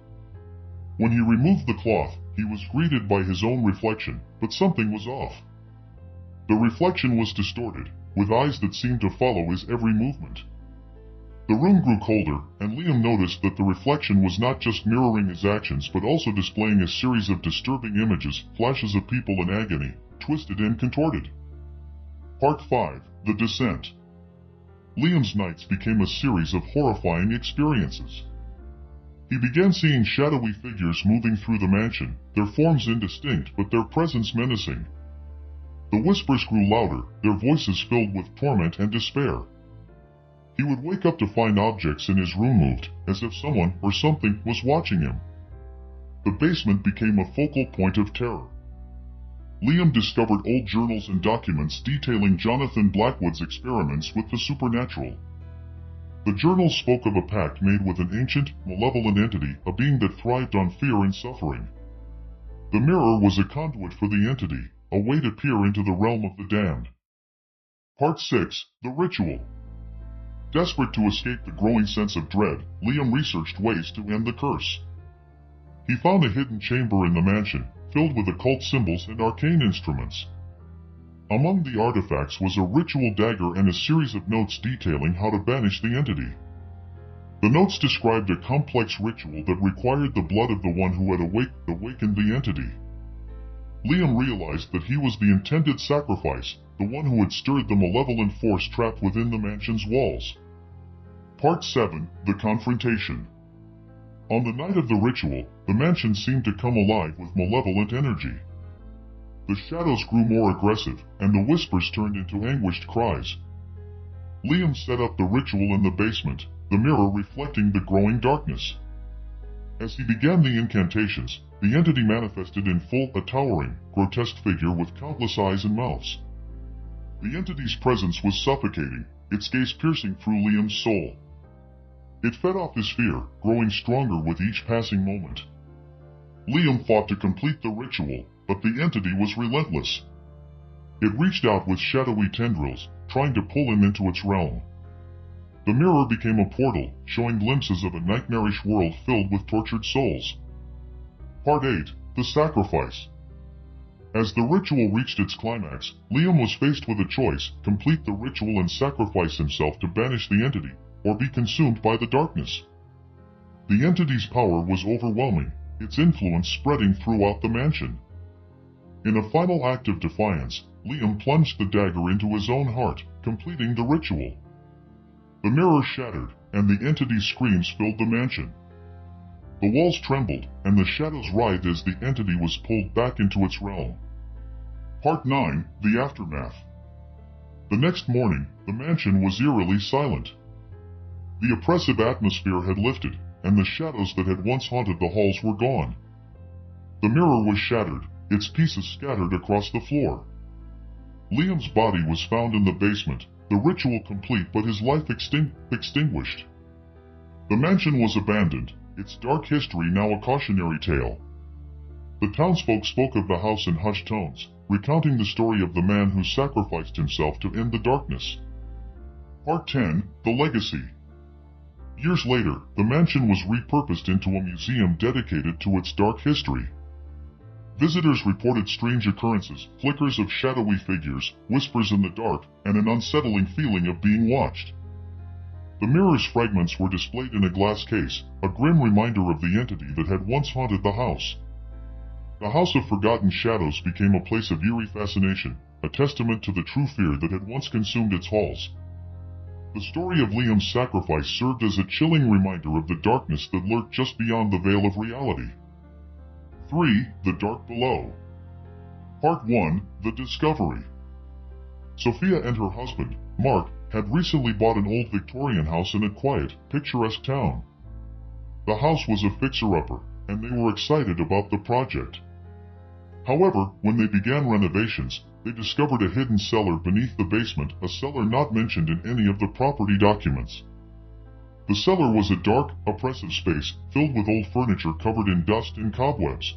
When he removed the cloth, he was greeted by his own reflection, but something was off. The reflection was distorted, with eyes that seemed to follow his every movement. The room grew colder, and Liam noticed that the reflection was not just mirroring his actions but also displaying a series of disturbing images, flashes of people in agony, twisted and contorted. Part 5: The Descent. Liam's nights became a series of horrifying experiences. He began seeing shadowy figures moving through the mansion, their forms indistinct but their presence menacing. The whispers grew louder, their voices filled with torment and despair. He would wake up to find objects in his room moved, as if someone or something was watching him. The basement became a focal point of terror. Liam discovered old journals and documents detailing Jonathan Blackwood's experiments with the supernatural. The journals spoke of a pact made with an ancient, malevolent entity, a being that thrived on fear and suffering. The mirror was a conduit for the entity, a way to peer into the realm of the damned. Part 6: The Ritual. Desperate to escape the growing sense of dread, Liam researched ways to end the curse. He found a hidden chamber in the mansion, filled with occult symbols and arcane instruments. Among the artifacts was a ritual dagger and a series of notes detailing how to banish the entity. The notes described a complex ritual that required the blood of the one who had awakened the entity. Liam realized that he was the intended sacrifice, the one who had stirred the malevolent force trapped within the mansion's walls. Part 7: The Confrontation. On the night of the ritual, the mansion seemed to come alive with malevolent energy. The shadows grew more aggressive, and the whispers turned into anguished cries. Liam set up the ritual in the basement, the mirror reflecting the growing darkness. As he began the incantations, the entity manifested in full, a towering, grotesque figure with countless eyes and mouths. The entity's presence was suffocating, its gaze piercing through Liam's soul. It fed off his fear, growing stronger with each passing moment. Liam fought to complete the ritual, but the entity was relentless. It reached out with shadowy tendrils, trying to pull him into its realm. The mirror became a portal, showing glimpses of a nightmarish world filled with tortured souls. Part 8: The Sacrifice. As the ritual reached its climax, Liam was faced with a choice: complete the ritual and sacrifice himself to banish the entity, or be consumed by the darkness. The entity's power was overwhelming, its influence spreading throughout the mansion. In a final act of defiance, Liam plunged the dagger into his own heart, completing the ritual. The mirror shattered, and the entity's screams filled the mansion. The walls trembled, and the shadows writhed as the entity was pulled back into its realm. Part 9: The Aftermath. The next morning, the mansion was eerily silent. The oppressive atmosphere had lifted, and the shadows that had once haunted the halls were gone. The mirror was shattered, its pieces scattered across the floor. Liam's body was found in the basement, the ritual complete but his life extinguished. The mansion was abandoned, its dark history now a cautionary tale. The townsfolk spoke of the house in hushed tones, recounting the story of the man who sacrificed himself to end the darkness. Part 10: The Legacy. Years later, the mansion was repurposed into a museum dedicated to its dark history. Visitors reported strange occurrences, flickers of shadowy figures, whispers in the dark, and an unsettling feeling of being watched. The mirror's fragments were displayed in a glass case, a grim reminder of the entity that had once haunted the house. The House of Forgotten Shadows became a place of eerie fascination, a testament to the true fear that had once consumed its halls. The story of Liam's sacrifice served as a chilling reminder of the darkness that lurked just beyond the veil of reality. 3. The Dark Below. Part 1. The Discovery. Sophia and her husband, Mark, had recently bought an old Victorian house in a quiet, picturesque town. The house was a fixer-upper, and they were excited about the project. However, when they began renovations, they discovered a hidden cellar beneath the basement, a cellar not mentioned in any of the property documents. The cellar was a dark, oppressive space filled with old furniture covered in dust and cobwebs.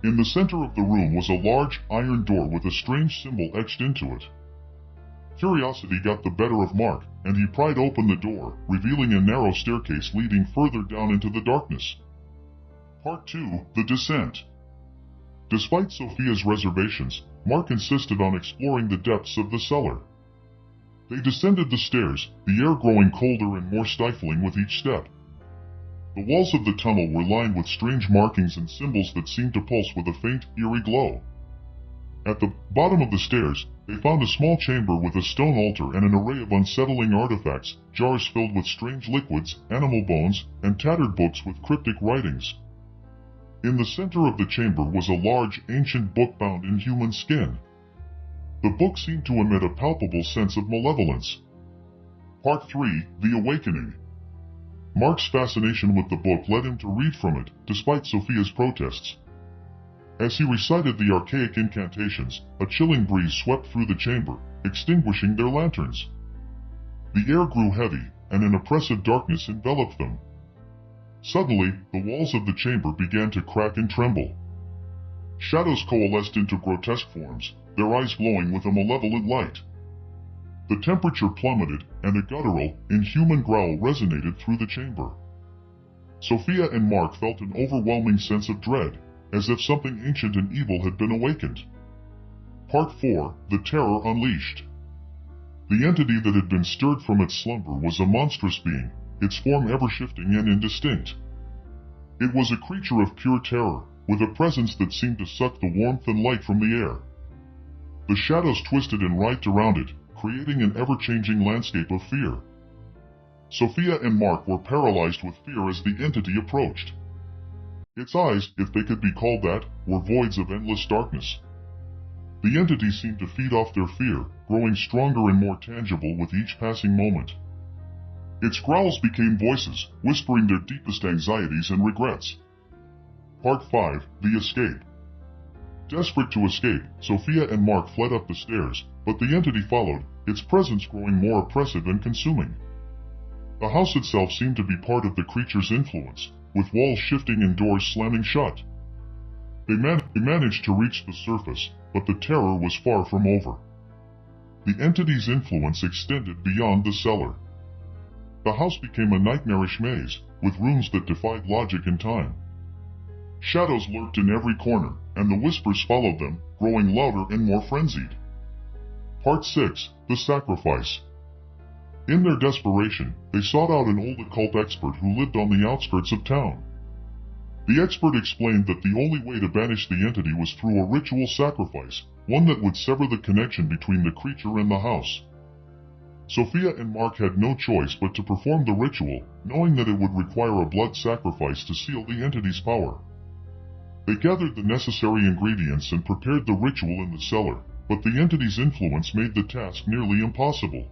In the center of the room was a large, iron door with a strange symbol etched into it. Curiosity got the better of Mark, and he pried open the door, revealing a narrow staircase leading further down into the darkness. Part 2. The Descent. Despite Sophia's reservations, Mark insisted on exploring the depths of the cellar. They descended the stairs, the air growing colder and more stifling with each step. The walls of the tunnel were lined with strange markings and symbols that seemed to pulse with a faint, eerie glow. At the bottom of the stairs, they found a small chamber with a stone altar and an array of unsettling artifacts, jars filled with strange liquids, animal bones, and tattered books with cryptic writings. In the center of the chamber was a large, ancient book bound in human skin. The book seemed to emit a palpable sense of malevolence. Part 3. The Awakening. Mark's fascination with the book led him to read from it, despite Sophia's protests. As he recited the archaic incantations, a chilling breeze swept through the chamber, extinguishing their lanterns. The air grew heavy, and an oppressive darkness enveloped them. Suddenly, the walls of the chamber began to crack and tremble. Shadows coalesced into grotesque forms, their eyes glowing with a malevolent light. The temperature plummeted, and a guttural, inhuman growl resonated through the chamber. Sophia and Mark felt an overwhelming sense of dread, as if something ancient and evil had been awakened. Part 4. The Terror Unleashed. The entity that had been stirred from its slumber was a monstrous being, its form ever-shifting and indistinct. It was a creature of pure terror, with a presence that seemed to suck the warmth and light from the air. The shadows twisted and writhed around it, creating an ever-changing landscape of fear. Sophia and Mark were paralyzed with fear as the entity approached. Its eyes, if they could be called that, were voids of endless darkness. The entity seemed to feed off their fear, growing stronger and more tangible with each passing moment. Its growls became voices, whispering their deepest anxieties and regrets. Part 5. The Escape. Desperate to escape, Sophia and Mark fled up the stairs, but the entity followed, its presence growing more oppressive and consuming. The house itself seemed to be part of the creature's influence, with walls shifting and doors slamming shut. They managed to reach the surface, but the terror was far from over. The entity's influence extended beyond the cellar. The house became a nightmarish maze, with rooms that defied logic and time. Shadows lurked in every corner, and the whispers followed them, growing louder and more frenzied. Part 6. The Sacrifice. In their desperation, they sought out an old occult expert who lived on the outskirts of town. The expert explained that the only way to banish the entity was through a ritual sacrifice, one that would sever the connection between the creature and the house. Sophia and Mark had no choice but to perform the ritual, knowing that it would require a blood sacrifice to seal the entity's power. They gathered the necessary ingredients and prepared the ritual in the cellar, but the entity's influence made the task nearly impossible.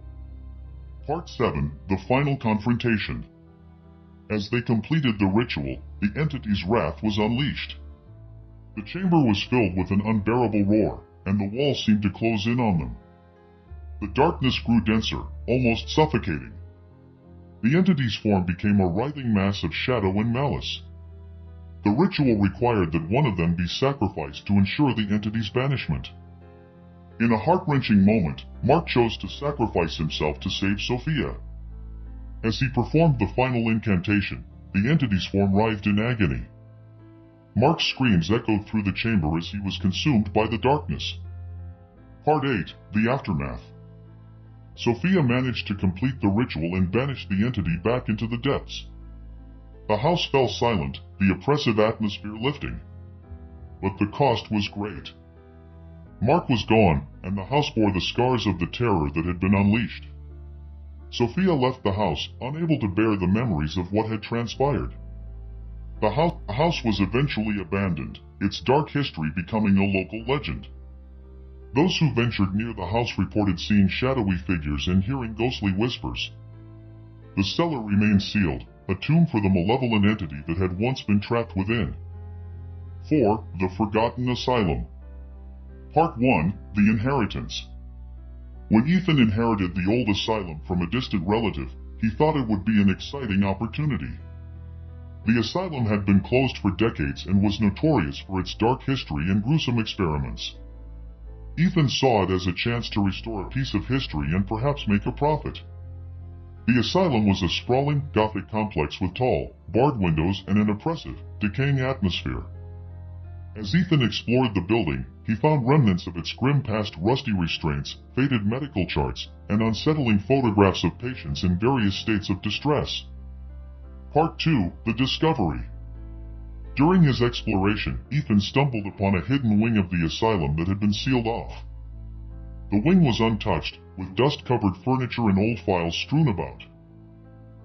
Part 7. The Final Confrontation. As they completed the ritual, the entity's wrath was unleashed. The chamber was filled with an unbearable roar, and the walls seemed to close in on them. The darkness grew denser, almost suffocating. The entity's form became a writhing mass of shadow and malice. The ritual required that one of them be sacrificed to ensure the entity's banishment. In a heart-wrenching moment, Mark chose to sacrifice himself to save Sophia. As he performed the final incantation, the entity's form writhed in agony. Mark's screams echoed through the chamber as he was consumed by the darkness. Part 8. The Aftermath. Sophia managed to complete the ritual and banish the entity back into the depths. The house fell silent, the oppressive atmosphere lifting. But the cost was great. Mark was gone, and the house bore the scars of the terror that had been unleashed. Sophia left the house, unable to bear the memories of what had transpired. The house was eventually abandoned, its dark history becoming a local legend. Those who ventured near the house reported seeing shadowy figures and hearing ghostly whispers. The cellar remained sealed, a tomb for the malevolent entity that had once been trapped within. 4. The Forgotten Asylum. Part 1. The Inheritance. When Ethan inherited the old asylum from a distant relative, he thought it would be an exciting opportunity. The asylum had been closed for decades and was notorious for its dark history and gruesome experiments. Ethan saw it as a chance to restore a piece of history and perhaps make a profit. The asylum was a sprawling, Gothic complex with tall, barred windows and an oppressive, decaying atmosphere. As Ethan explored the building, he found remnants of its grim past, rusty restraints, faded medical charts, and unsettling photographs of patients in various states of distress. Part 2. The Discovery. During his exploration, Ethan stumbled upon a hidden wing of the asylum that had been sealed off. The wing was untouched, with dust-covered furniture and old files strewn about.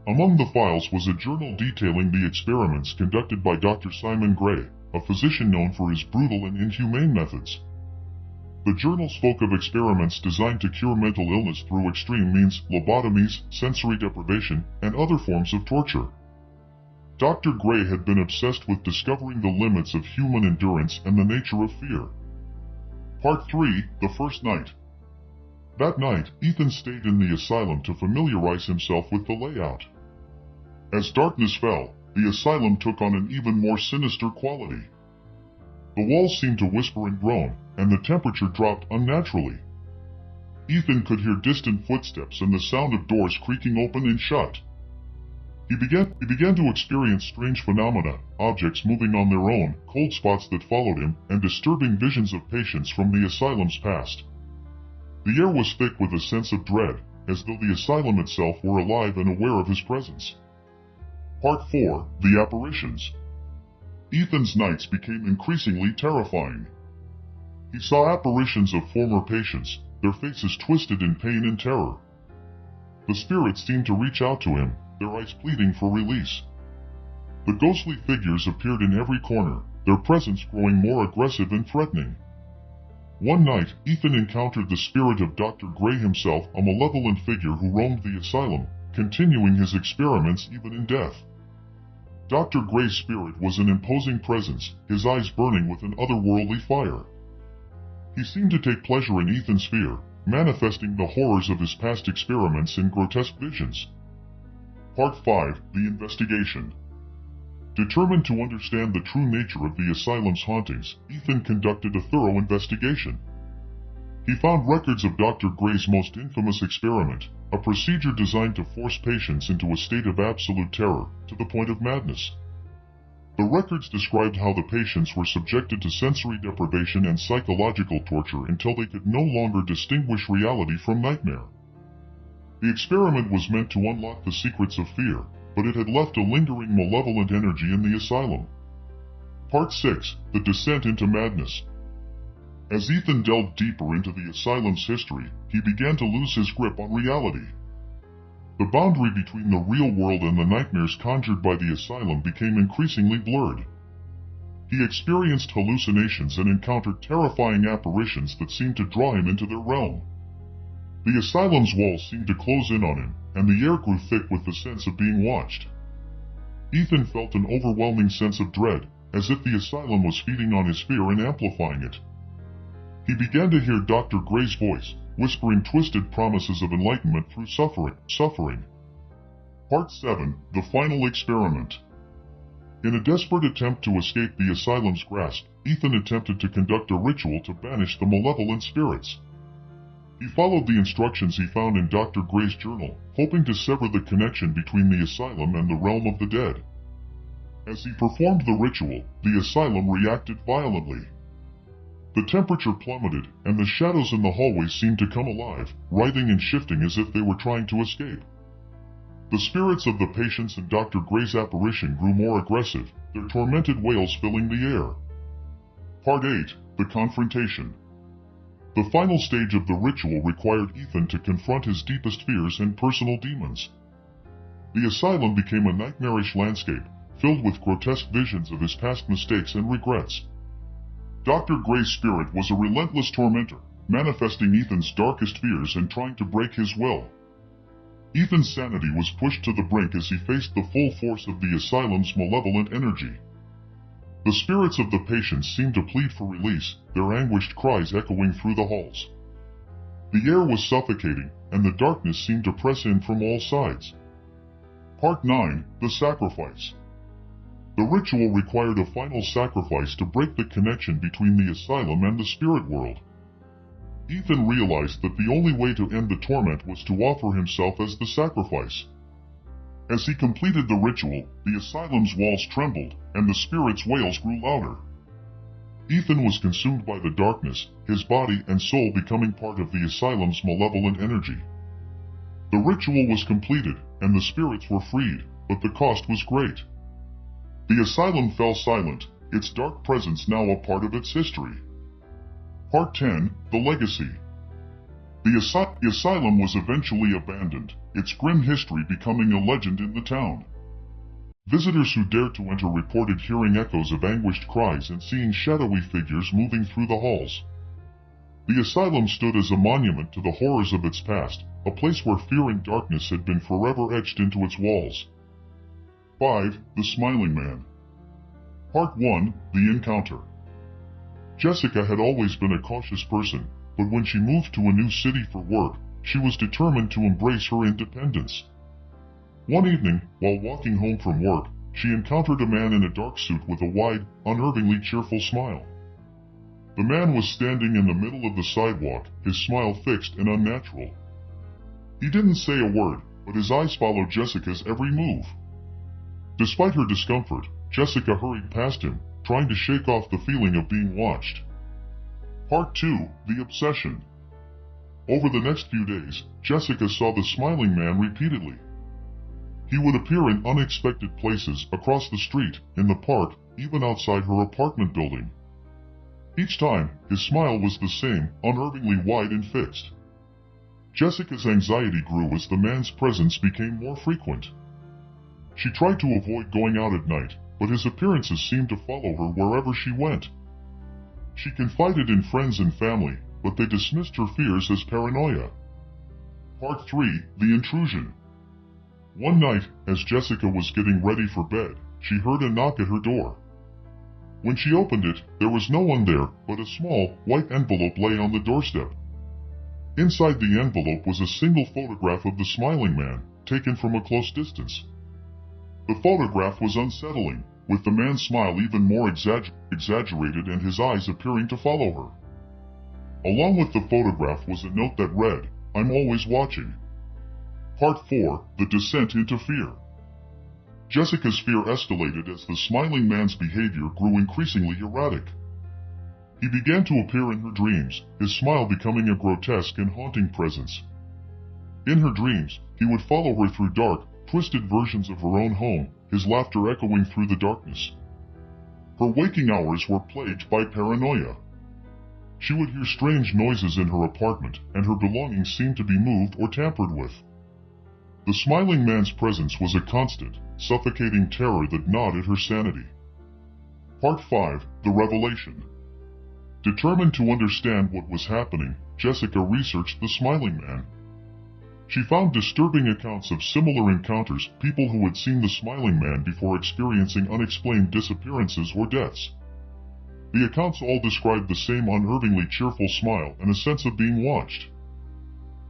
Among the files was a journal detailing the experiments conducted by Dr. Simon Gray, a physician known for his brutal and inhumane methods. The journal spoke of experiments designed to cure mental illness through extreme means, lobotomies, sensory deprivation, and other forms of torture. Dr. Gray had been obsessed with discovering the limits of human endurance and the nature of fear. Part 3. The First Night. That night, Ethan stayed in the asylum to familiarize himself with the layout. As darkness fell, the asylum took on an even more sinister quality. The walls seemed to whisper and groan, and the temperature dropped unnaturally. Ethan could hear distant footsteps and the sound of doors creaking open and shut. He began to experience strange phenomena, objects moving on their own, cold spots that followed him, and disturbing visions of patients from the asylum's past. The air was thick with a sense of dread, as though the asylum itself were alive and aware of his presence. Part 4. The Apparitions. Ethan's nights became increasingly terrifying. He saw apparitions of former patients, their faces twisted in pain and terror. The spirits seemed to reach out to him, their eyes pleading for release. The ghostly figures appeared in every corner, their presence growing more aggressive and threatening. One night, Ethan encountered the spirit of Dr. Gray himself, a malevolent figure who roamed the asylum, continuing his experiments even in death. Dr. Gray's spirit was an imposing presence, his eyes burning with an otherworldly fire. He seemed to take pleasure in Ethan's fear, manifesting the horrors of his past experiments in grotesque visions. Part 5. The Investigation. Determined to understand the true nature of the asylum's hauntings, Ethan conducted a thorough investigation. He found records of Dr. Gray's most infamous experiment, a procedure designed to force patients into a state of absolute terror, to the point of madness. The records described how the patients were subjected to sensory deprivation and psychological torture until they could no longer distinguish reality from nightmare. The experiment was meant to unlock the secrets of fear, but it had left a lingering malevolent energy in the asylum. Part 6. The Descent into Madness. As Ethan delved deeper into the asylum's history, he began to lose his grip on reality. The boundary between the real world and the nightmares conjured by the asylum became increasingly blurred. He experienced hallucinations and encountered terrifying apparitions that seemed to draw him into their realm. The asylum's walls seemed to close in on him, and the air grew thick with the sense of being watched. Ethan felt an overwhelming sense of dread, as if the asylum was feeding on his fear and amplifying it. He began to hear Dr. Gray's voice, whispering twisted promises of enlightenment through suffering. Part 7. The Final Experiment. In a desperate attempt to escape the asylum's grasp, Ethan attempted to conduct a ritual to banish the malevolent spirits. He followed the instructions he found in Dr. Gray's journal, hoping to sever the connection between the asylum and the realm of the dead. As he performed the ritual, the asylum reacted violently. The temperature plummeted, and the shadows in the hallways seemed to come alive, writhing and shifting as if they were trying to escape. The spirits of the patients and Dr. Gray's apparition grew more aggressive, their tormented wails filling the air. Part 8. The Confrontation. The final stage of the ritual required Ethan to confront his deepest fears and personal demons. The asylum became a nightmarish landscape, filled with grotesque visions of his past mistakes and regrets. Dr. Gray's spirit was a relentless tormentor, manifesting Ethan's darkest fears and trying to break his will. Ethan's sanity was pushed to the brink as he faced the full force of the asylum's malevolent energy. The spirits of the patients seemed to plead for release, their anguished cries echoing through the halls. The air was suffocating, and the darkness seemed to press in from all sides. Part 9: The Sacrifice. The ritual required a final sacrifice to break the connection between the asylum and the spirit world. Ethan realized that the only way to end the torment was to offer himself as the sacrifice. As he completed the ritual, the asylum's walls trembled, and the spirit's wails grew louder. Ethan was consumed by the darkness, his body and soul becoming part of the asylum's malevolent energy. The ritual was completed, and the spirits were freed, but the cost was great. The asylum fell silent, its dark presence now a part of its history. Part 10: The Legacy. The asylum was eventually abandoned, its grim history becoming a legend in the town. Visitors who dared to enter reported hearing echoes of anguished cries and seeing shadowy figures moving through the halls. The asylum stood as a monument to the horrors of its past, a place where fear and darkness had been forever etched into its walls. 5. The Smiling Man. Part 1: The Encounter. Jessica had always been a cautious person, but when she moved to a new city for work, she was determined to embrace her independence. One evening, while walking home from work, she encountered a man in a dark suit with a wide, unnervingly cheerful smile. The man was standing in the middle of the sidewalk, his smile fixed and unnatural. He didn't say a word, but his eyes followed Jessica's every move. Despite her discomfort, Jessica hurried past him, trying to shake off the feeling of being watched. Part 2: The Obsession. Over the next few days, Jessica saw the smiling man repeatedly. He would appear in unexpected places, across the street, in the park, even outside her apartment building. Each time, his smile was the same, unnervingly wide and fixed. Jessica's anxiety grew as the man's presence became more frequent. She tried to avoid going out at night, but his appearances seemed to follow her wherever she went. She confided in friends and family, but they dismissed her fears as paranoia. Part 3: The Intrusion. One night, as Jessica was getting ready for bed, she heard a knock at her door. When she opened it, there was no one there, but a small, white envelope lay on the doorstep. Inside the envelope was a single photograph of the smiling man, taken from a close distance. The photograph was unsettling, with the man's smile even more exaggerated and his eyes appearing to follow her. Along with the photograph was a note that read, "I'm always watching." Part 4: The Descent into Fear. Jessica's fear escalated as the smiling man's behavior grew increasingly erratic. He began to appear in her dreams, his smile becoming a grotesque and haunting presence. In her dreams, he would follow her through dark, twisted versions of her own home, his laughter echoing through the darkness. Her waking hours were plagued by paranoia. She would hear strange noises in her apartment, and her belongings seemed to be moved or tampered with. The smiling man's presence was a constant, suffocating terror that gnawed at her sanity. Part 5: The Revelation. Determined to understand what was happening, Jessica researched the smiling man. She found disturbing accounts of similar encounters, people who had seen the smiling man before experiencing unexplained disappearances or deaths. The accounts all described the same unnervingly cheerful smile and a sense of being watched.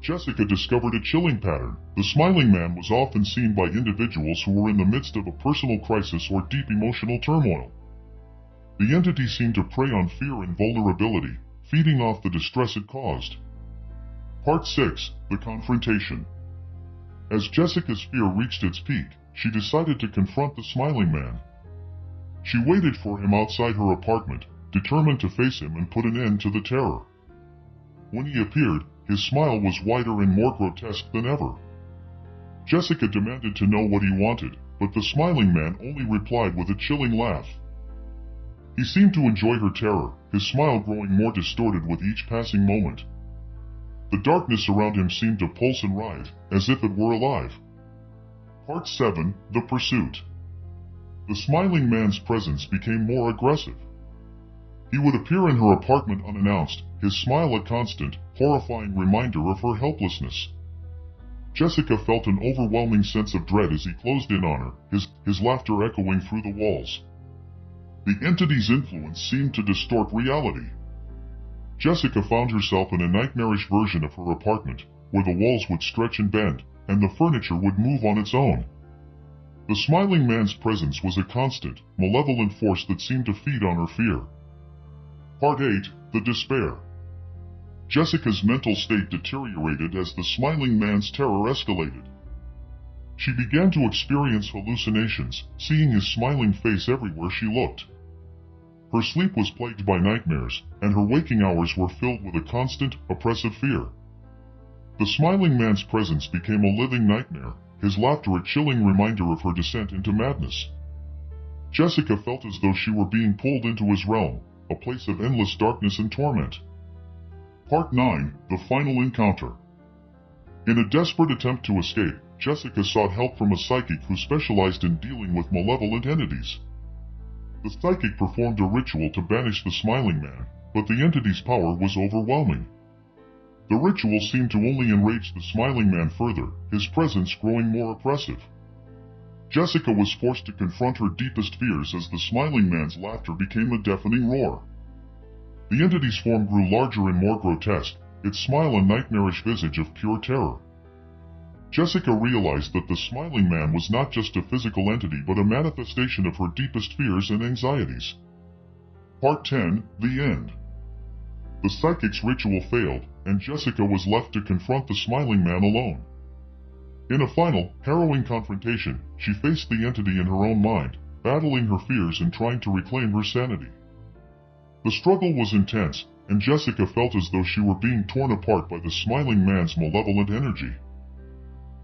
Jessica discovered a chilling pattern. The smiling man was often seen by individuals who were in the midst of a personal crisis or deep emotional turmoil. The entity seemed to prey on fear and vulnerability, feeding off the distress it caused. Part 6: The Confrontation. As Jessica's fear reached its peak, she decided to confront the smiling man. She waited for him outside her apartment, determined to face him and put an end to the terror. When he appeared, his smile was wider and more grotesque than ever. Jessica demanded to know what he wanted, but the smiling man only replied with a chilling laugh. He seemed to enjoy her terror, his smile growing more distorted with each passing moment. The darkness around him seemed to pulse and writhe, as if it were alive. Part 7. The Pursuit. The smiling man's presence became more aggressive. He would appear in her apartment unannounced, his smile a constant, horrifying reminder of her helplessness. Jessica felt an overwhelming sense of dread as he closed in on her, his laughter echoing through the walls. The entity's influence seemed to distort reality. Jessica found herself in a nightmarish version of her apartment, where the walls would stretch and bend, and the furniture would move on its own. The smiling man's presence was a constant, malevolent force that seemed to feed on her fear. Part 8. The Despair. Jessica's mental state deteriorated as the smiling man's terror escalated. She began to experience hallucinations, seeing his smiling face everywhere she looked. Her sleep was plagued by nightmares, and her waking hours were filled with a constant, oppressive fear. The smiling man's presence became a living nightmare, his laughter a chilling reminder of her descent into madness. Jessica felt as though she were being pulled into his realm, a place of endless darkness and torment. Part 9. The Final Encounter. In a desperate attempt to escape, Jessica sought help from a psychic who specialized in dealing with malevolent entities. The psychic performed a ritual to banish the smiling man, but the entity's power was overwhelming. The ritual seemed to only enrage the smiling man further, his presence growing more oppressive. Jessica was forced to confront her deepest fears as the smiling man's laughter became a deafening roar. The entity's form grew larger and more grotesque, its smile a nightmarish visage of pure terror. Jessica realized that the smiling man was not just a physical entity but a manifestation of her deepest fears and anxieties. Part 10. The End. The psychic's ritual failed, and Jessica was left to confront the smiling man alone. In a final, harrowing confrontation, she faced the entity in her own mind, battling her fears and trying to reclaim her sanity. The struggle was intense, and Jessica felt as though she were being torn apart by the smiling man's malevolent energy.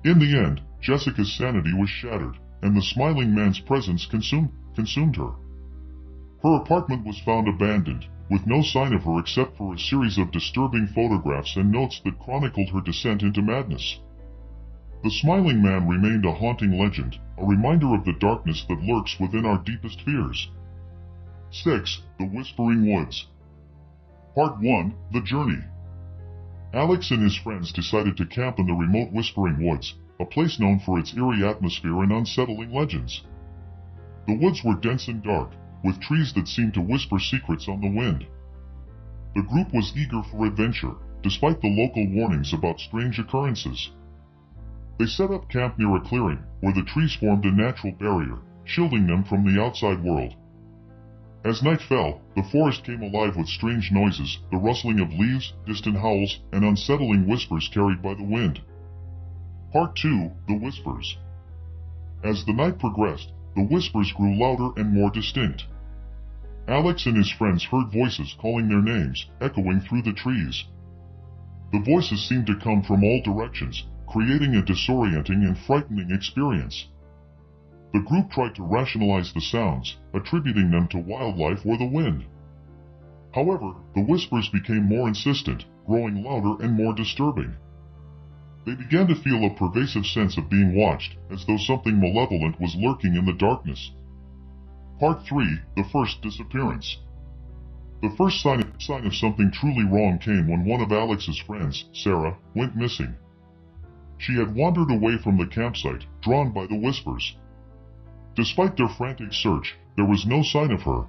In the end, Jessica's sanity was shattered, and the smiling man's presence consumed her. Her apartment was found abandoned, with no sign of her except for a series of disturbing photographs and notes that chronicled her descent into madness. The smiling man remained a haunting legend, a reminder of the darkness that lurks within our deepest fears. 6. The Whispering Woods. Part 1. The Journey. Alex and his friends decided to camp in the remote Whispering Woods, a place known for its eerie atmosphere and unsettling legends. The woods were dense and dark, with trees that seemed to whisper secrets on the wind. The group was eager for adventure, despite the local warnings about strange occurrences. They set up camp near a clearing, where the trees formed a natural barrier, shielding them from the outside world. As night fell, the forest came alive with strange noises, the rustling of leaves, distant howls, and unsettling whispers carried by the wind. Part 2. The Whispers. As the night progressed, the whispers grew louder and more distinct. Alex and his friends heard voices calling their names, echoing through the trees. The voices seemed to come from all directions, creating a disorienting and frightening experience. The group tried to rationalize the sounds, attributing them to wildlife or the wind. However, the whispers became more insistent, growing louder and more disturbing. They began to feel a pervasive sense of being watched, as though something malevolent was lurking in the darkness. Part 3. The First Disappearance. The first sign of something truly wrong came when one of Alex's friends, Sarah, went missing. She had wandered away from the campsite, drawn by the whispers. Despite their frantic search, there was no sign of her.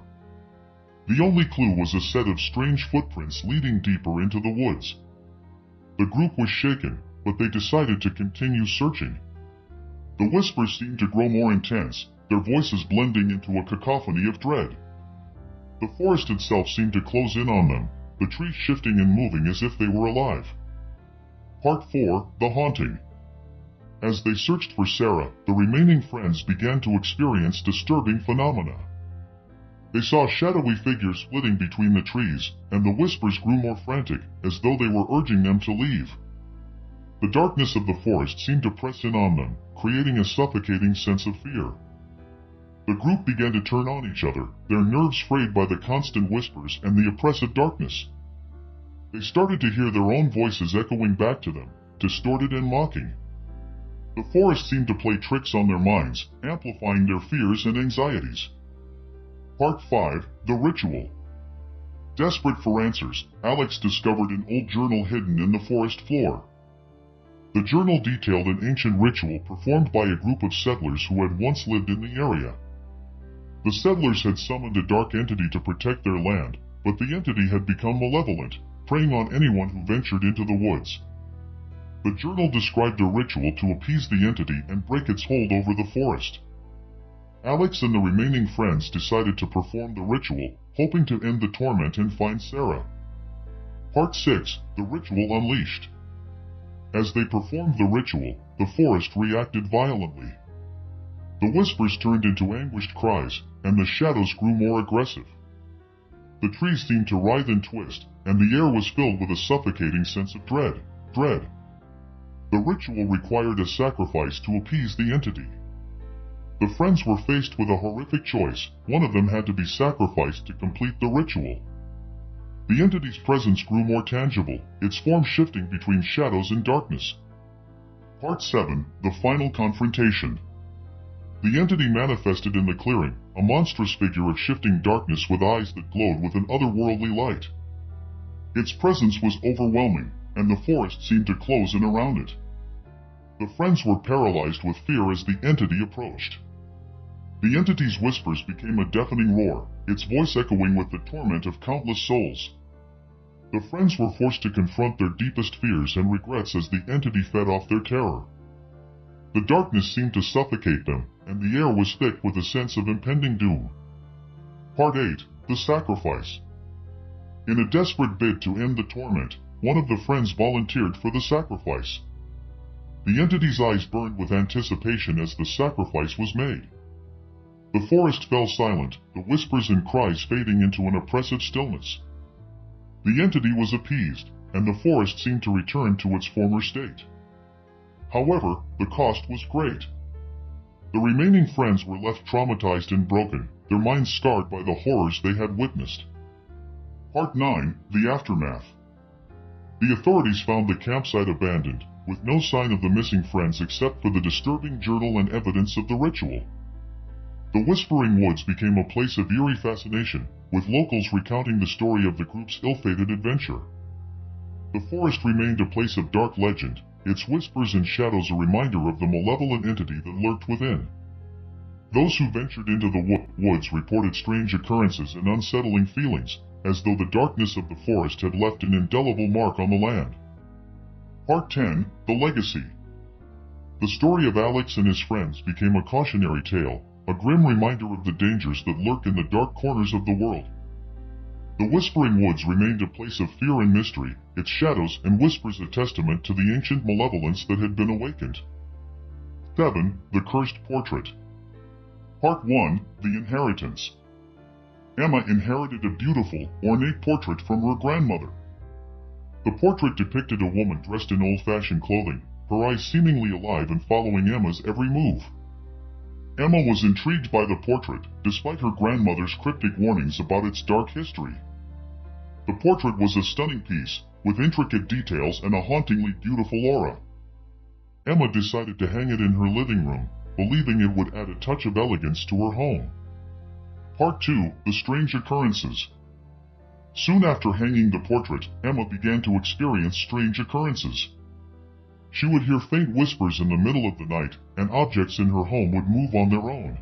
The only clue was a set of strange footprints leading deeper into the woods. The group was shaken, but they decided to continue searching. The whispers seemed to grow more intense, their voices blending into a cacophony of dread. The forest itself seemed to close in on them, the trees shifting and moving as if they were alive. Part 4. The Haunting. As they searched for Sarah, the remaining friends began to experience disturbing phenomena. They saw shadowy figures flitting between the trees, and the whispers grew more frantic, as though they were urging them to leave. The darkness of the forest seemed to press in on them, creating a suffocating sense of fear. The group began to turn on each other, their nerves frayed by the constant whispers and the oppressive darkness. They started to hear their own voices echoing back to them, distorted and mocking. The forest seemed to play tricks on their minds, amplifying their fears and anxieties. Part 5. The Ritual. Desperate for answers, Alex discovered an old journal hidden in the forest floor. The journal detailed an ancient ritual performed by a group of settlers who had once lived in the area. The settlers had summoned a dark entity to protect their land, but the entity had become malevolent, preying on anyone who ventured into the woods. The journal described a ritual to appease the entity and break its hold over the forest. Alex and the remaining friends decided to perform the ritual, hoping to end the torment and find Sarah. Part 6. The Ritual Unleashed. As they performed the ritual, the forest reacted violently. The whispers turned into anguished cries, and the shadows grew more aggressive. The trees seemed to writhe and twist, and the air was filled with a suffocating sense of dread. The ritual required a sacrifice to appease the entity. The friends were faced with a horrific choice. One of them had to be sacrificed to complete the ritual. The entity's presence grew more tangible, its form shifting between shadows and darkness. Part 7. The Final Confrontation. The entity manifested in the clearing, a monstrous figure of shifting darkness with eyes that glowed with an otherworldly light. Its presence was overwhelming, and the forest seemed to close in around it. The friends were paralyzed with fear as the entity approached. The entity's whispers became a deafening roar, its voice echoing with the torment of countless souls. The friends were forced to confront their deepest fears and regrets as the entity fed off their terror. The darkness seemed to suffocate them, and the air was thick with a sense of impending doom. Part 8. The Sacrifice. In a desperate bid to end the torment, one of the friends volunteered for the sacrifice. The entity's eyes burned with anticipation as the sacrifice was made. The forest fell silent, the whispers and cries fading into an oppressive stillness. The entity was appeased, and the forest seemed to return to its former state. However, the cost was great. The remaining friends were left traumatized and broken, their minds scarred by the horrors they had witnessed. Part 9. The Aftermath. The authorities found the campsite abandoned, with no sign of the missing friends except for the disturbing journal and evidence of the ritual. The Whispering Woods became a place of eerie fascination, with locals recounting the story of the group's ill-fated adventure. The forest remained a place of dark legend, its whispers and shadows a reminder of the malevolent entity that lurked within. Those who ventured into the woods reported strange occurrences and unsettling feelings, as though the darkness of the forest had left an indelible mark on the land. Part 10. The Legacy. The story of Alex and his friends became a cautionary tale, a grim reminder of the dangers that lurk in the dark corners of the world. The Whispering Woods remained a place of fear and mystery, its shadows and whispers a testament to the ancient malevolence that had been awakened. 7. The Cursed Portrait. Part 1. The Inheritance. Emma inherited a beautiful, ornate portrait from her grandmother. The portrait depicted a woman dressed in old-fashioned clothing, her eyes seemingly alive and following Emma's every move. Emma was intrigued by the portrait, despite her grandmother's cryptic warnings about its dark history. The portrait was a stunning piece, with intricate details and a hauntingly beautiful aura. Emma decided to hang it in her living room, believing it would add a touch of elegance to her home. Part 2. The Strange Occurrences. Soon after hanging the portrait, Emma began to experience strange occurrences. She would hear faint whispers in the middle of the night, and objects in her home would move on their own.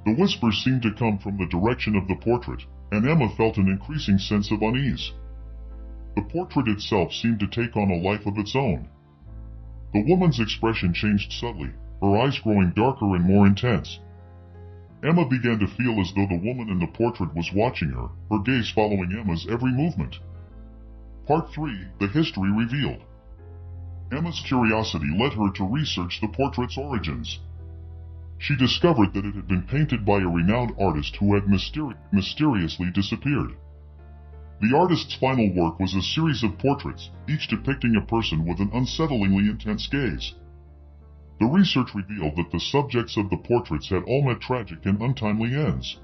The whispers seemed to come from the direction of the portrait, and Emma felt an increasing sense of unease. The portrait itself seemed to take on a life of its own. The woman's expression changed subtly, her eyes growing darker and more intense. Emma began to feel as though the woman in the portrait was watching her, her gaze following Emma's every movement. Part 3. The History Revealed. Emma's curiosity led her to research the portrait's origins. She discovered that it had been painted by a renowned artist who had mysteriously disappeared. The artist's final work was a series of portraits, each depicting a person with an unsettlingly intense gaze. The research revealed that the subjects of the portraits had all met tragic and untimely ends.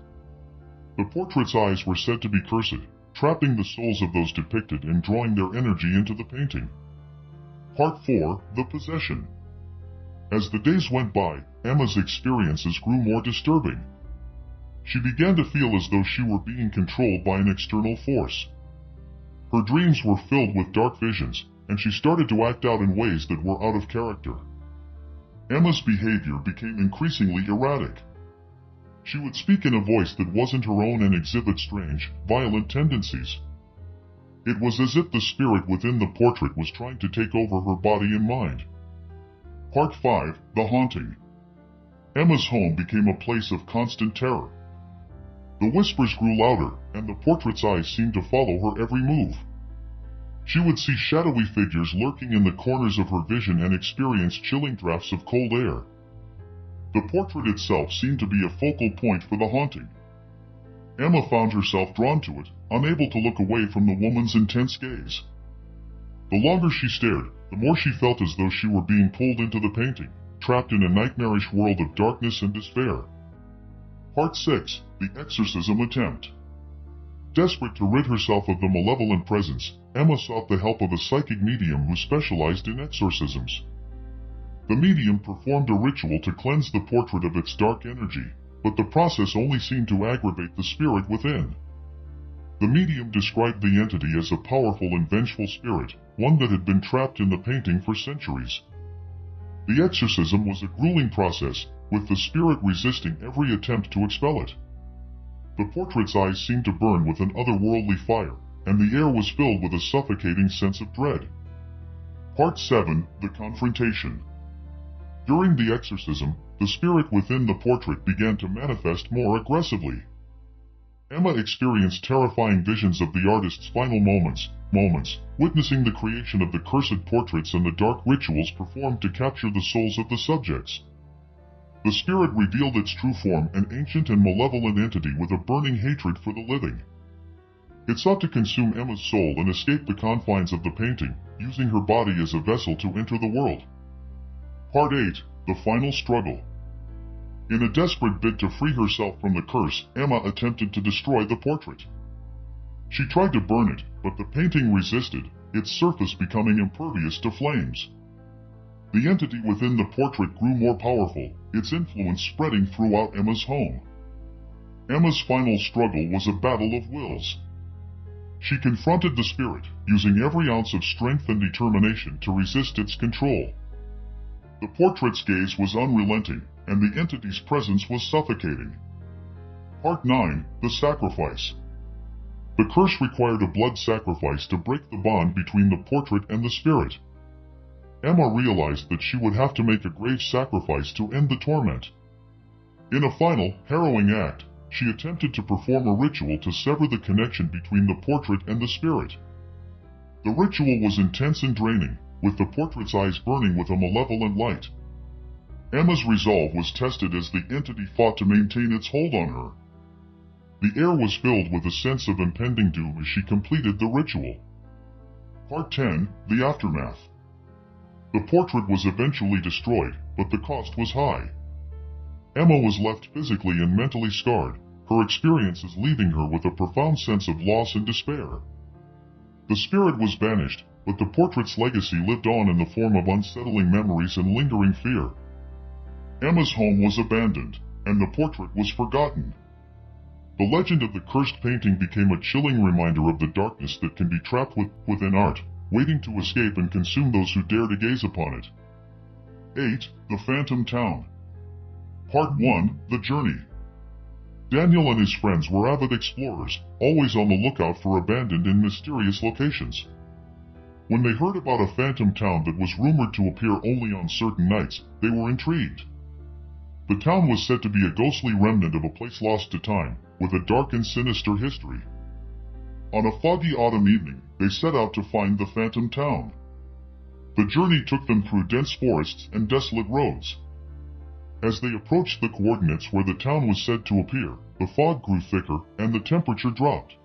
The portraits' eyes were said to be cursed, trapping the souls of those depicted and drawing their energy into the painting. Part 4. The Possession. As the days went by, Emma's experiences grew more disturbing. She began to feel as though she were being controlled by an external force. Her dreams were filled with dark visions, and she started to act out in ways that were out of character. Emma's behavior became increasingly erratic. She would speak in a voice that wasn't her own and exhibit strange, violent tendencies. It was as if the spirit within the portrait was trying to take over her body and mind. Part 5. The Haunting. Emma's home became a place of constant terror. The whispers grew louder, and the portrait's eyes seemed to follow her every move. She would see shadowy figures lurking in the corners of her vision and experience chilling drafts of cold air. The portrait itself seemed to be a focal point for the haunting. Emma found herself drawn to it, unable to look away from the woman's intense gaze. The longer she stared, the more she felt as though she were being pulled into the painting, trapped in a nightmarish world of darkness and despair. Part 6. The Exorcism Attempt. Desperate to rid herself of the malevolent presence, Emma sought the help of a psychic medium who specialized in exorcisms. The medium performed a ritual to cleanse the portrait of its dark energy, but the process only seemed to aggravate the spirit within. The medium described the entity as a powerful and vengeful spirit, one that had been trapped in the painting for centuries. The exorcism was a grueling process, with the spirit resisting every attempt to expel it. The portrait's eyes seemed to burn with an otherworldly fire, and the air was filled with a suffocating sense of dread. Part 7. The Confrontation. During the exorcism, the spirit within the portrait began to manifest more aggressively. Emma experienced terrifying visions of the artist's final moments, witnessing the creation of the cursed portraits and the dark rituals performed to capture the souls of the subjects. The spirit revealed its true form, an ancient and malevolent entity with a burning hatred for the living. It sought to consume Emma's soul and escape the confines of the painting, using her body as a vessel to enter the world. Part 8. The Final Struggle. In a desperate bid to free herself from the curse, Emma attempted to destroy the portrait. She tried to burn it, but the painting resisted, its surface becoming impervious to flames. The entity within the portrait grew more powerful, its influence spreading throughout Emma's home. Emma's final struggle was a battle of wills. She confronted the spirit, using every ounce of strength and determination to resist its control. The portrait's gaze was unrelenting, and the entity's presence was suffocating. Part 9. The Sacrifice. The curse required a blood sacrifice to break the bond between the portrait and the spirit. Emma realized that she would have to make a grave sacrifice to end the torment. In a final, harrowing act, she attempted to perform a ritual to sever the connection between the portrait and the spirit. The ritual was intense and draining, with the portrait's eyes burning with a malevolent light. Emma's resolve was tested as the entity fought to maintain its hold on her. The air was filled with a sense of impending doom as she completed the ritual. Part 10. The Aftermath. The portrait was eventually destroyed, but the cost was high. Emma was left physically and mentally scarred, her experiences leaving her with a profound sense of loss and despair. The spirit was banished, but the portrait's legacy lived on in the form of unsettling memories and lingering fear. Emma's home was abandoned, and the portrait was forgotten. The legend of the cursed painting became a chilling reminder of the darkness that can be trapped within art, waiting to escape and consume those who dare to gaze upon it. 8. The Phantom Town. Part 1. The Journey. Daniel and his friends were avid explorers, always on the lookout for abandoned and mysterious locations. When they heard about a phantom town that was rumored to appear only on certain nights, they were intrigued. The town was said to be a ghostly remnant of a place lost to time, with a dark and sinister history. On a foggy autumn evening, they set out to find the phantom town. The journey took them through dense forests and desolate roads. As they approached the coordinates where the town was said to appear, the fog grew thicker and the temperature dropped.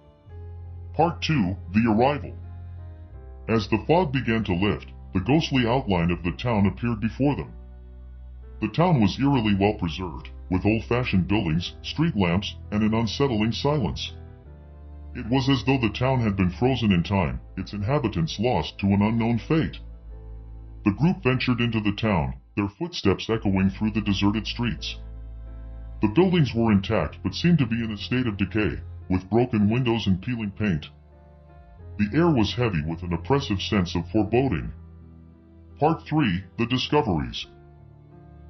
Part 2. The Arrival. As the fog began to lift, the ghostly outline of the town appeared before them. The town was eerily well preserved, with old-fashioned buildings, street lamps, and an unsettling silence. It was as though the town had been frozen in time, its inhabitants lost to an unknown fate. The group ventured into the town, their footsteps echoing through the deserted streets. The buildings were intact but seemed to be in a state of decay, with broken windows and peeling paint. The air was heavy with an oppressive sense of foreboding. Part 3: The Discoveries.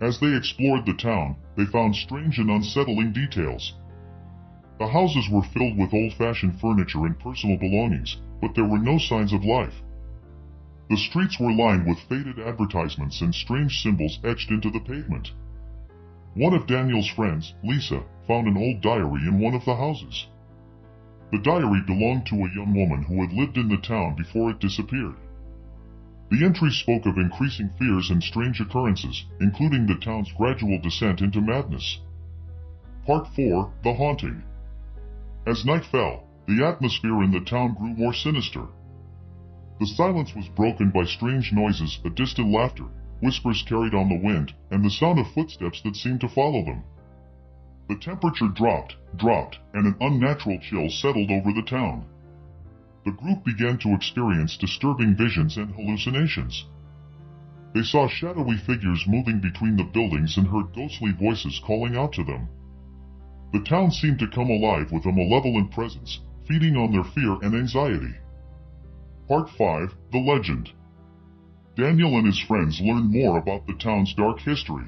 As they explored the town, they found strange and unsettling details. The houses were filled with old-fashioned furniture and personal belongings, but there were no signs of life. The streets were lined with faded advertisements and strange symbols etched into the pavement. One of Daniel's friends, Lisa, found an old diary in one of the houses. The diary belonged to a young woman who had lived in the town before it disappeared. The entry spoke of increasing fears and strange occurrences, including the town's gradual descent into madness. Part 4: The Haunting. As night fell, the atmosphere in the town grew more sinister. The silence was broken by strange noises, a distant laughter, whispers carried on the wind, and the sound of footsteps that seemed to follow them. The temperature dropped, and an unnatural chill settled over the town. The group began to experience disturbing visions and hallucinations. They saw shadowy figures moving between the buildings and heard ghostly voices calling out to them. The town seemed to come alive with a malevolent presence, feeding on their fear and anxiety. Part 5: The Legend. Daniel and his friends learned more about the town's dark history.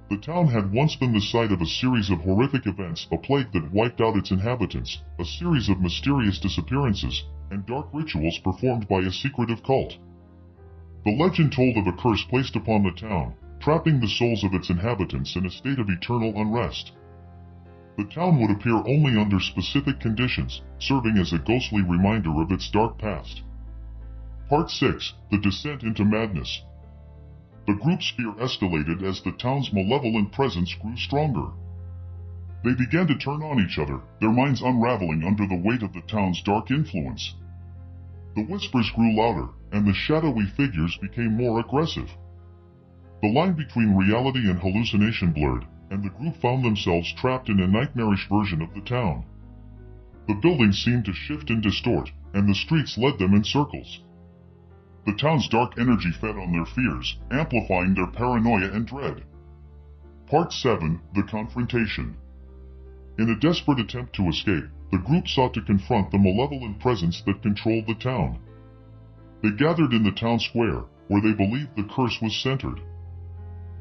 The town had once been the site of a series of horrific events, a plague that wiped out its inhabitants, a series of mysterious disappearances, and dark rituals performed by a secretive cult. The legend told of a curse placed upon the town, trapping the souls of its inhabitants in a state of eternal unrest. The town would appear only under specific conditions, serving as a ghostly reminder of its dark past. Part 6: The Descent into Madness. The group's fear escalated as the town's malevolent presence grew stronger. They began to turn on each other, their minds unraveling under the weight of the town's dark influence. The whispers grew louder, and the shadowy figures became more aggressive. The line between reality and hallucination blurred, and the group found themselves trapped in a nightmarish version of the town. The buildings seemed to shift and distort, and the streets led them in circles. The town's dark energy fed on their fears, amplifying their paranoia and dread. Part 7: The Confrontation. In a desperate attempt to escape, the group sought to confront the malevolent presence that controlled the town. They gathered in the town square, where they believed the curse was centered.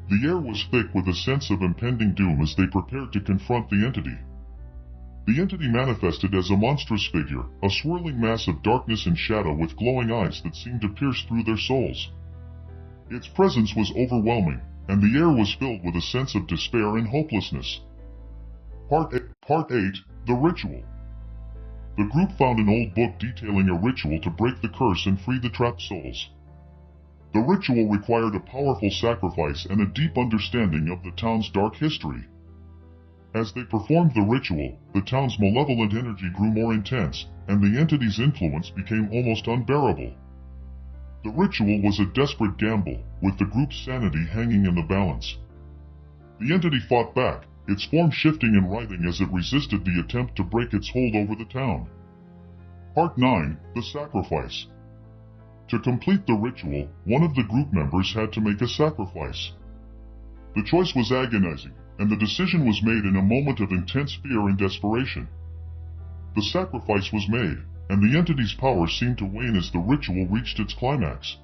The air was thick with a sense of impending doom as they prepared to confront the entity. The entity manifested as a monstrous figure, a swirling mass of darkness and shadow with glowing eyes that seemed to pierce through their souls. Its presence was overwhelming, and the air was filled with a sense of despair and hopelessness. Part 8: The Ritual. The group found an old book detailing a ritual to break the curse and free the trapped souls. The ritual required a powerful sacrifice and a deep understanding of the town's dark history. As they performed the ritual, the town's malevolent energy grew more intense, and the entity's influence became almost unbearable. The ritual was a desperate gamble, with the group's sanity hanging in the balance. The entity fought back, its form shifting and writhing as it resisted the attempt to break its hold over the town. Part 9: The Sacrifice. To complete the ritual, one of the group members had to make a sacrifice. The choice was agonizing, and the decision was made in a moment of intense fear and desperation. The sacrifice was made, and the entity's power seemed to wane as the ritual reached its climax.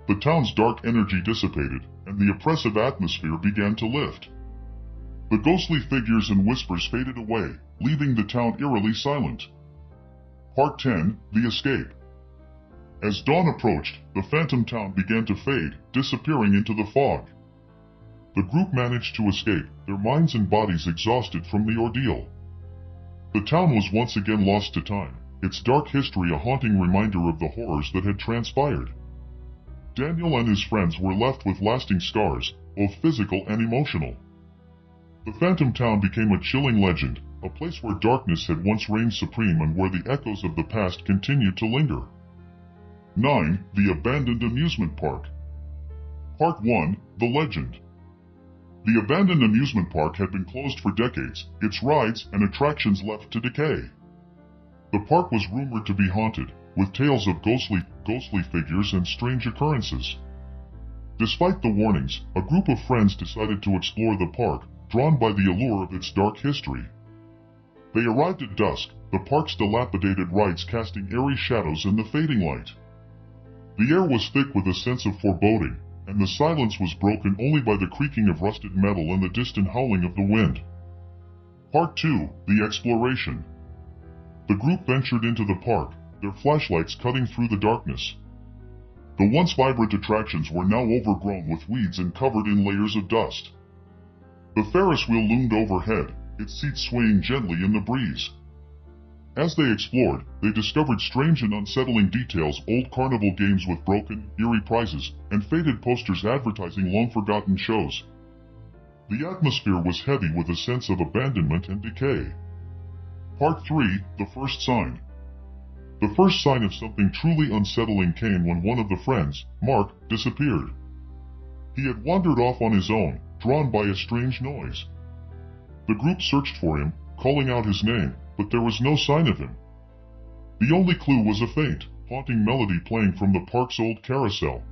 The town's dark energy dissipated, and the oppressive atmosphere began to lift. The ghostly figures and whispers faded away, leaving the town eerily silent. Part 10: The Escape. As dawn approached, the phantom town began to fade, disappearing into the fog. The group managed to escape, their minds and bodies exhausted from the ordeal. The town was once again lost to time, its dark history a haunting reminder of the horrors that had transpired. Daniel and his friends were left with lasting scars, both physical and emotional. The phantom town became a chilling legend, a place where darkness had once reigned supreme and where the echoes of the past continued to linger. 9. The Abandoned Amusement Park. Part 1: The Legend. The abandoned amusement park had been closed for decades, its rides and attractions left to decay. The park was rumored to be haunted, with tales of ghostly figures and strange occurrences. Despite the warnings, a group of friends decided to explore the park, drawn by the allure of its dark history. They arrived at dusk, the park's dilapidated rides casting eerie shadows in the fading light. The air was thick with a sense of foreboding, and the silence was broken only by the creaking of rusted metal and the distant howling of the wind. Part 2. The Exploration. The group ventured into the park, their flashlights cutting through the darkness. The once vibrant attractions were now overgrown with weeds and covered in layers of dust. The Ferris wheel loomed overhead, its seats swaying gently in the breeze. As they explored, they discovered strange and unsettling details: old carnival games with broken, eerie prizes, and faded posters advertising long-forgotten shows. The atmosphere was heavy with a sense of abandonment and decay. Part 3. The First Sign. The first sign of something truly unsettling came when one of the friends, Mark, disappeared. He had wandered off on his own, drawn by a strange noise. The group searched for him, calling out his name, but there was no sign of him. The only clue was a faint, haunting melody playing from the park's old carousel.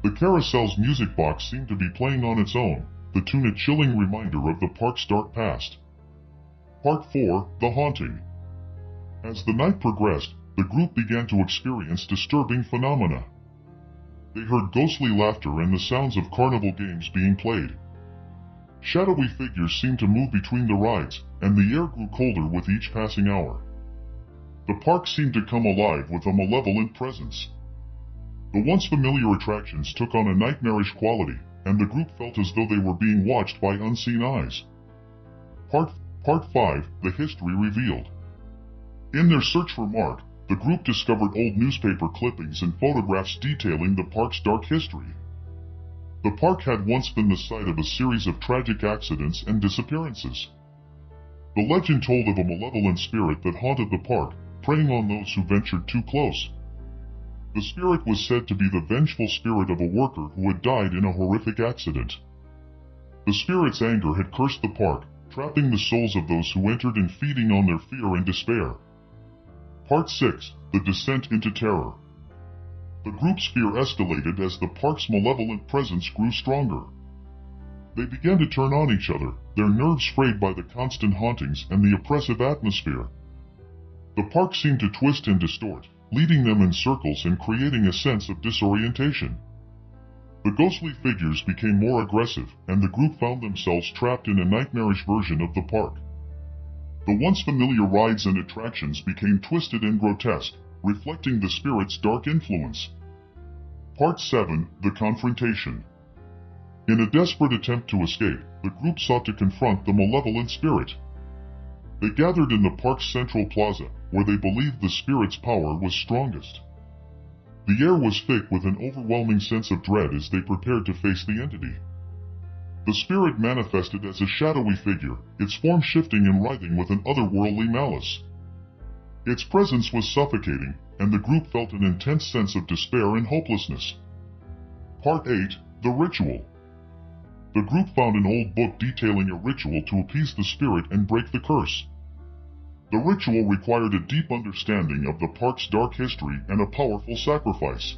The carousel's music box seemed to be playing on its own, the tune a chilling reminder of the park's dark past. Part 4. The Haunting. As the night progressed, the group began to experience disturbing phenomena. They heard ghostly laughter and the sounds of carnival games being played. Shadowy figures seemed to move between the rides, and the air grew colder with each passing hour. The park seemed to come alive with a malevolent presence. The once familiar attractions took on a nightmarish quality, and the group felt as though they were being watched by unseen eyes. Part 5. The History Revealed. In their search for Mark, the group discovered old newspaper clippings and photographs detailing the park's dark history. The park had once been the site of a series of tragic accidents and disappearances. The legend told of a malevolent spirit that haunted the park, preying on those who ventured too close. The spirit was said to be the vengeful spirit of a worker who had died in a horrific accident. The spirit's anger had cursed the park, trapping the souls of those who entered and feeding on their fear and despair. Part 6. The Descent into Terror. The group's fear escalated as the park's malevolent presence grew stronger. They began to turn on each other, their nerves frayed by the constant hauntings and the oppressive atmosphere. The park seemed to twist and distort, leading them in circles and creating a sense of disorientation. The ghostly figures became more aggressive, and the group found themselves trapped in a nightmarish version of the park. The once familiar rides and attractions became twisted and grotesque, reflecting the spirit's dark influence. Part 7. The Confrontation. In a desperate attempt to escape, the group sought to confront the malevolent spirit. They gathered in the park's central plaza, where they believed the spirit's power was strongest. The air was thick with an overwhelming sense of dread as they prepared to face the entity. The spirit manifested as a shadowy figure, its form shifting and writhing with an otherworldly malice. Its presence was suffocating, and the group felt an intense sense of despair and hopelessness. Part 8. The Ritual. The group found an old book detailing a ritual to appease the spirit and break the curse. The ritual required a deep understanding of the park's dark history and a powerful sacrifice.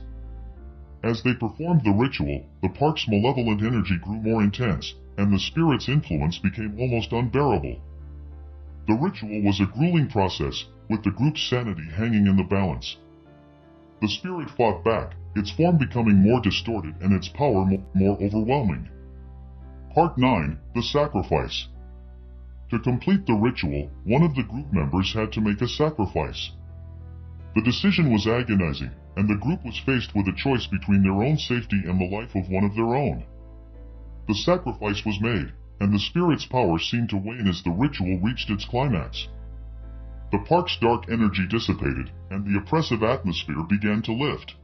As they performed the ritual, the park's malevolent energy grew more intense, and the spirit's influence became almost unbearable. The ritual was a grueling process, with the group's sanity hanging in the balance. The spirit fought back, its form becoming more distorted and its power more overwhelming. Part 9. The Sacrifice. To complete the ritual, one of the group members had to make a sacrifice. The decision was agonizing, and the group was faced with a choice between their own safety and the life of one of their own. The sacrifice was made, and the spirit's power seemed to wane as the ritual reached its climax. The park's dark energy dissipated, and the oppressive atmosphere began to lift.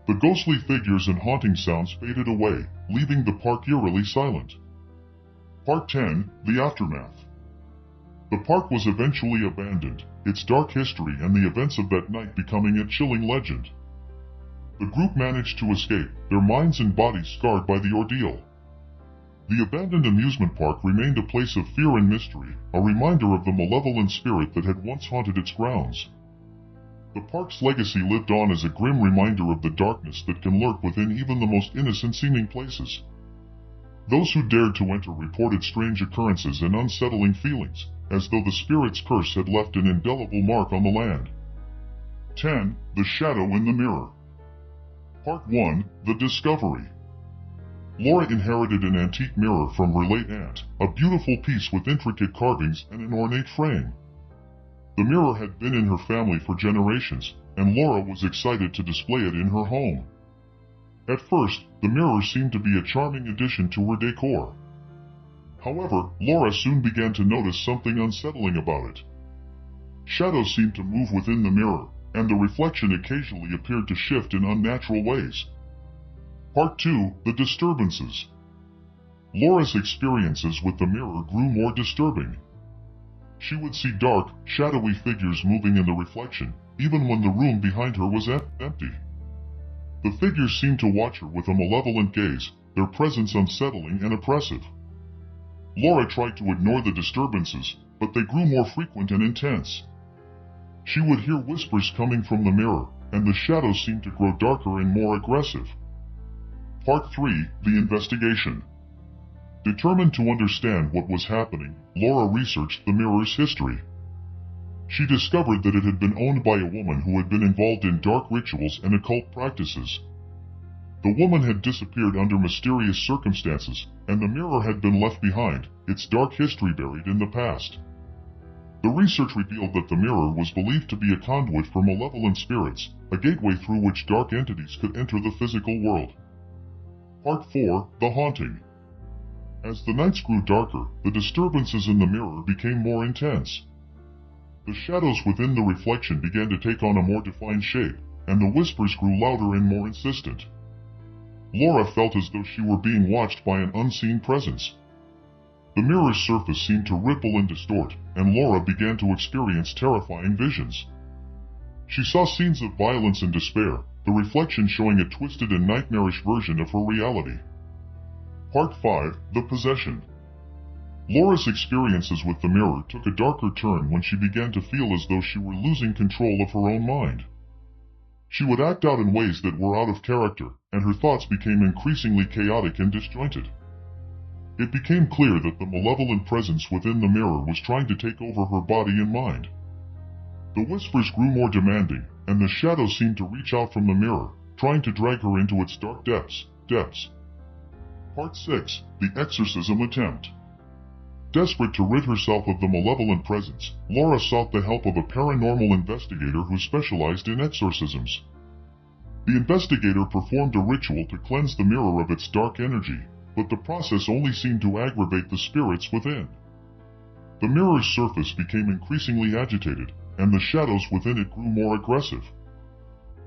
The ghostly figures and haunting sounds faded away, leaving the park eerily silent. Part 10. The Aftermath. The park was eventually abandoned, its dark history and the events of that night becoming a chilling legend. The group managed to escape, their minds and bodies scarred by the ordeal. The abandoned amusement park remained a place of fear and mystery, a reminder of the malevolent spirit that had once haunted its grounds. The park's legacy lived on as a grim reminder of the darkness that can lurk within even the most innocent-seeming places. Those who dared to enter reported strange occurrences and unsettling feelings, as though the spirit's curse had left an indelible mark on the land. 10. The Shadow in the Mirror. Part 1. The Discovery. Laura inherited an antique mirror from her late aunt, a beautiful piece with intricate carvings and an ornate frame. The mirror had been in her family for generations, and Laura was excited to display it in her home. At first, the mirror seemed to be a charming addition to her decor. However, Laura soon began to notice something unsettling about it. Shadows seemed to move within the mirror, and the reflection occasionally appeared to shift in unnatural ways. Part 2. The Disturbances. Laura's experiences with the mirror grew more disturbing. She would see dark, shadowy figures moving in the reflection, even when the room behind her was empty. The figures seemed to watch her with a malevolent gaze, their presence unsettling and oppressive. Laura tried to ignore the disturbances, but they grew more frequent and intense. She would hear whispers coming from the mirror, and the shadows seemed to grow darker and more aggressive. Part 3. The Investigation. Determined to understand what was happening, Laura researched the mirror's history. She discovered that it had been owned by a woman who had been involved in dark rituals and occult practices. The woman had disappeared under mysterious circumstances, and the mirror had been left behind, its dark history buried in the past. The research revealed that the mirror was believed to be a conduit for malevolent spirits, a gateway through which dark entities could enter the physical world. Part 4. The Haunting. As the nights grew darker, the disturbances in the mirror became more intense. The shadows within the reflection began to take on a more defined shape, and the whispers grew louder and more insistent. Laura felt as though she were being watched by an unseen presence. The mirror's surface seemed to ripple and distort, and Laura began to experience terrifying visions. She saw scenes of violence and despair, the reflection showing a twisted and nightmarish version of her reality. Part 5. The Possession. Laura's experiences with the mirror took a darker turn when she began to feel as though she were losing control of her own mind. She would act out in ways that were out of character, and her thoughts became increasingly chaotic and disjointed. It became clear that the malevolent presence within the mirror was trying to take over her body and mind. The whispers grew more demanding, and the shadows seemed to reach out from the mirror, trying to drag her into its dark depths. Part 6. The Exorcism Attempt. Desperate to rid herself of the malevolent presence, Laura sought the help of a paranormal investigator who specialized in exorcisms. The investigator performed a ritual to cleanse the mirror of its dark energy, but the process only seemed to aggravate the spirits within. The mirror's surface became increasingly agitated, and the shadows within it grew more aggressive.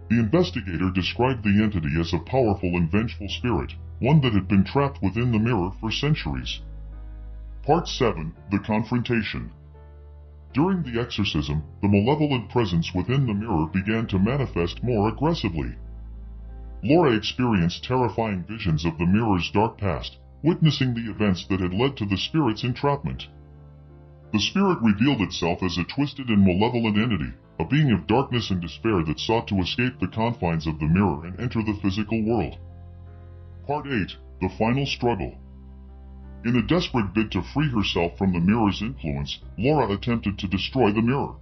The investigator described the entity as a powerful and vengeful spirit, one that had been trapped within the mirror for centuries. Part 7. The Confrontation. During the exorcism, the malevolent presence within the mirror began to manifest more aggressively. Laura experienced terrifying visions of the mirror's dark past, witnessing the events that had led to the spirit's entrapment. The spirit revealed itself as a twisted and malevolent entity, a being of darkness and despair that sought to escape the confines of the mirror and enter the physical world. Part 8. The Final Struggle. In a desperate bid to free herself from the mirror's influence, Laura attempted to destroy the mirror.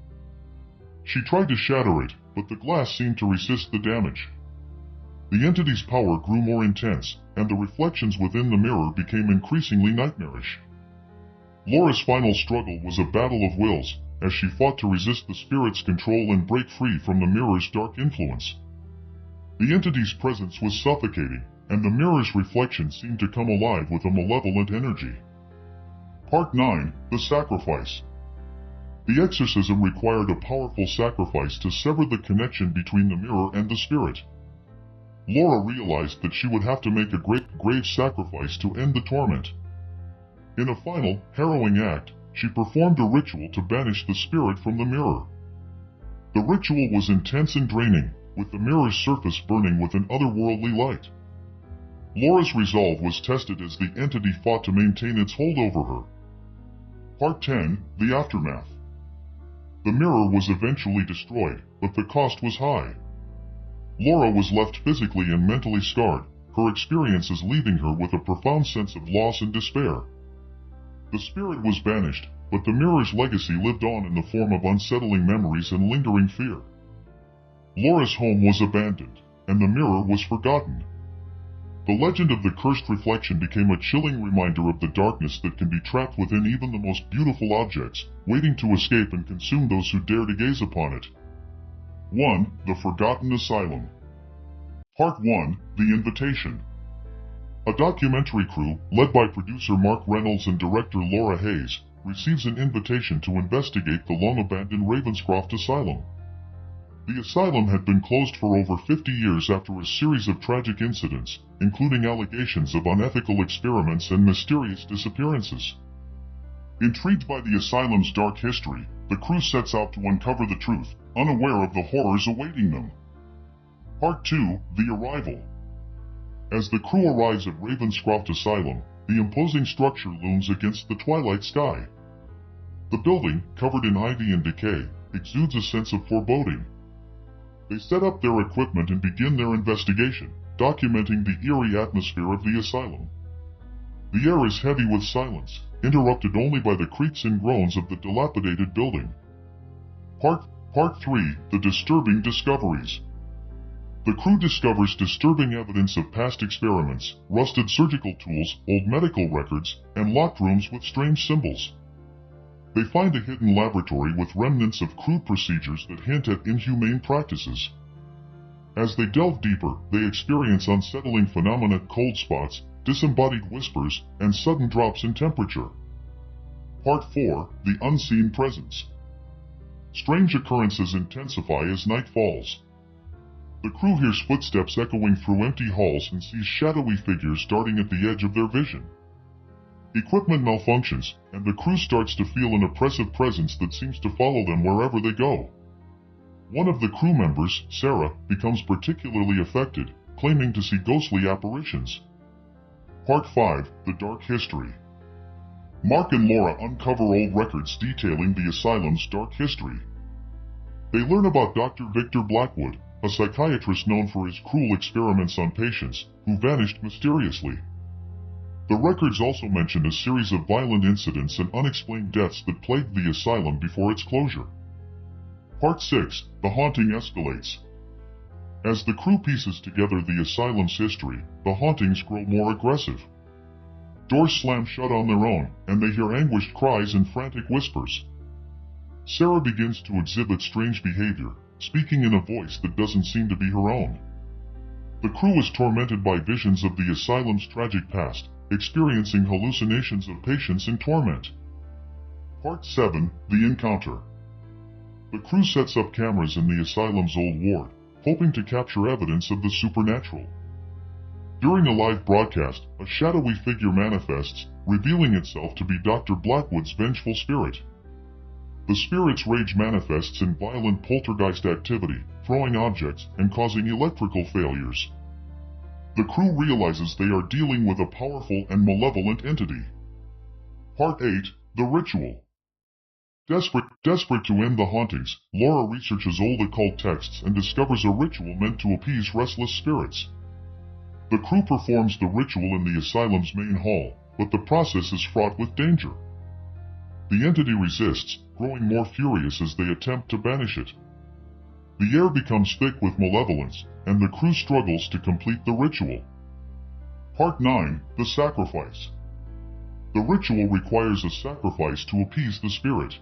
She tried to shatter it, but the glass seemed to resist the damage. The entity's power grew more intense, and the reflections within the mirror became increasingly nightmarish. Laura's final struggle was a battle of wills, as she fought to resist the spirit's control and break free from the mirror's dark influence. The entity's presence was suffocating, and the mirror's reflection seemed to come alive with a malevolent energy. Part 9. The Sacrifice. The exorcism required a powerful sacrifice to sever the connection between the mirror and the spirit. Laura realized that she would have to make a grave sacrifice to end the torment. In a final, harrowing act, she performed a ritual to banish the spirit from the mirror. The ritual was intense and draining, with the mirror's surface burning with an otherworldly light. Laura's resolve was tested as the entity fought to maintain its hold over her. Part 10. The Aftermath. The mirror was eventually destroyed, but the cost was high. Laura was left physically and mentally scarred, her experiences leaving her with a profound sense of loss and despair. The spirit was banished, but the mirror's legacy lived on in the form of unsettling memories and lingering fear. Laura's home was abandoned, and the mirror was forgotten. The legend of the cursed reflection became a chilling reminder of the darkness that can be trapped within even the most beautiful objects, waiting to escape and consume those who dare to gaze upon it. 1. The Forgotten Asylum. Part 1. The Invitation. A documentary crew, led by producer Mark Reynolds and director Laura Hayes, receives an invitation to investigate the long-abandoned Ravenscroft Asylum. The asylum had been closed for over 50 years after a series of tragic incidents, including allegations of unethical experiments and mysterious disappearances. Intrigued by the asylum's dark history, the crew sets out to uncover the truth, unaware of the horrors awaiting them. Part 2. The Arrival. As the crew arrives at Ravenscroft Asylum, the imposing structure looms against the twilight sky. The building, covered in ivy and decay, exudes a sense of foreboding. They set up their equipment and begin their investigation, documenting the eerie atmosphere of the asylum. The air is heavy with silence, interrupted only by the creaks and groans of the dilapidated building. Part 3. The Disturbing Discoveries. The crew discovers disturbing evidence of past experiments, rusted surgical tools, old medical records, and locked rooms with strange symbols. They find a hidden laboratory with remnants of crude procedures that hint at inhumane practices. As they delve deeper, they experience unsettling phenomena: cold spots, disembodied whispers, and sudden drops in temperature. Part 4. The Unseen Presence. Strange occurrences intensify as night falls. The crew hears footsteps echoing through empty halls and sees shadowy figures darting at the edge of their vision. Equipment malfunctions, and the crew starts to feel an oppressive presence that seems to follow them wherever they go. One of the crew members, Sarah, becomes particularly affected, claiming to see ghostly apparitions. Part 5. The Dark History. Mark and Laura uncover old records detailing the asylum's dark history. They learn about Dr. Victor Blackwood, a psychiatrist known for his cruel experiments on patients, who vanished mysteriously. The records also mention a series of violent incidents and unexplained deaths that plagued the asylum before its closure. Part 6. The Haunting Escalates. As the crew pieces together the asylum's history, the hauntings grow more aggressive. Doors slam shut on their own, and they hear anguished cries and frantic whispers. Sarah begins to exhibit strange behavior, speaking in a voice that doesn't seem to be her own. The crew is tormented by visions of the asylum's tragic past, experiencing hallucinations of patients in torment. Part 7. The Encounter. The crew sets up cameras in the asylum's old ward, hoping to capture evidence of the supernatural. During a live broadcast, a shadowy figure manifests, revealing itself to be Dr. Blackwood's vengeful spirit. The spirit's rage manifests in violent poltergeist activity, throwing objects and causing electrical failures. The crew realizes they are dealing with a powerful and malevolent entity. Part 8. The Ritual. Desperate to end the hauntings, Laura researches old occult texts and discovers a ritual meant to appease restless spirits. The crew performs the ritual in the asylum's main hall, but the process is fraught with danger. The entity resists, growing more furious as they attempt to banish it. The air becomes thick with malevolence, and the crew struggles to complete the ritual. Part 9. The Sacrifice. The ritual requires a sacrifice to appease the spirit.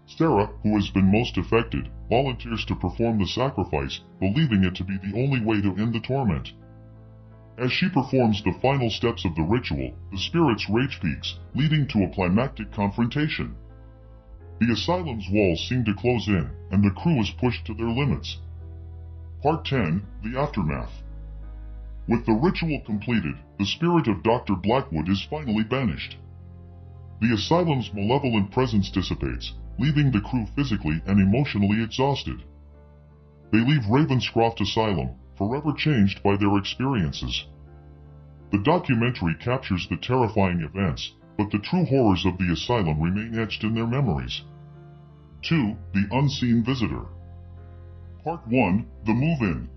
Sarah, who has been most affected, volunteers to perform the sacrifice, believing it to be the only way to end the torment. As she performs the final steps of the ritual, the spirit's rage peaks, leading to a climactic confrontation. The asylum's walls seem to close in, and the crew is pushed to their limits. Part 10. The Aftermath. With the ritual completed, the spirit of Dr. Blackwood is finally banished. The asylum's malevolent presence dissipates, leaving the crew physically and emotionally exhausted. They leave Ravenscroft Asylum, forever changed by their experiences. The documentary captures the terrifying events, but the true horrors of the asylum remain etched in their memories. 2. The Unseen Visitor. Part 1. The Move-In.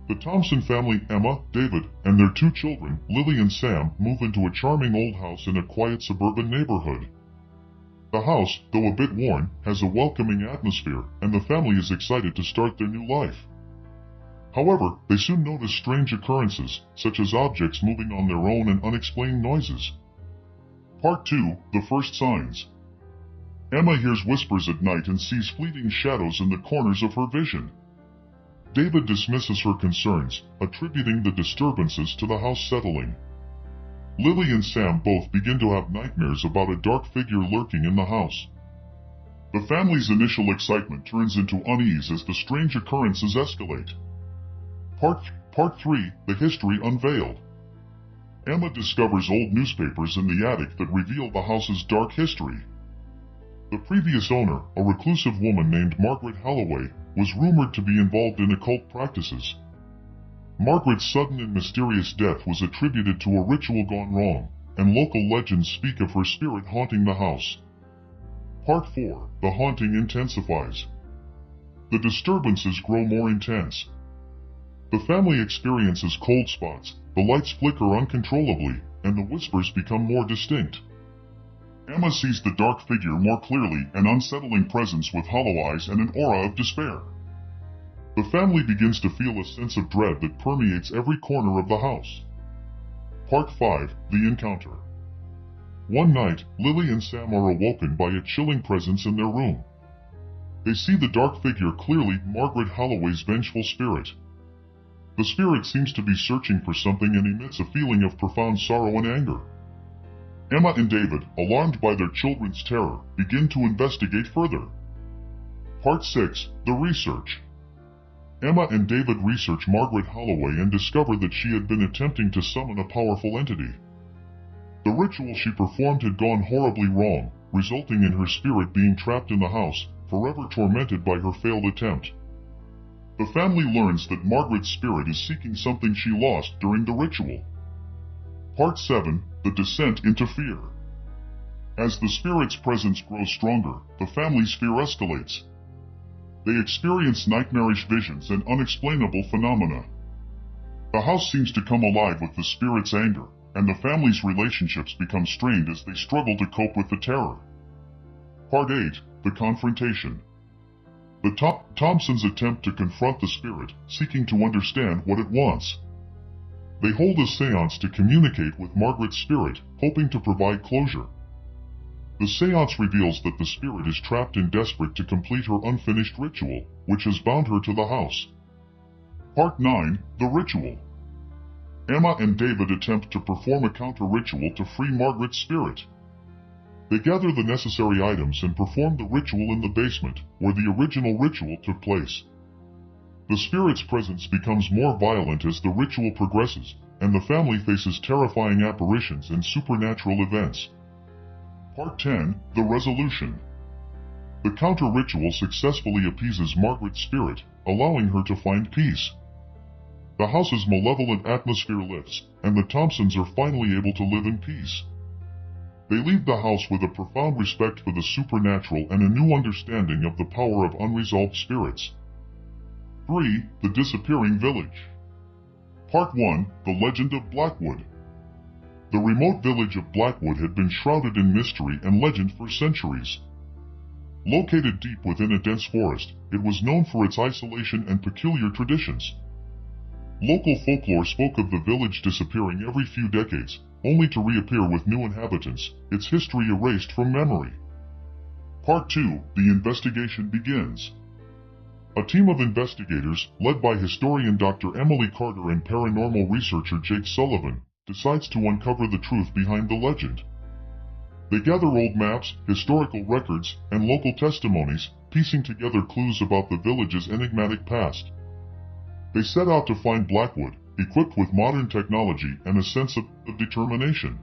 The Thompson family, Emma, David, and their 2 children, Lily and Sam, move into a charming old house in a quiet suburban neighborhood. The house, though a bit worn, has a welcoming atmosphere, and the family is excited to start their new life. However, they soon notice strange occurrences, such as objects moving on their own and unexplained noises. Part 2. The First Signs. Emma hears whispers at night and sees fleeting shadows in the corners of her vision. David dismisses her concerns, attributing the disturbances to the house settling. Lily and Sam both begin to have nightmares about a dark figure lurking in the house. The family's initial excitement turns into unease as the strange occurrences escalate. Part 3. The History Unveiled. Emma discovers old newspapers in the attic that reveal the house's dark history. The previous owner, a reclusive woman named Margaret Holloway, was rumored to be involved in occult practices. Margaret's sudden and mysterious death was attributed to a ritual gone wrong, and local legends speak of her spirit haunting the house. Part 4. The haunting intensifies. The disturbances grow more intense. The family experiences cold spots, the lights flicker uncontrollably, and the whispers become more distinct. Emma sees the dark figure more clearly, an unsettling presence with hollow eyes and an aura of despair. The family begins to feel a sense of dread that permeates every corner of the house. Part 5. The Encounter. One night, Lily and Sam are awoken by a chilling presence in their room. They see the dark figure clearly, Margaret Holloway's vengeful spirit. The spirit seems to be searching for something and emits a feeling of profound sorrow and anger. Emma and David, alarmed by their children's terror, begin to investigate further. Part 6. The Research. Emma and David research Margaret Holloway and discover that she had been attempting to summon a powerful entity. The ritual she performed had gone horribly wrong, resulting in her spirit being trapped in the house, forever tormented by her failed attempt. The family learns that Margaret's spirit is seeking something she lost during the ritual. Part 7. The Descent into Fear. As the spirit's presence grows stronger, the family's fear escalates. They experience nightmarish visions and unexplainable phenomena. The house seems to come alive with the spirit's anger, and the family's relationships become strained as they struggle to cope with the terror. Part 8. The Confrontation. The Thompsons attempt to confront the spirit, seeking to understand what it wants. They hold a seance to communicate with Margaret's spirit, hoping to provide closure. The seance reveals that the spirit is trapped and desperate to complete her unfinished ritual, which has bound her to the house. Part 9. The Ritual. Emma and David attempt to perform a counter-ritual to free Margaret's spirit. They gather the necessary items and perform the ritual in the basement, where the original ritual took place. The spirit's presence becomes more violent as the ritual progresses, and the family faces terrifying apparitions and supernatural events. Part 10. The Resolution. The counter-ritual successfully appeases Margaret's spirit, allowing her to find peace. The house's malevolent atmosphere lifts, and the Thompsons are finally able to live in peace. They leave the house with a profound respect for the supernatural and a new understanding of the power of unresolved spirits. 3. The Disappearing Village. Part 1. The Legend of Blackwood. The remote village of Blackwood had been shrouded in mystery and legend for centuries. Located deep within a dense forest, it was known for its isolation and peculiar traditions. Local folklore spoke of the village disappearing every few decades, only to reappear with new inhabitants, its history erased from memory. Part 2. The Investigation Begins. A team of investigators, led by historian Dr. Emily Carter and paranormal researcher Jake Sullivan, decides to uncover the truth behind the legend. They gather old maps, historical records, and local testimonies, piecing together clues about the village's enigmatic past. They set out to find Blackwood, equipped with modern technology and a sense of determination.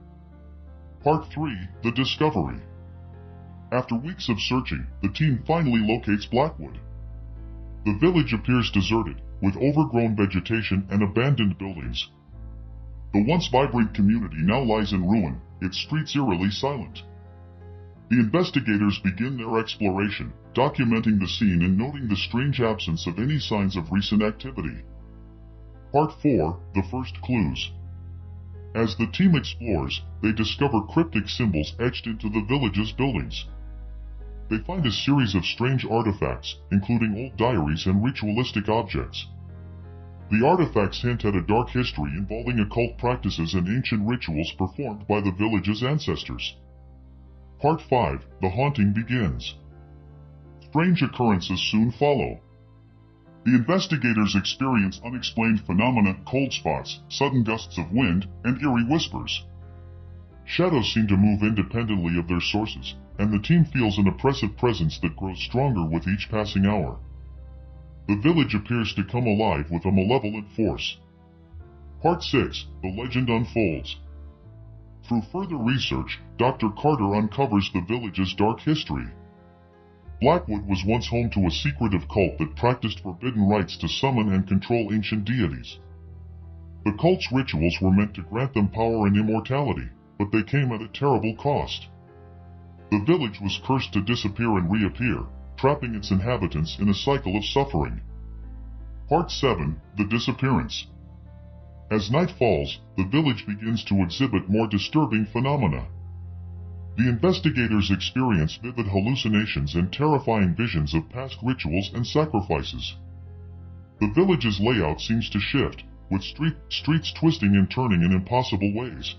Part 3. The Discovery. After weeks of searching, the team finally locates Blackwood. The village appears deserted, with overgrown vegetation and abandoned buildings. The once vibrant community now lies in ruin, its streets eerily silent. The investigators begin their exploration, documenting the scene and noting the strange absence of any signs of recent activity. Part 4: The First Clues. As the team explores, they discover cryptic symbols etched into the village's buildings. They find a series of strange artifacts, including old diaries and ritualistic objects. The artifacts hint at a dark history involving occult practices and ancient rituals performed by the village's ancestors. Part 5: The Haunting begins. Strange occurrences soon follow. The investigators experience unexplained phenomena, cold spots, sudden gusts of wind, and eerie whispers. Shadows seem to move independently of their sources, and the team feels an oppressive presence that grows stronger with each passing hour. The village appears to come alive with a malevolent force. Part 6: The Legend Unfolds. Through further research, Dr. Carter uncovers the village's dark history. Blackwood was once home to a secretive cult that practiced forbidden rites to summon and control ancient deities. The cult's rituals were meant to grant them power and immortality, but they came at a terrible cost. The village was cursed to disappear and reappear, trapping its inhabitants in a cycle of suffering. Part 7: The Disappearance. As night falls, the village begins to exhibit more disturbing phenomena. The investigators experience vivid hallucinations and terrifying visions of past rituals and sacrifices. The village's layout seems to shift, with streets twisting and turning in impossible ways.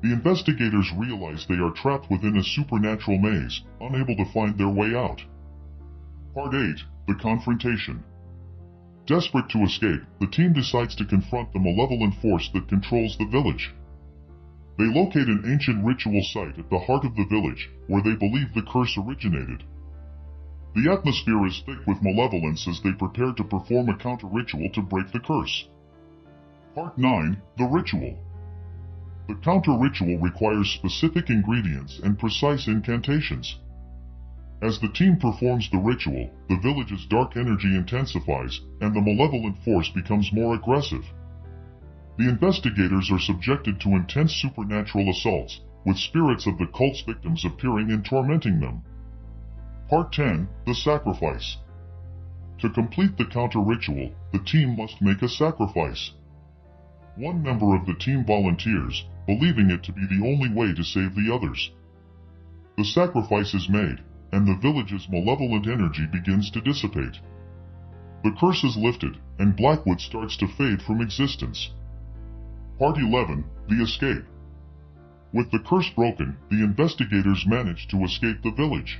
The investigators realize they are trapped within a supernatural maze, unable to find their way out. Part 8: The Confrontation. Desperate to escape, the team decides to confront the malevolent force that controls the village. They locate an ancient ritual site at the heart of the village, where they believe the curse originated. The atmosphere is thick with malevolence as they prepare to perform a counter-ritual to break the curse. Part 9: The Ritual. The counter-ritual requires specific ingredients and precise incantations. As the team performs the ritual, the village's dark energy intensifies, and the malevolent force becomes more aggressive. The investigators are subjected to intense supernatural assaults, with spirits of the cult's victims appearing and tormenting them. Part 10: The Sacrifice. To complete the counter-ritual, the team must make a sacrifice. One member of the team volunteers, believing it to be the only way to save the others. The sacrifice is made, and the village's malevolent energy begins to dissipate. The curse is lifted, and Blackwood starts to fade from existence. Part 11: The Escape. With the curse broken, the investigators manage to escape the village.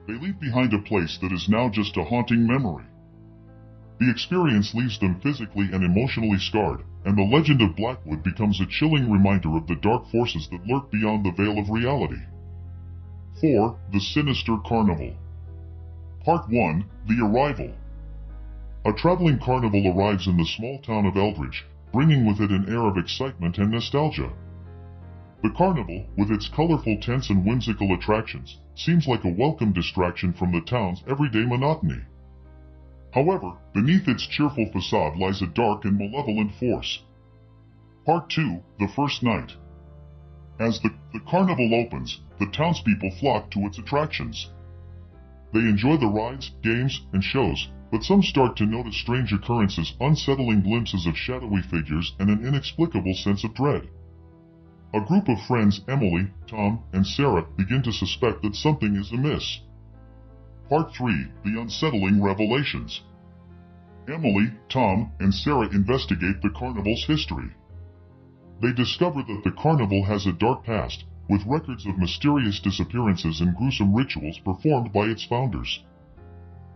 They leave behind a place that is now just a haunting memory. The experience leaves them physically and emotionally scarred, and the legend of Blackwood becomes a chilling reminder of the dark forces that lurk beyond the veil of reality. 4: The Sinister Carnival. Part 1: The Arrival. A traveling carnival arrives in the small town of Eldridge, bringing with it an air of excitement and nostalgia. The carnival, with its colorful tents and whimsical attractions, seems like a welcome distraction from the town's everyday monotony. However, beneath its cheerful facade lies a dark and malevolent force. Part 2: The First Night. As the carnival opens, the townspeople flock to its attractions. They enjoy the rides, games, and shows, but some start to notice strange occurrences, unsettling glimpses of shadowy figures, and an inexplicable sense of dread. A group of friends, Emily, Tom, and Sarah, begin to suspect that something is amiss. Part 3: The Unsettling Revelations. Emily, Tom, and Sarah investigate the carnival's history. They discover that the carnival has a dark past, with records of mysterious disappearances and gruesome rituals performed by its founders.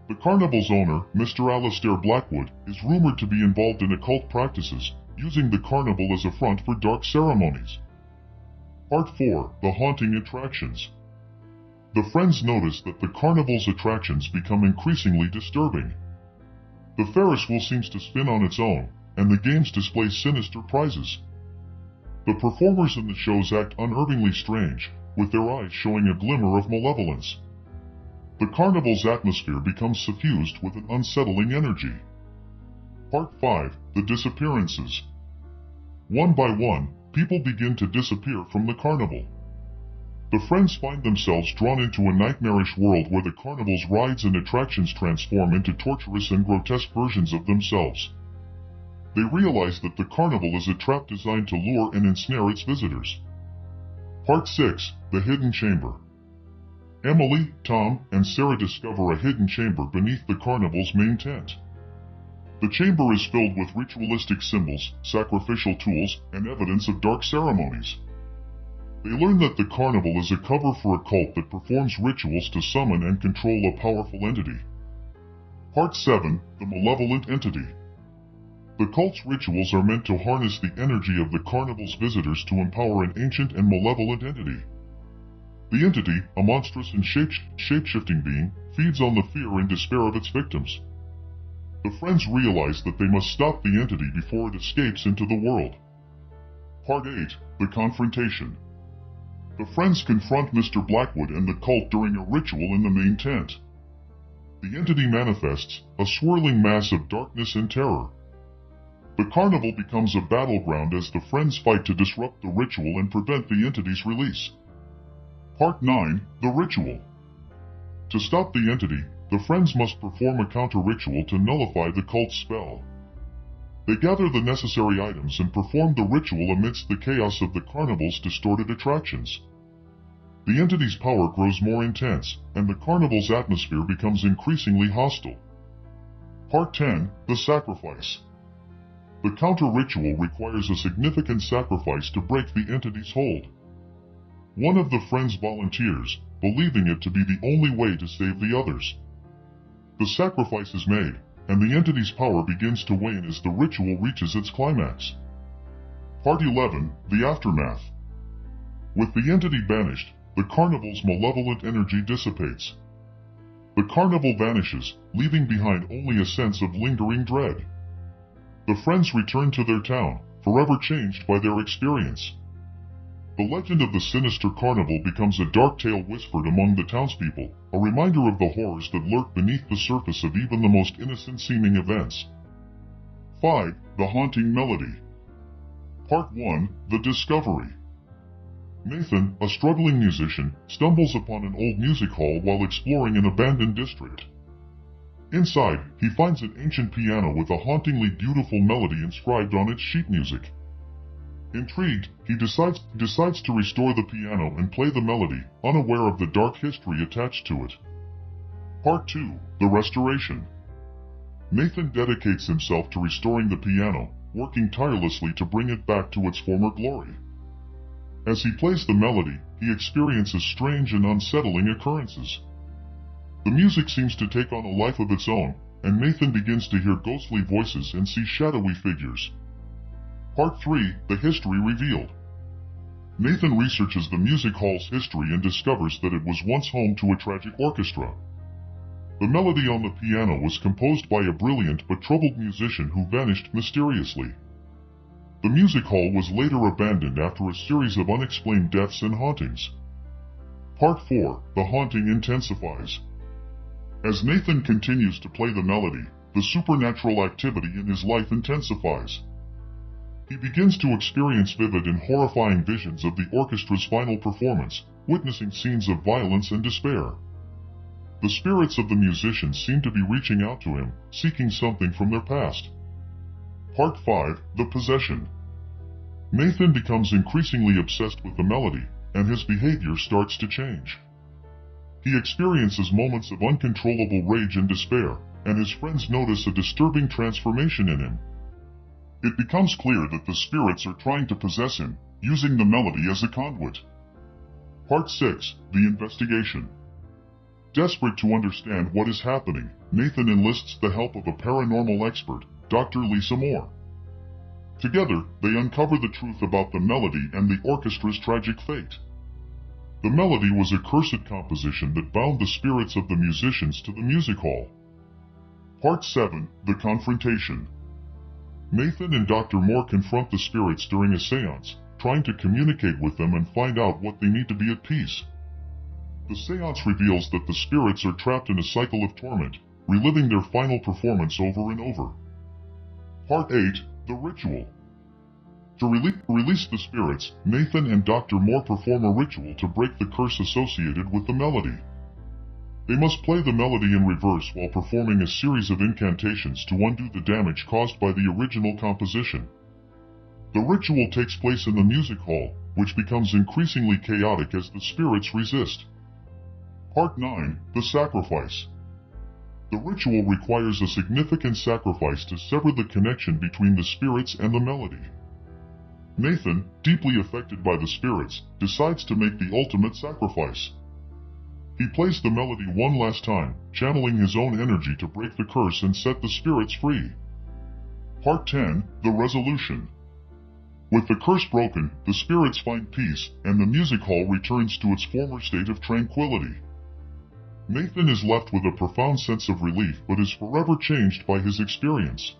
The carnival's owner, Mr. Alistair Blackwood, is rumored to be involved in occult practices, using the carnival as a front for dark ceremonies. Part 4: The Haunting Attractions. The friends notice that the carnival's attractions become increasingly disturbing. The Ferris wheel seems to spin on its own, and the games display sinister prizes. The performers in the shows act unnervingly strange, with their eyes showing a glimmer of malevolence. The carnival's atmosphere becomes suffused with an unsettling energy. Part 5: The Disappearances. One by one, people begin to disappear from the carnival. The friends find themselves drawn into a nightmarish world where the carnival's rides and attractions transform into torturous and grotesque versions of themselves. They realize that the carnival is a trap designed to lure and ensnare its visitors. Part 6. The Hidden Chamber. Emily, Tom, and Sarah discover a hidden chamber beneath the carnival's main tent. The chamber is filled with ritualistic symbols, sacrificial tools, and evidence of dark ceremonies. They learn that the carnival is a cover for a cult that performs rituals to summon and control a powerful entity. Part 7. The Malevolent Entity. The cult's rituals are meant to harness the energy of the carnival's visitors to empower an ancient and malevolent entity. The entity, a monstrous and shape-shifting being, feeds on the fear and despair of its victims. The friends realize that they must stop the entity before it escapes into the world. Part 8. The Confrontation. The friends confront Mr. Blackwood and the cult during a ritual in the main tent. The entity manifests, a swirling mass of darkness and terror. The carnival becomes a battleground as the friends fight to disrupt the ritual and prevent the entity's release. Part 9. The Ritual. To stop the entity, the friends must perform a counter-ritual to nullify the cult's spell. They gather the necessary items and perform the ritual amidst the chaos of the carnival's distorted attractions. The entity's power grows more intense, and the carnival's atmosphere becomes increasingly hostile. Part 10. The Sacrifice. The counter-ritual requires a significant sacrifice to break the entity's hold. One of the friends volunteers, believing it to be the only way to save the others. The sacrifice is made, and the entity's power begins to wane as the ritual reaches its climax. Part 11. The Aftermath. With the entity banished, the carnival's malevolent energy dissipates. The carnival vanishes, leaving behind only a sense of lingering dread. The friends return to their town, forever changed by their experience. The legend of the sinister carnival becomes a dark tale whispered among the townspeople, a reminder of the horrors that lurk beneath the surface of even the most innocent-seeming events. 5. The Haunting Melody. Part 1. The Discovery. Nathan, a struggling musician, stumbles upon an old music hall while exploring an abandoned district. Inside, he finds an ancient piano with a hauntingly beautiful melody inscribed on its sheet music. Intrigued, he decides to restore the piano and play the melody, unaware of the dark history attached to it. Part 2. The Restoration. Nathan dedicates himself to restoring the piano, working tirelessly to bring it back to its former glory. As he plays the melody, he experiences strange and unsettling occurrences. The music seems to take on a life of its own, and Nathan begins to hear ghostly voices and see shadowy figures. Part 3. The History Revealed. Nathan researches the music hall's history and discovers that it was once home to a tragic orchestra. The melody on the piano was composed by a brilliant but troubled musician who vanished mysteriously. The music hall was later abandoned after a series of unexplained deaths and hauntings. Part 4. The Haunting Intensifies. As Nathan continues to play the melody, the supernatural activity in his life intensifies. He begins to experience vivid and horrifying visions of the orchestra's final performance, witnessing scenes of violence and despair. The spirits of the musicians seem to be reaching out to him, seeking something from their past. Part 5. The Possession. Nathan becomes increasingly obsessed with the melody, and his behavior starts to change. He experiences moments of uncontrollable rage and despair, and his friends notice a disturbing transformation in him. It becomes clear that the spirits are trying to possess him, using the melody as a conduit. Part 6. The Investigation. Desperate to understand what is happening, Nathan enlists the help of a paranormal expert, Dr. Lisa Moore. Together, they uncover the truth about the melody and the orchestra's tragic fate. The melody was a cursed composition that bound the spirits of the musicians to the music hall. Part 7. The Confrontation. Nathan and Dr. Moore confront the spirits during a seance, trying to communicate with them and find out what they need to be at peace. The seance reveals that the spirits are trapped in a cycle of torment, reliving their final performance over and over. Part 8. The Ritual. To release the spirits, Nathan and Dr. Moore perform a ritual to break the curse associated with the melody. They must play the melody in reverse while performing a series of incantations to undo the damage caused by the original composition. The ritual takes place in the music hall, which becomes increasingly chaotic as the spirits resist. Part 9. The Sacrifice. The ritual requires a significant sacrifice to sever the connection between the spirits and the melody. Nathan, deeply affected by the spirits, decides to make the ultimate sacrifice. He plays the melody one last time, channeling his own energy to break the curse and set the spirits free. Part 10. The Resolution. With the curse broken, the spirits find peace, and the music hall returns to its former state of tranquility. Nathan is left with a profound sense of relief but is forever changed by his experience.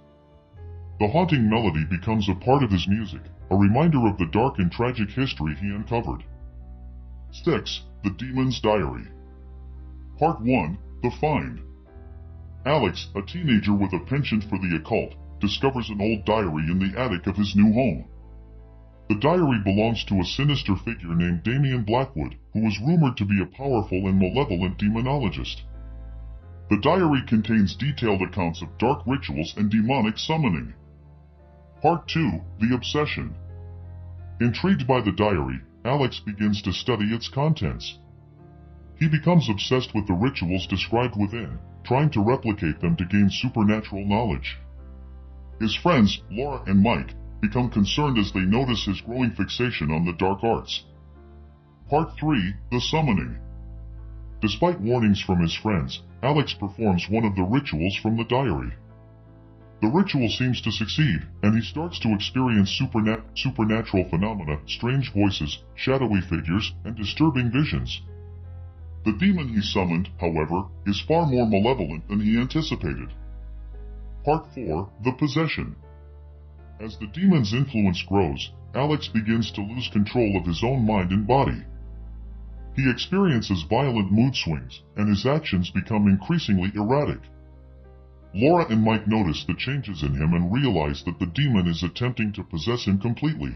The haunting melody becomes a part of his music, a reminder of the dark and tragic history he uncovered. 6. The Demon's Diary. Part 1. The Find. Alex, a teenager with a penchant for the occult, discovers an old diary in the attic of his new home. The diary belongs to a sinister figure named Damian Blackwood, who was rumored to be a powerful and malevolent demonologist. The diary contains detailed accounts of dark rituals and demonic summoning. Part 2. The Obsession. Intrigued by the diary, Alex begins to study its contents. He becomes obsessed with the rituals described within, trying to replicate them to gain supernatural knowledge. His friends, Laura and Mike, become concerned as they notice his growing fixation on the dark arts. Part 3. The Summoning. Despite warnings from his friends, Alex performs one of the rituals from the diary. The ritual seems to succeed, and he starts to experience supernatural phenomena, strange voices, shadowy figures, and disturbing visions. The demon he summoned, however, is far more malevolent than he anticipated. Part 4. The Possession. As the demon's influence grows, Alex begins to lose control of his own mind and body. He experiences violent mood swings, and his actions become increasingly erratic. Laura and Mike notice the changes in him and realize that the demon is attempting to possess him completely.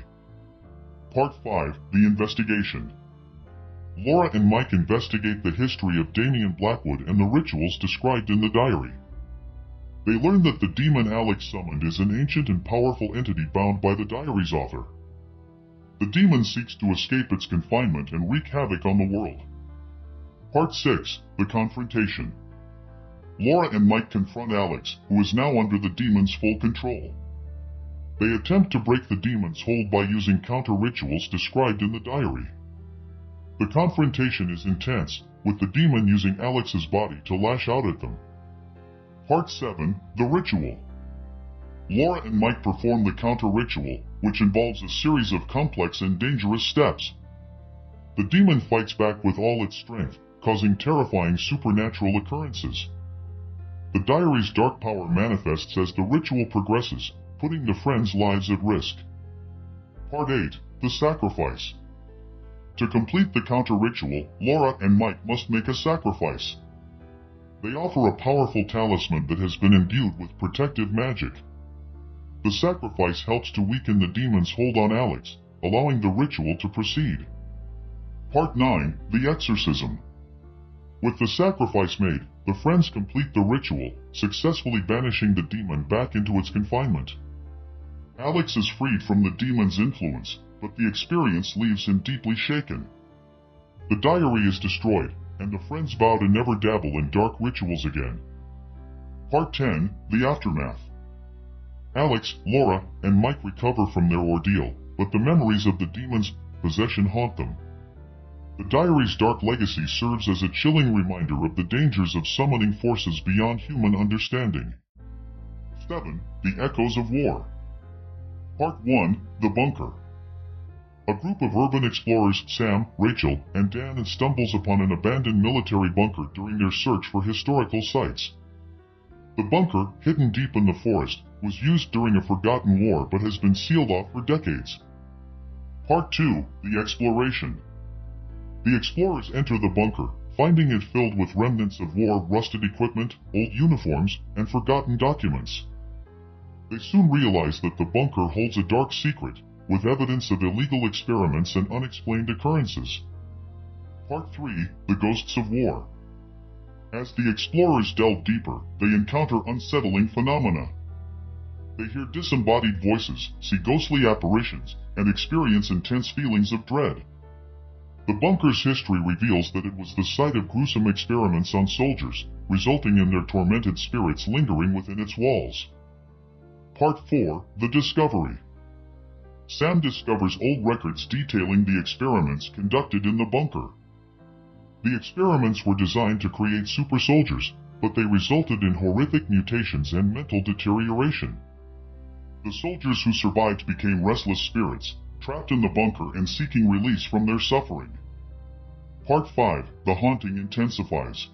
Part 5. The Investigation. Laura and Mike investigate the history of Damian Blackwood and the rituals described in the diary. They learn that the demon Alex summoned is an ancient and powerful entity bound by the diary's author. The demon seeks to escape its confinement and wreak havoc on the world. Part 6. The Confrontation. Laura and Mike confront Alex, who is now under the demon's full control. They attempt to break the demon's hold by using counter-rituals described in the diary. The confrontation is intense, with the demon using Alex's body to lash out at them. Part 7. The Ritual. Laura and Mike perform the counter-ritual, which involves a series of complex and dangerous steps. The demon fights back with all its strength, causing terrifying supernatural occurrences. The diary's dark power manifests as the ritual progresses, putting the friends' lives at risk. Part 8. The Sacrifice. To complete the counter-ritual, Laura and Mike must make a sacrifice. They offer a powerful talisman that has been imbued with protective magic. The sacrifice helps to weaken the demon's hold on Alex, allowing the ritual to proceed. Part 9. The Exorcism. With the sacrifice made, the friends complete the ritual, successfully banishing the demon back into its confinement. Alex is freed from the demon's influence, but the experience leaves him deeply shaken. The diary is destroyed, and the friends vow to never dabble in dark rituals again. Part 10. The Aftermath. Alex, Laura, and Mike recover from their ordeal, but the memories of the demon's possession haunt them. The diary's dark legacy serves as a chilling reminder of the dangers of summoning forces beyond human understanding. 7. The Echoes of War. Part 1. The Bunker. A group of urban explorers, Sam, Rachel, and Dan, stumbles upon an abandoned military bunker during their search for historical sites. The bunker, hidden deep in the forest, was used during a forgotten war but has been sealed off for decades. Part 2. The Exploration. The explorers enter the bunker, finding it filled with remnants of war, rusted equipment, old uniforms, and forgotten documents. They soon realize that the bunker holds a dark secret, with evidence of illegal experiments and unexplained occurrences. Part 3. The Ghosts of War. As the explorers delve deeper, they encounter unsettling phenomena. They hear disembodied voices, see ghostly apparitions, and experience intense feelings of dread. The bunker's history reveals that it was the site of gruesome experiments on soldiers, resulting in their tormented spirits lingering within its walls. Part 4. The Discovery. Sam discovers old records detailing the experiments conducted in the bunker. The experiments were designed to create super soldiers, but they resulted in horrific mutations and mental deterioration. The soldiers who survived became restless spirits, trapped in the bunker and seeking release from their suffering. Part 5. The Haunting intensifies.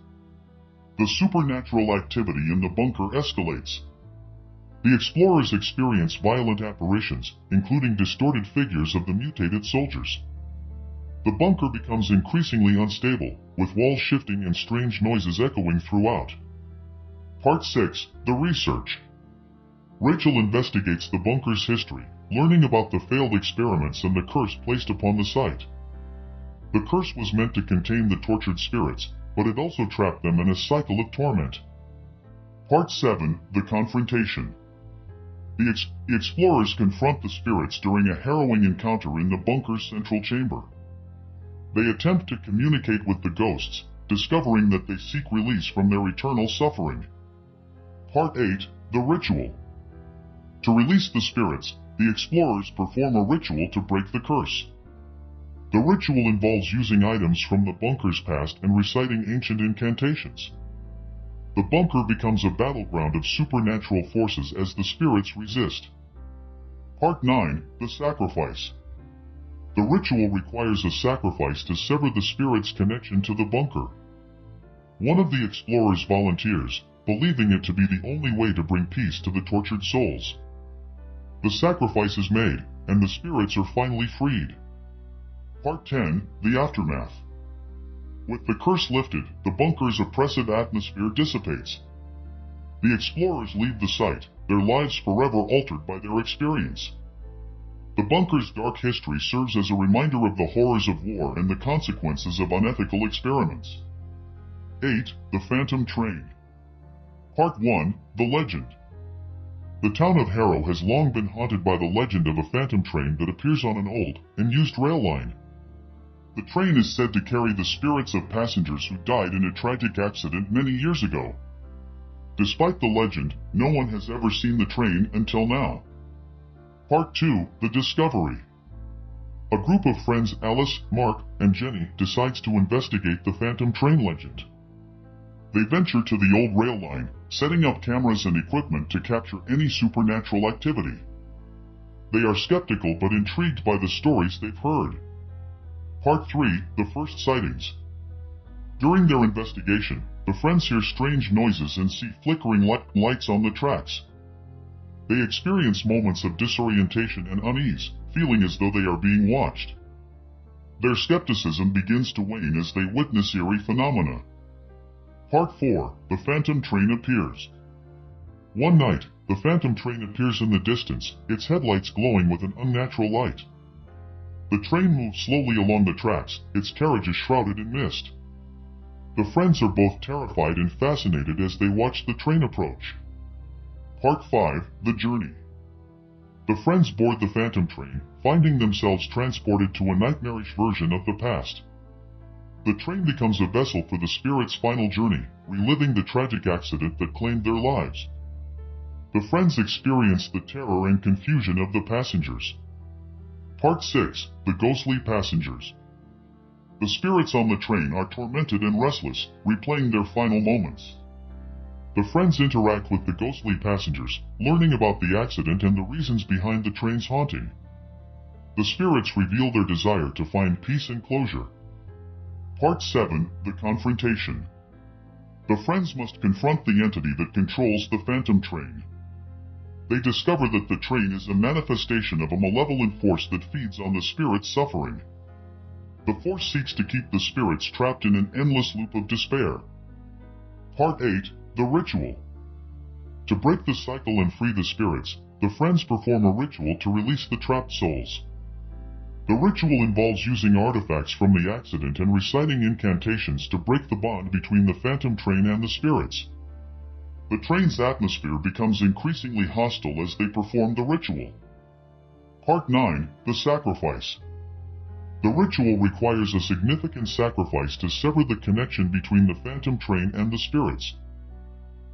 The supernatural activity in the bunker escalates. The explorers experience violent apparitions, including distorted figures of the mutated soldiers. The bunker becomes increasingly unstable, with walls shifting and strange noises echoing throughout. Part 6. The Research. Rachel investigates the bunker's history, learning about the failed experiments and the curse placed upon the site. The curse was meant to contain the tortured spirits, but it also trapped them in a cycle of torment. Part 7. The Confrontation. The explorers confront the spirits during a harrowing encounter in the bunker's central chamber. They attempt to communicate with the ghosts, discovering that they seek release from their eternal suffering. Part 8. The Ritual. To release the spirits, the explorers perform a ritual to break the curse. The ritual involves using items from the bunker's past and reciting ancient incantations. The bunker becomes a battleground of supernatural forces as the spirits resist. Part 9. The Sacrifice. The ritual requires a sacrifice to sever the spirit's connection to the bunker. One of the explorers volunteers, believing it to be the only way to bring peace to the tortured souls. The sacrifice is made, and the spirits are finally freed. Part 10. The Aftermath. With the curse lifted, the bunker's oppressive atmosphere dissipates. The explorers leave the site, their lives forever altered by their experience. The bunker's dark history serves as a reminder of the horrors of war and the consequences of unethical experiments. 8. The Phantom Train. Part 1. The Legend. The town of Harrow has long been haunted by the legend of a phantom train that appears on an old and used rail line. The train is said to carry the spirits of passengers who died in a tragic accident many years ago. Despite the legend, no one has ever seen the train until now. Part 2. The Discovery. A group of friends Alice, Mark, and Jenny decides to investigate the phantom train legend. They venture to the old rail line, setting up cameras and equipment to capture any supernatural activity. They are skeptical but intrigued by the stories they've heard. Part 3. The First Sightings. During their investigation, the friends hear strange noises and see flickering lights on the tracks. They experience moments of disorientation and unease, feeling as though they are being watched. Their skepticism begins to wane as they witness eerie phenomena. Part 4. The Phantom Train Appears. One night, the phantom train appears in the distance, its headlights glowing with an unnatural light. The train moves slowly along the tracks, its carriage is shrouded in mist. The friends are both terrified and fascinated as they watch the train approach. Part 5. The Journey. The friends board the phantom train, finding themselves transported to a nightmarish version of the past. The train becomes a vessel for the spirit's final journey, reliving the tragic accident that claimed their lives. The friends experience the terror and confusion of the passengers. Part 6. The Ghostly Passengers. The spirits on the train are tormented and restless, replaying their final moments. The friends interact with the ghostly passengers, learning about the accident and the reasons behind the train's haunting. The spirits reveal their desire to find peace and closure. Part 7. The Confrontation. The friends must confront the entity that controls the phantom train. They discover that the train is a manifestation of a malevolent force that feeds on the spirit's suffering. The force seeks to keep the spirits trapped in an endless loop of despair. Part 8. The Ritual. To break the cycle and free the spirits, the friends perform a ritual to release the trapped souls. The ritual involves using artifacts from the accident and reciting incantations to break the bond between the phantom train and the spirits. The train's atmosphere becomes increasingly hostile as they perform the ritual. Part 9. The Sacrifice. The ritual requires a significant sacrifice to sever the connection between the phantom train and the spirits.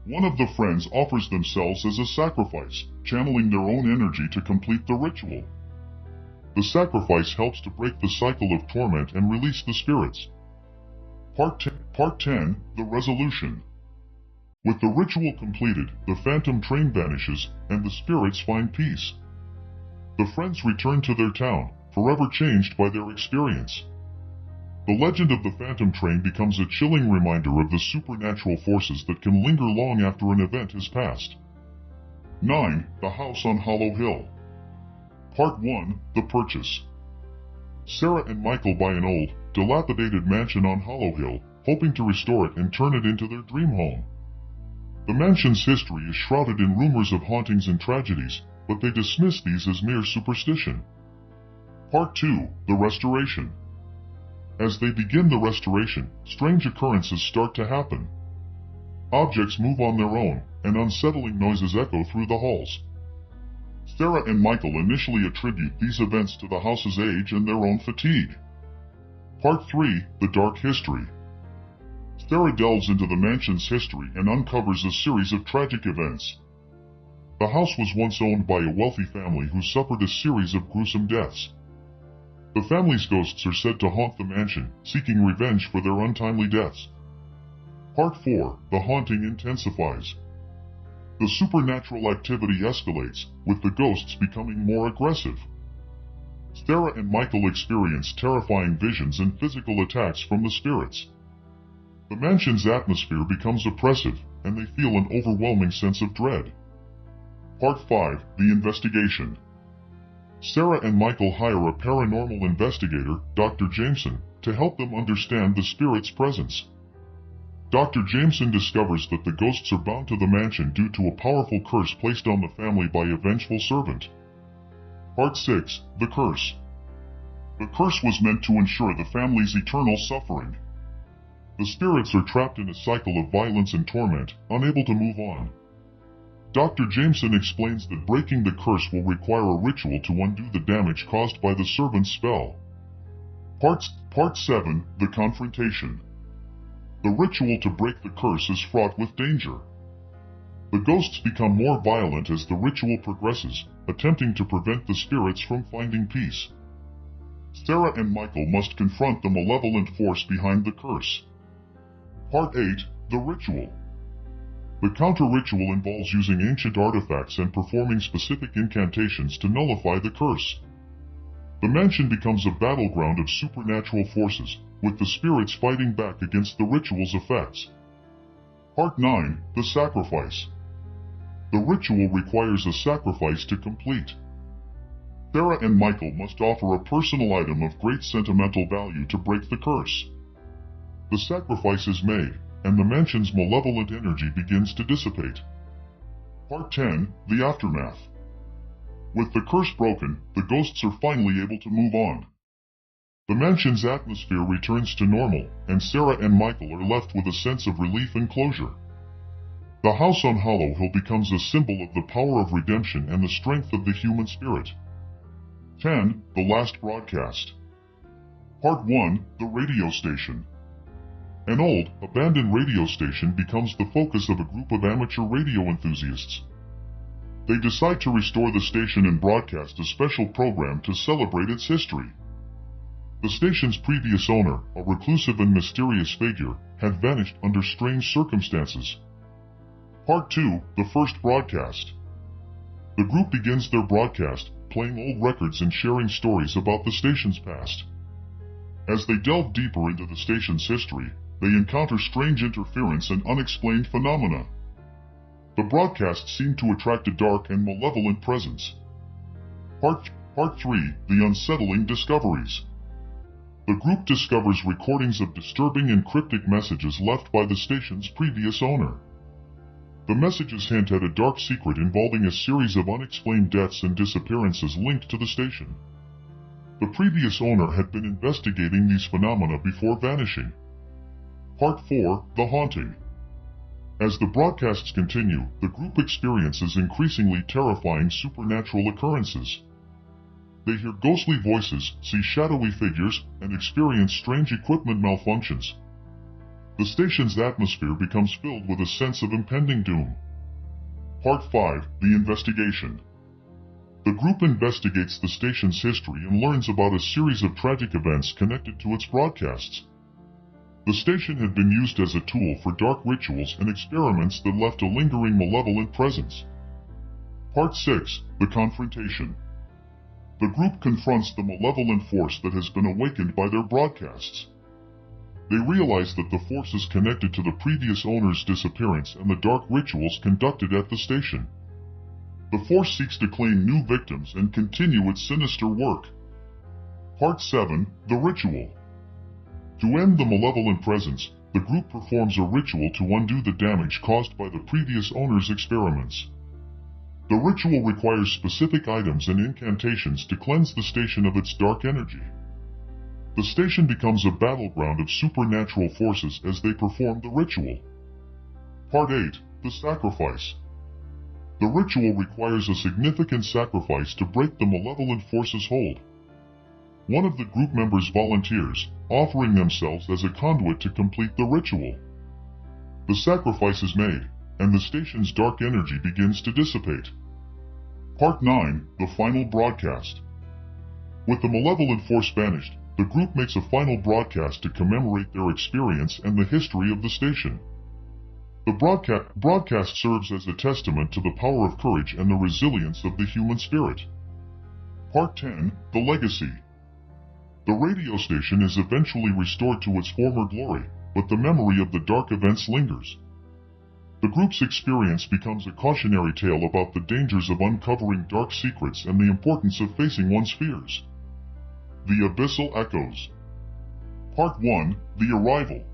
One of the friends offers themselves as a sacrifice, channeling their own energy to complete the ritual. The sacrifice helps to break the cycle of torment and release the spirits. Part 10. The Resolution. With the ritual completed, the phantom train vanishes, and the spirits find peace. The friends return to their town, forever changed by their experience. The legend of the phantom train becomes a chilling reminder of the supernatural forces that can linger long after an event has passed. 9. The House on Hollow Hill. Part 1. The Purchase. Sarah and Michael buy an old, dilapidated mansion on Hollow Hill, hoping to restore it and turn it into their dream home. The mansion's history is shrouded in rumors of hauntings and tragedies, but they dismiss these as mere superstition. Part 2. The Restoration. As they begin the restoration, strange occurrences start to happen. Objects move on their own, and unsettling noises echo through the halls. Sarah and Michael initially attribute these events to the house's age and their own fatigue. Part 3. The Dark History. Sarah delves into the mansion's history and uncovers a series of tragic events. The house was once owned by a wealthy family who suffered a series of gruesome deaths. The family's ghosts are said to haunt the mansion, seeking revenge for their untimely deaths. Part 4. The Haunting Intensifies. The supernatural activity escalates, with the ghosts becoming more aggressive. Sarah and Michael experience terrifying visions and physical attacks from the spirits. The mansion's atmosphere becomes oppressive, and they feel an overwhelming sense of dread. Part 5. The Investigation. Sarah and Michael hire a paranormal investigator, Dr. Jameson, to help them understand the spirit's presence. Dr. Jameson discovers that the ghosts are bound to the mansion due to a powerful curse placed on the family by a vengeful servant. Part 6. The Curse. The curse was meant to ensure the family's eternal suffering. The spirits are trapped in a cycle of violence and torment, unable to move on. Dr. Jameson explains that breaking the curse will require a ritual to undo the damage caused by the servant's spell. Part 7. The Confrontation. The ritual to break the curse is fraught with danger. The ghosts become more violent as the ritual progresses, attempting to prevent the spirits from finding peace. Sarah and Michael must confront the malevolent force behind the curse. Part 8. The Ritual. The counter-ritual involves using ancient artifacts and performing specific incantations to nullify the curse. The mansion becomes a battleground of supernatural forces, with the spirits fighting back against the ritual's effects. Part 9. The Sacrifice. The ritual requires a sacrifice to complete. Sarah and Michael must offer a personal item of great sentimental value to break the curse. The sacrifice is made, and the mansion's malevolent energy begins to dissipate. Part 10. The Aftermath. With the curse broken, the ghosts are finally able to move on. The mansion's atmosphere returns to normal, and Sarah and Michael are left with a sense of relief and closure. The house on Hollow Hill becomes a symbol of the power of redemption and the strength of the human spirit. 10. The Last Broadcast. Part 1. The Radio Station. An old, abandoned radio station becomes the focus of a group of amateur radio enthusiasts. They decide to restore the station and broadcast a special program to celebrate its history. The station's previous owner, a reclusive and mysterious figure, had vanished under strange circumstances. Part 2. The First Broadcast. The group begins their broadcast, playing old records and sharing stories about the station's past. As they delve deeper into the station's history, they encounter strange interference and unexplained phenomena. The broadcast seemed to attract a dark and malevolent presence. Part 3. The Unsettling Discoveries. The group discovers recordings of disturbing and cryptic messages left by the station's previous owner. The messages hint at a dark secret involving a series of unexplained deaths and disappearances linked to the station. The previous owner had been investigating these phenomena before vanishing. Part 4: The Haunting. As the broadcasts continue, the group experiences increasingly terrifying supernatural occurrences. They hear ghostly voices, see shadowy figures, and experience strange equipment malfunctions. The station's atmosphere becomes filled with a sense of impending doom. Part 5: The Investigation. The group investigates the station's history and learns about a series of tragic events connected to its broadcasts. The station had been used as a tool for dark rituals and experiments that left a lingering malevolent presence. Part 6: The Confrontation. The group confronts the malevolent force that has been awakened by their broadcasts. They realize that the force is connected to the previous owner's disappearance and the dark rituals conducted at the station. The force seeks to claim new victims and continue its sinister work. Part 7: The Ritual. To end the malevolent presence, the group performs a ritual to undo the damage caused by the previous owner's experiments. The ritual requires specific items and incantations to cleanse the station of its dark energy. The station becomes a battleground of supernatural forces as they perform the ritual. Part 8: The Sacrifice. The ritual requires a significant sacrifice to break the malevolent force's hold. One of the group members volunteers, offering themselves as a conduit to complete the ritual. The sacrifice is made, and the station's dark energy begins to dissipate. Part 9: The Final Broadcast. With the malevolent force banished, the group makes a final broadcast to commemorate their experience and the history of the station. The broadcast serves as a testament to the power of courage and the resilience of the human spirit. Part 10: The Legacy. The radio station is eventually restored to its former glory, but the memory of the dark events lingers. The group's experience becomes a cautionary tale about the dangers of uncovering dark secrets and the importance of facing one's fears. The Abyssal Echoes. Part 1: The Arrival.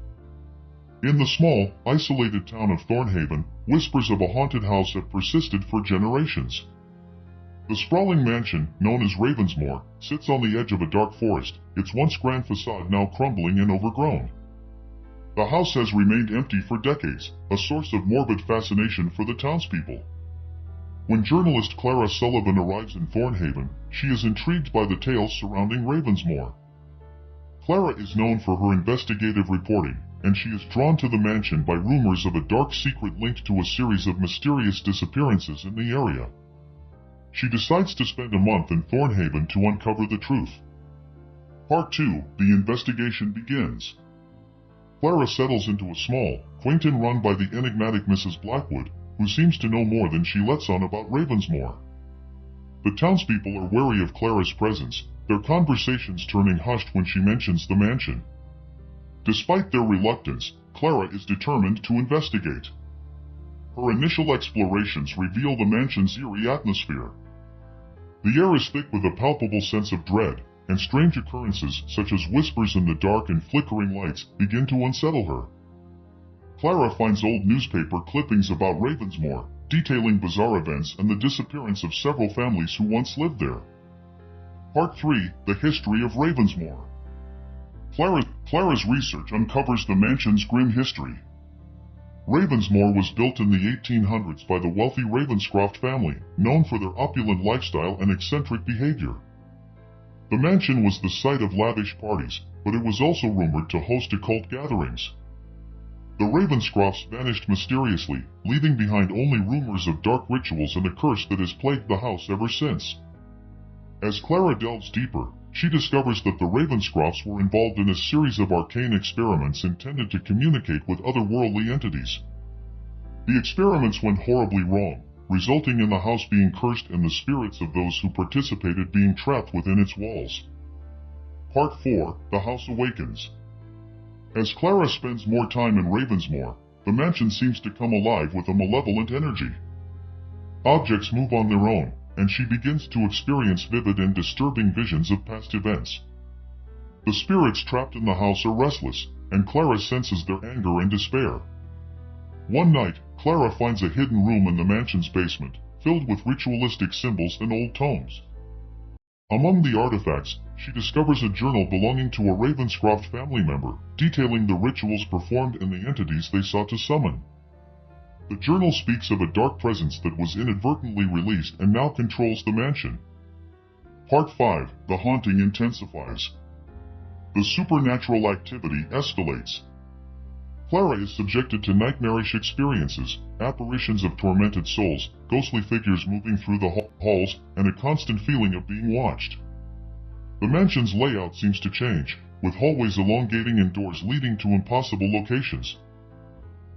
In the small, isolated town of Thornhaven, whispers of a haunted house have persisted for generations. The sprawling mansion, known as Ravensmoor, sits on the edge of a dark forest, its once grand facade now crumbling and overgrown. The house has remained empty for decades, a source of morbid fascination for the townspeople. When journalist Clara Sullivan arrives in Thornhaven, she is intrigued by the tales surrounding Ravensmoor. Clara is known for her investigative reporting, and she is drawn to the mansion by rumors of a dark secret linked to a series of mysterious disappearances in the area. She decides to spend a month in Thornhaven to uncover the truth. Part 2: The Investigation begins. Clara settles into a small, quaint inn run by the enigmatic Mrs. Blackwood, who seems to know more than she lets on about Ravensmoor. The townspeople are wary of Clara's presence, their conversations turning hushed when she mentions the mansion. Despite their reluctance, Clara is determined to investigate. Her initial explorations reveal the mansion's eerie atmosphere. The air is thick with a palpable sense of dread, and strange occurrences such as whispers in the dark and flickering lights begin to unsettle her. Clara finds old newspaper clippings about Ravensmoor, detailing bizarre events and the disappearance of several families who once lived there. Part 3: The History of Ravensmoor. Clara's research uncovers the mansion's grim history. Ravensmoor was built in the 1800s by the wealthy Ravenscroft family, known for their opulent lifestyle and eccentric behavior. The mansion was the site of lavish parties, but it was also rumored to host occult gatherings. The Ravenscrofts vanished mysteriously, leaving behind only rumors of dark rituals and a curse that has plagued the house ever since. As Clara delves deeper, she discovers that the Ravenscrofts were involved in a series of arcane experiments intended to communicate with otherworldly entities. The experiments went horribly wrong, resulting in the house being cursed and the spirits of those who participated being trapped within its walls. Part 4: The House Awakens. As Clara spends more time in Ravensmoor, the mansion seems to come alive with a malevolent energy. Objects move on their own, and she begins to experience vivid and disturbing visions of past events. The spirits trapped in the house are restless, and Clara senses their anger and despair. One night, Clara finds a hidden room in the mansion's basement, filled with ritualistic symbols and old tomes. Among the artifacts, she discovers a journal belonging to a Ravenscroft family member, detailing the rituals performed and the entities they sought to summon. The journal speaks of a dark presence that was inadvertently released and now controls the mansion. Part 5. The haunting intensifies. The supernatural activity escalates. Clara is subjected to nightmarish experiences, apparitions of tormented souls, ghostly figures moving through the halls, and a constant feeling of being watched. The mansion's layout seems to change, with hallways elongating and doors leading to impossible locations.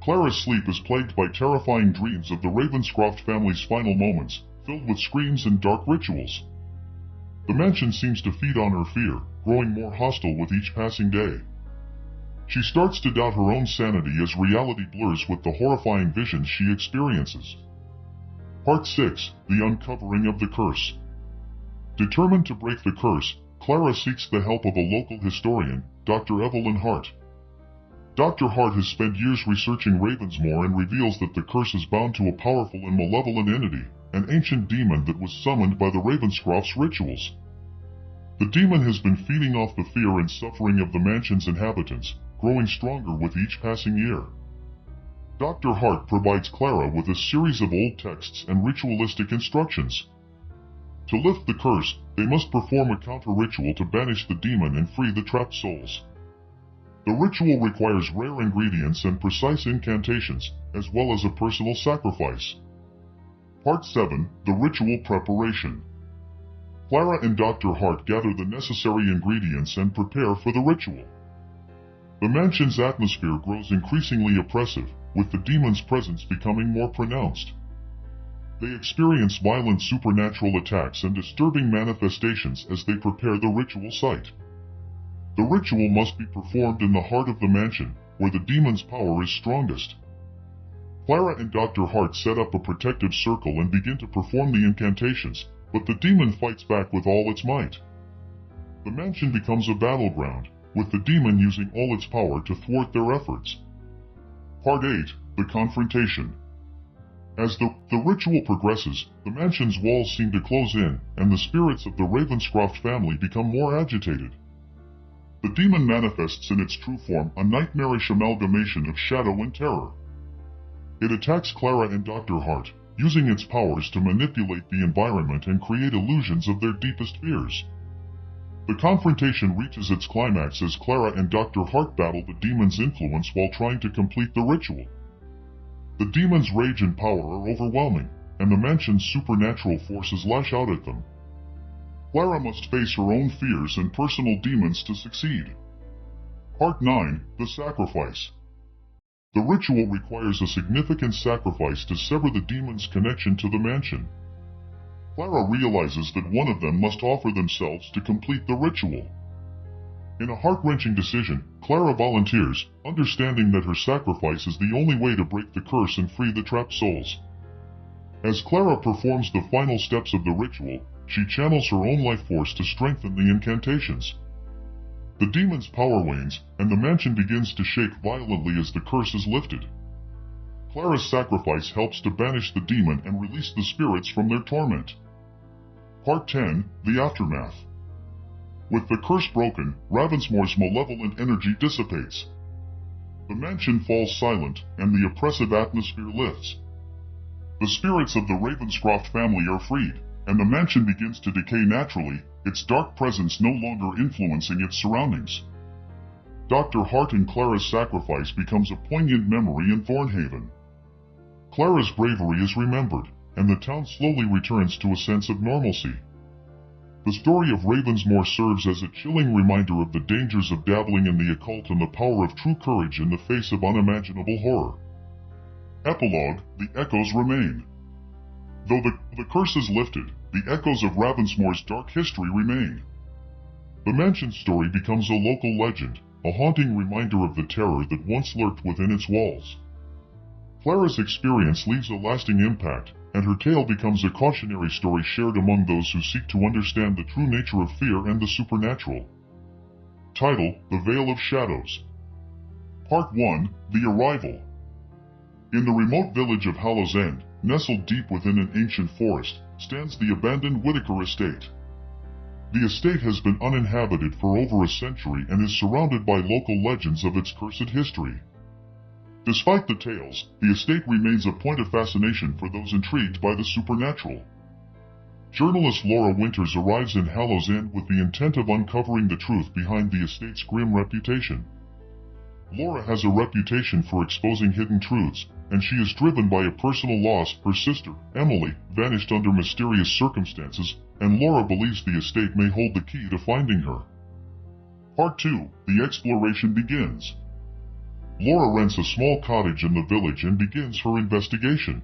Clara's sleep is plagued by terrifying dreams of the Ravenscroft family's final moments, filled with screams and dark rituals. The mansion seems to feed on her fear, growing more hostile with each passing day. She starts to doubt her own sanity as reality blurs with the horrifying visions she experiences. Part 6. The Uncovering of the Curse. Determined to break the curse, Clara seeks the help of a local historian, Dr. Evelyn Hart. Dr. Hart has spent years researching Ravensmoor and reveals that the curse is bound to a powerful and malevolent entity, an ancient demon that was summoned by the Ravenscroft's rituals. The demon has been feeding off the fear and suffering of the mansion's inhabitants, growing stronger with each passing year. Dr. Hart provides Clara with a series of old texts and ritualistic instructions. To lift the curse, they must perform a counter-ritual to banish the demon and free the trapped souls. The ritual requires rare ingredients and precise incantations, as well as a personal sacrifice. Part 7. The Ritual Preparation. Clara and Dr. Hart gather the necessary ingredients and prepare for the ritual. The mansion's atmosphere grows increasingly oppressive, with the demon's presence becoming more pronounced. They experience violent supernatural attacks and disturbing manifestations as they prepare the ritual site. The ritual must be performed in the heart of the mansion, where the demon's power is strongest. Clara and Dr. Hart set up a protective circle and begin to perform the incantations, but the demon fights back with all its might. The mansion becomes a battleground, with the demon using all its power to thwart their efforts. Part 8. The Confrontation. As the ritual progresses, the mansion's walls seem to close in, and the spirits of the Ravenscroft family become more agitated. The demon manifests in its true form, a nightmarish amalgamation of shadow and terror. It attacks Clara and Dr. Hart, using its powers to manipulate the environment and create illusions of their deepest fears. The confrontation reaches its climax as Clara and Dr. Hart battle the demon's influence while trying to complete the ritual. The demon's rage and power are overwhelming, and the mansion's supernatural forces lash out at them. Clara must face her own fears and personal demons to succeed. Part 9. The Sacrifice. The ritual requires a significant sacrifice to sever the demon's connection to the mansion. Clara realizes that one of them must offer themselves to complete the ritual. In a heart-wrenching decision, Clara volunteers, understanding that her sacrifice is the only way to break the curse and free the trapped souls. As Clara performs the final steps of the ritual, she channels her own life force to strengthen the incantations. The demon's power wanes, and the mansion begins to shake violently as the curse is lifted. Clara's sacrifice helps to banish the demon and release the spirits from their torment. Part 10. The Aftermath. With the curse broken, Ravensmoor's malevolent energy dissipates. The mansion falls silent, and the oppressive atmosphere lifts. The spirits of the Ravenscroft family are freed, and the mansion begins to decay naturally, its dark presence no longer influencing its surroundings. Dr. Hart and Clara's sacrifice becomes a poignant memory in Thornhaven. Clara's bravery is remembered, and the town slowly returns to a sense of normalcy. The story of Ravensmoor serves as a chilling reminder of the dangers of dabbling in the occult and the power of true courage in the face of unimaginable horror. Epilogue. The echoes remain. Though the curse is lifted, the echoes of Ravensmoor's dark history remain. The mansion's story becomes a local legend, a haunting reminder of the terror that once lurked within its walls. Clara's experience leaves a lasting impact, and her tale becomes a cautionary story shared among those who seek to understand the true nature of fear and the supernatural. Title: The Veil of Shadows. Part 1. The Arrival. In the remote village of Hollow's End, nestled deep within an ancient forest, stands the abandoned Whitaker estate. The estate has been uninhabited for over a century and is surrounded by local legends of its cursed history. Despite the tales, the estate remains a point of fascination for those intrigued by the supernatural. Journalist Laura Winters arrives in Hollow's End with the intent of uncovering the truth behind the estate's grim reputation. Laura has a reputation for exposing hidden truths, and she is driven by a personal loss. Her sister, Emily, vanished under mysterious circumstances, and Laura believes the estate may hold the key to finding her. Part 2. The exploration begins. Laura rents a small cottage in the village and begins her investigation.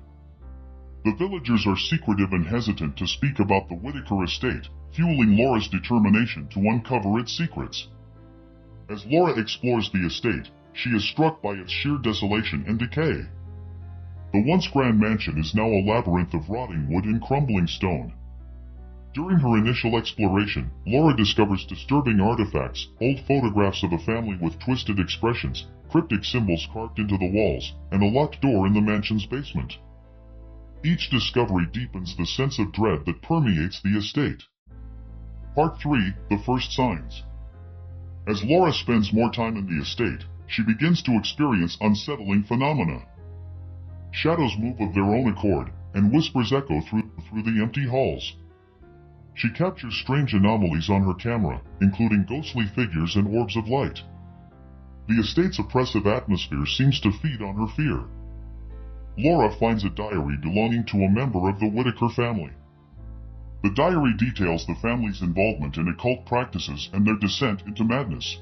The villagers are secretive and hesitant to speak about the Whitaker estate, fueling Laura's determination to uncover its secrets. As Laura explores the estate, she is struck by its sheer desolation and decay. The once grand mansion is now a labyrinth of rotting wood and crumbling stone. During her initial exploration, Laura discovers disturbing artifacts, old photographs of a family with twisted expressions, cryptic symbols carved into the walls, and a locked door in the mansion's basement. Each discovery deepens the sense of dread that permeates the estate. Part 3. The First Signs. As Laura spends more time in the estate, she begins to experience unsettling phenomena. Shadows move of their own accord, and whispers echo through the empty halls. She captures strange anomalies on her camera, including ghostly figures and orbs of light. The estate's oppressive atmosphere seems to feed on her fear. Laura finds a diary belonging to a member of the Whitaker family. The diary details the family's involvement in occult practices and their descent into madness.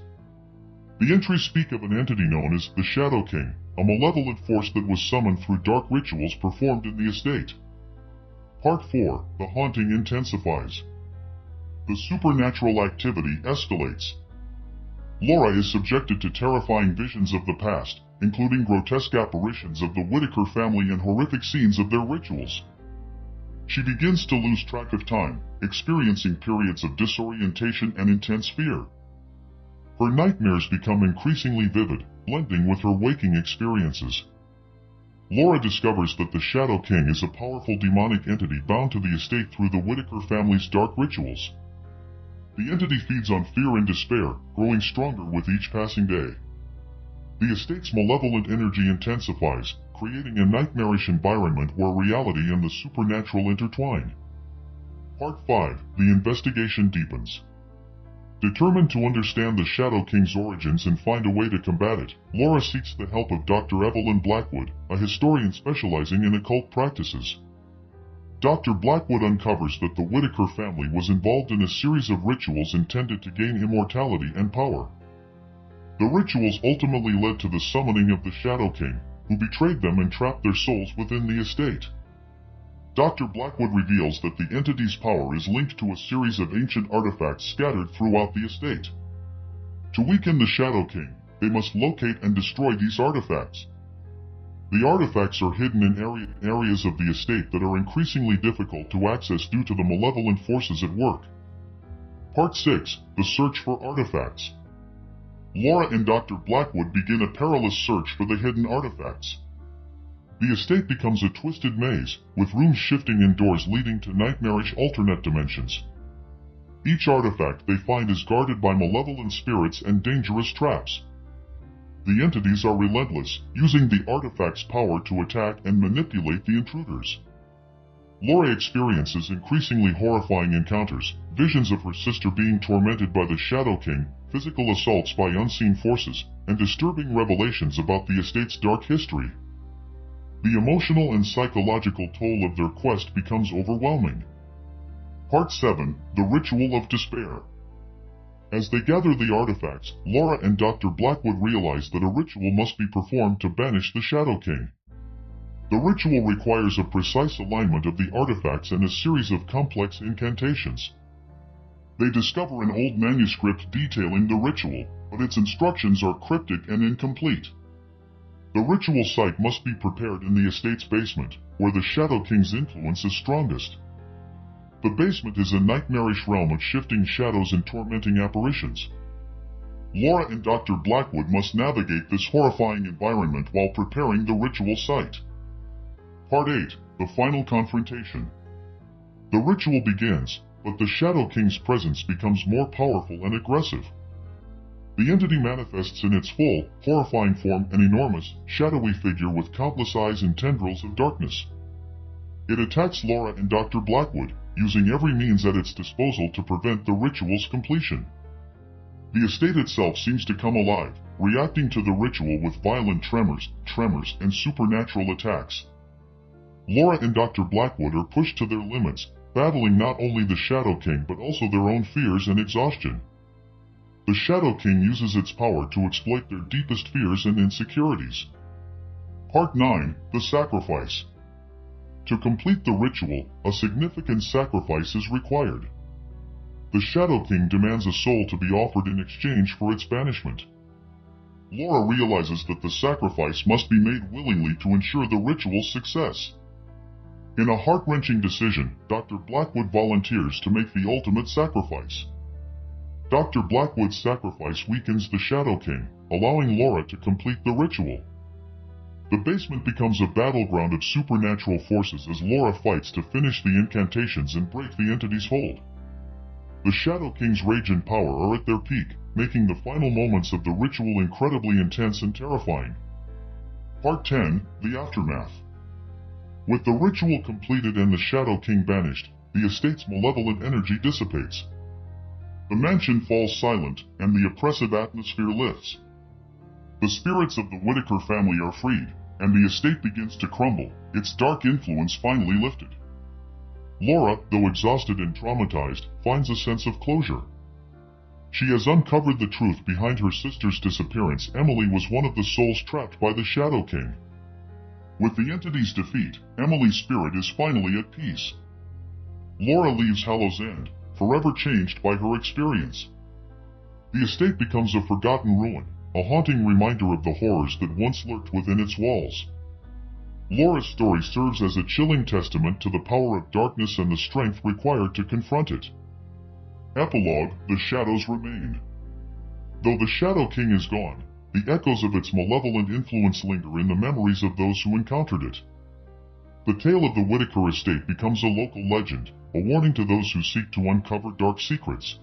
The entries speak of an entity known as the Shadow King, a malevolent force that was summoned through dark rituals performed in the estate. Part 4. The haunting intensifies. The supernatural activity escalates. Laura is subjected to terrifying visions of the past, including grotesque apparitions of the Whitaker family and horrific scenes of their rituals. She begins to lose track of time, experiencing periods of disorientation and intense fear. Her nightmares become increasingly vivid, blending with her waking experiences. Laura discovers that the Shadow King is a powerful demonic entity bound to the estate through the Whitaker family's dark rituals. The entity feeds on fear and despair, growing stronger with each passing day. The estate's malevolent energy intensifies, creating a nightmarish environment where reality and the supernatural intertwine. Part 5. The investigation deepens. Determined to understand the Shadow King's origins and find a way to combat it, Laura seeks the help of Dr. Evelyn Blackwood, a historian specializing in occult practices. Dr. Blackwood uncovers that the Whitaker family was involved in a series of rituals intended to gain immortality and power. The rituals ultimately led to the summoning of the Shadow King, who betrayed them and trapped their souls within the estate. Dr. Blackwood reveals that the entity's power is linked to a series of ancient artifacts scattered throughout the estate. To weaken the Shadow King, they must locate and destroy these artifacts. The artifacts are hidden in areas of the estate that are increasingly difficult to access due to the malevolent forces at work. Part 6. The Search for Artifacts. Laura and Dr. Blackwood begin a perilous search for the hidden artifacts. The estate becomes a twisted maze, with rooms shifting and doors leading to nightmarish alternate dimensions. Each artifact they find is guarded by malevolent spirits and dangerous traps. The entities are relentless, using the artifact's power to attack and manipulate the intruders. Laura experiences increasingly horrifying encounters, visions of her sister being tormented by the Shadow King, physical assaults by unseen forces, and disturbing revelations about the estate's dark history. The emotional and psychological toll of their quest becomes overwhelming. Part 7. The Ritual of Despair. As they gather the artifacts, Laura and Dr. Blackwood realize that a ritual must be performed to banish the Shadow King. The ritual requires a precise alignment of the artifacts and a series of complex incantations. They discover an old manuscript detailing the ritual, but its instructions are cryptic and incomplete. The ritual site must be prepared in the estate's basement, where the Shadow King's influence is strongest. The basement is a nightmarish realm of shifting shadows and tormenting apparitions. Laura and Dr. Blackwood must navigate this horrifying environment while preparing the ritual site. Part 8. The Final Confrontation. The ritual begins, but the Shadow King's presence becomes more powerful and aggressive. The entity manifests in its full, horrifying form, an enormous, shadowy figure with countless eyes and tendrils of darkness. It attacks Laura and Dr. Blackwood, using every means at its disposal to prevent the ritual's completion. The estate itself seems to come alive, reacting to the ritual with violent tremors, and supernatural attacks. Laura and Dr. Blackwood are pushed to their limits, battling not only the Shadow King but also their own fears and exhaustion. The Shadow King uses its power to exploit their deepest fears and insecurities. Part 9. The Sacrifice. To complete the ritual, a significant sacrifice is required. The Shadow King demands a soul to be offered in exchange for its banishment. Laura realizes that the sacrifice must be made willingly to ensure the ritual's success. In a heart-wrenching decision, Dr. Blackwood volunteers to make the ultimate sacrifice. Dr. Blackwood's sacrifice weakens the Shadow King, allowing Laura to complete the ritual. The basement becomes a battleground of supernatural forces as Laura fights to finish the incantations and break the entity's hold. The Shadow King's rage and power are at their peak, making the final moments of the ritual incredibly intense and terrifying. Part 10. The Aftermath. With the ritual completed and the Shadow King banished, the estate's malevolent energy dissipates. The mansion falls silent, and the oppressive atmosphere lifts. The spirits of the Whitaker family are freed, and the estate begins to crumble, its dark influence finally lifted. Laura, though exhausted and traumatized, finds a sense of closure. She has uncovered the truth behind her sister's disappearance. Emily was one of the souls trapped by the Shadow King. With the entity's defeat, Emily's spirit is finally at peace. Laura leaves Hallow's End, forever changed by her experience. The estate becomes a forgotten ruin, a haunting reminder of the horrors that once lurked within its walls. Laura's story serves as a chilling testament to the power of darkness and the strength required to confront it. Epilogue: The shadows remain. Though the Shadow King is gone, the echoes of its malevolent influence linger in the memories of those who encountered it. The tale of the Whitaker estate becomes a local legend, a warning to those who seek to uncover dark secrets.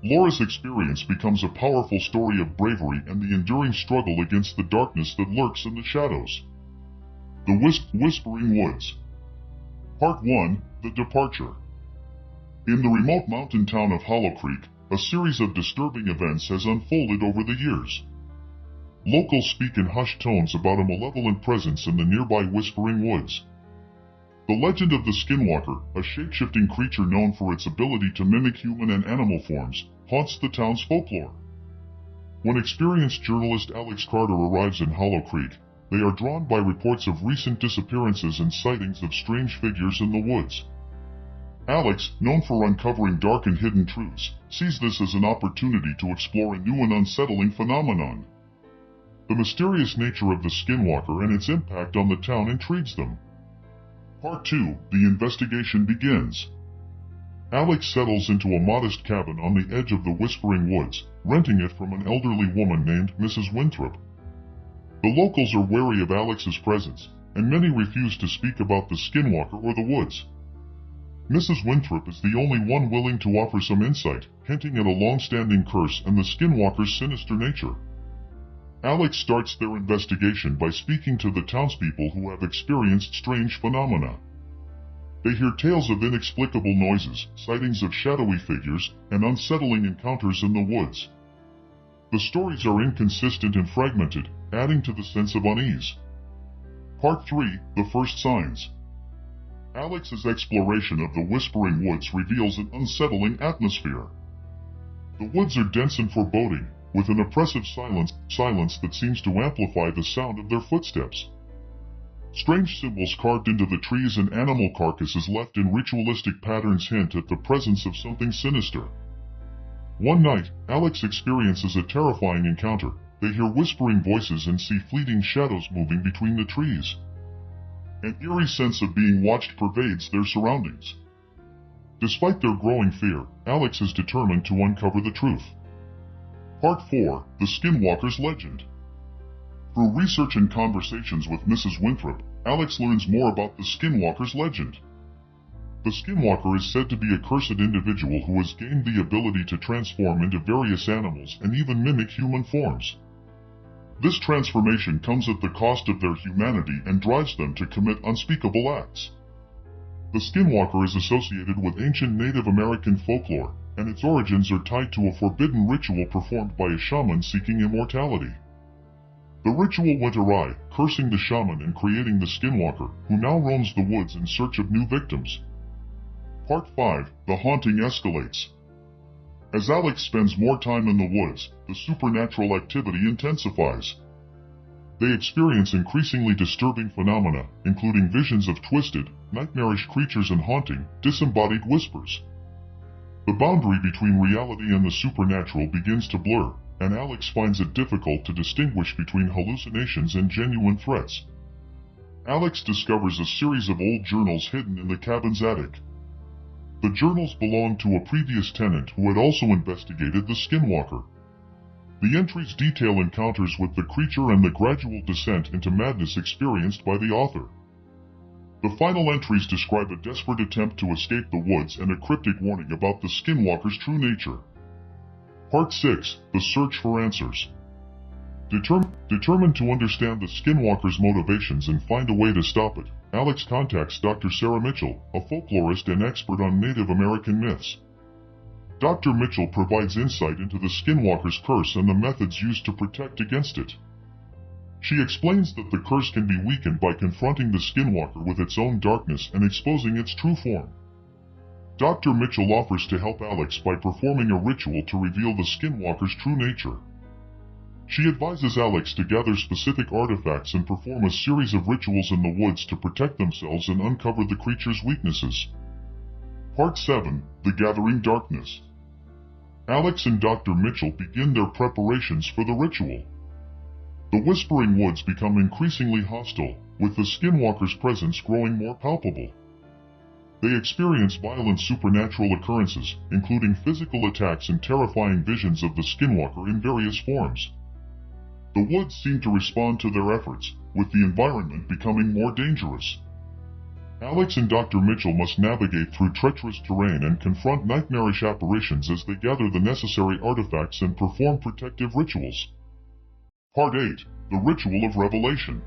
Laura's experience becomes a powerful story of bravery and the enduring struggle against the darkness that lurks in the shadows. The Whispering Woods. Part 1. The Departure. In the remote mountain town of Hollow Creek, a series of disturbing events has unfolded over the years. Locals speak in hushed tones about a malevolent presence in the nearby Whispering Woods. The legend of the Skinwalker, a shape-shifting creature known for its ability to mimic human and animal forms, haunts the town's folklore. When experienced journalist Alex Carter arrives in Hollow Creek, they are drawn by reports of recent disappearances and sightings of strange figures in the woods. Alex, known for uncovering dark and hidden truths, sees this as an opportunity to explore a new and unsettling phenomenon. The mysterious nature of the Skinwalker and its impact on the town intrigues them. Part 2. The investigation begins. Alex settles into a modest cabin on the edge of the Whispering Woods, renting it from an elderly woman named Mrs. Winthrop. The locals are wary of Alex's presence, and many refuse to speak about the Skinwalker or the woods. Mrs. Winthrop is the only one willing to offer some insight, hinting at a long-standing curse and the Skinwalker's sinister nature. Alex starts their investigation by speaking to the townspeople who have experienced strange phenomena. They hear tales of inexplicable noises, sightings of shadowy figures, and unsettling encounters in the woods. The stories are inconsistent and fragmented, adding to the sense of unease. Part 3. The First Signs. Alex's exploration of the Whispering Woods reveals an unsettling atmosphere. The woods are dense and foreboding, with an oppressive silence that seems to amplify the sound of their footsteps. Strange symbols carved into the trees and animal carcasses left in ritualistic patterns hint at the presence of something sinister. One night, Alex experiences a terrifying encounter. They hear whispering voices and see fleeting shadows moving between the trees. An eerie sense of being watched pervades their surroundings. Despite their growing fear, Alex is determined to uncover the truth. Part 4. The Skinwalker's Legend. Through research and conversations with Mrs. Winthrop, Alex learns more about the Skinwalker's legend. The Skinwalker is said to be a cursed individual who has gained the ability to transform into various animals and even mimic human forms. This transformation comes at the cost of their humanity and drives them to commit unspeakable acts. The Skinwalker is associated with ancient Native American folklore, and its origins are tied to a forbidden ritual performed by a shaman seeking immortality. The ritual went awry, cursing the shaman and creating the Skinwalker, who now roams the woods in search of new victims. Part 5. The haunting escalates. As Alex spends more time in the woods, the supernatural activity intensifies. They experience increasingly disturbing phenomena, including visions of twisted, nightmarish creatures and haunting, disembodied whispers. The boundary between reality and the supernatural begins to blur, and Alex finds it difficult to distinguish between hallucinations and genuine threats. Alex discovers a series of old journals hidden in the cabin's attic. The journals belonged to a previous tenant who had also investigated the Skinwalker. The entries detail encounters with the creature and the gradual descent into madness experienced by the author. The final entries describe a desperate attempt to escape the woods and a cryptic warning about the Skinwalker's true nature. Part 6. The Search for Answers. Determined to understand the Skinwalker's motivations and find a way to stop it, Alex contacts Dr. Sarah Mitchell, a folklorist and expert on Native American myths. Dr. Mitchell provides insight into the Skinwalker's curse and the methods used to protect against it. She explains that the curse can be weakened by confronting the Skinwalker with its own darkness and exposing its true form. Dr. Mitchell offers to help Alex by performing a ritual to reveal the Skinwalker's true nature. She advises Alex to gather specific artifacts and perform a series of rituals in the woods to protect themselves and uncover the creature's weaknesses. Part 7. The Gathering Darkness. Alex and Dr. Mitchell begin their preparations for the ritual. The Whispering Woods become increasingly hostile, with the Skinwalker's presence growing more palpable. They experience violent supernatural occurrences, including physical attacks and terrifying visions of the Skinwalker in various forms. The woods seem to respond to their efforts, with the environment becoming more dangerous. Alex and Dr. Mitchell must navigate through treacherous terrain and confront nightmarish apparitions as they gather the necessary artifacts and perform protective rituals. Part 8. The Ritual of Revelation.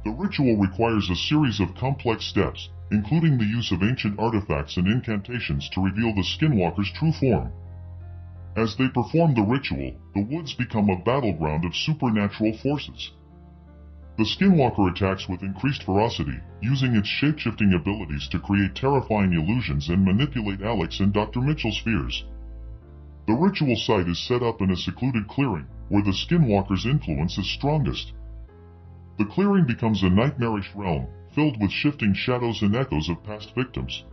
The ritual requires a series of complex steps, including the use of ancient artifacts and incantations to reveal the Skinwalker's true form. As they perform the ritual, the woods become a battleground of supernatural forces. The Skinwalker attacks with increased ferocity, using its shape-shifting abilities to create terrifying illusions and manipulate Alex and Dr. Mitchell's fears. The ritual site is set up in a secluded clearing, where the Skinwalker's influence is strongest. The clearing becomes a nightmarish realm, filled with shifting shadows and echoes of past victims.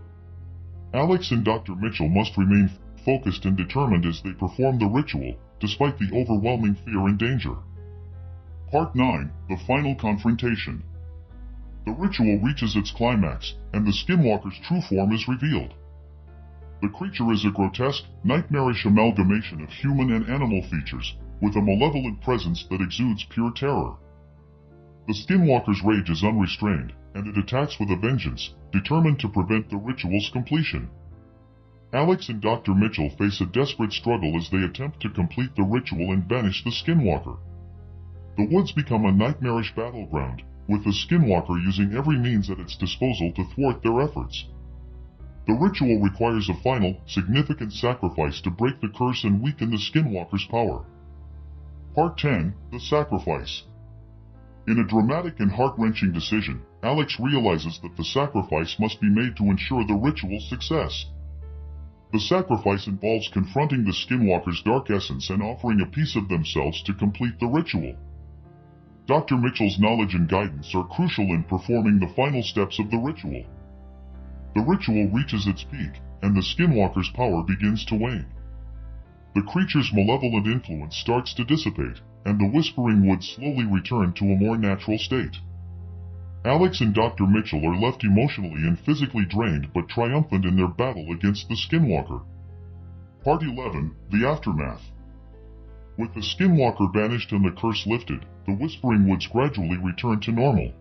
Alex and Dr. Mitchell must remain focused and determined as they perform the ritual, despite the overwhelming fear and danger. Part 9. The Final Confrontation. The ritual reaches its climax, and the Skinwalker's true form is revealed. The creature is a grotesque, nightmarish amalgamation of human and animal features, with a malevolent presence that exudes pure terror. The Skinwalker's rage is unrestrained, and it attacks with a vengeance, determined to prevent the ritual's completion. Alex and Dr. Mitchell face a desperate struggle as they attempt to complete the ritual and banish the Skinwalker. The woods become a nightmarish battleground, with the Skinwalker using every means at its disposal to thwart their efforts. The ritual requires a final, significant sacrifice to break the curse and weaken the Skinwalker's power. Part 10. The Sacrifice. In a dramatic and heart-wrenching decision, Alex realizes that the sacrifice must be made to ensure the ritual's success. The sacrifice involves confronting the Skinwalker's dark essence and offering a piece of themselves to complete the ritual. Dr. Mitchell's knowledge and guidance are crucial in performing the final steps of the ritual. The ritual reaches its peak, and the Skinwalker's power begins to wane. The creature's malevolent influence starts to dissipate, and the Whispering Woods slowly return to a more natural state. Alex and Dr. Mitchell are left emotionally and physically drained but triumphant in their battle against the Skinwalker. Part 11. The Aftermath. With the skinwalker banished and the curse lifted, the Whispering Woods gradually return to normal.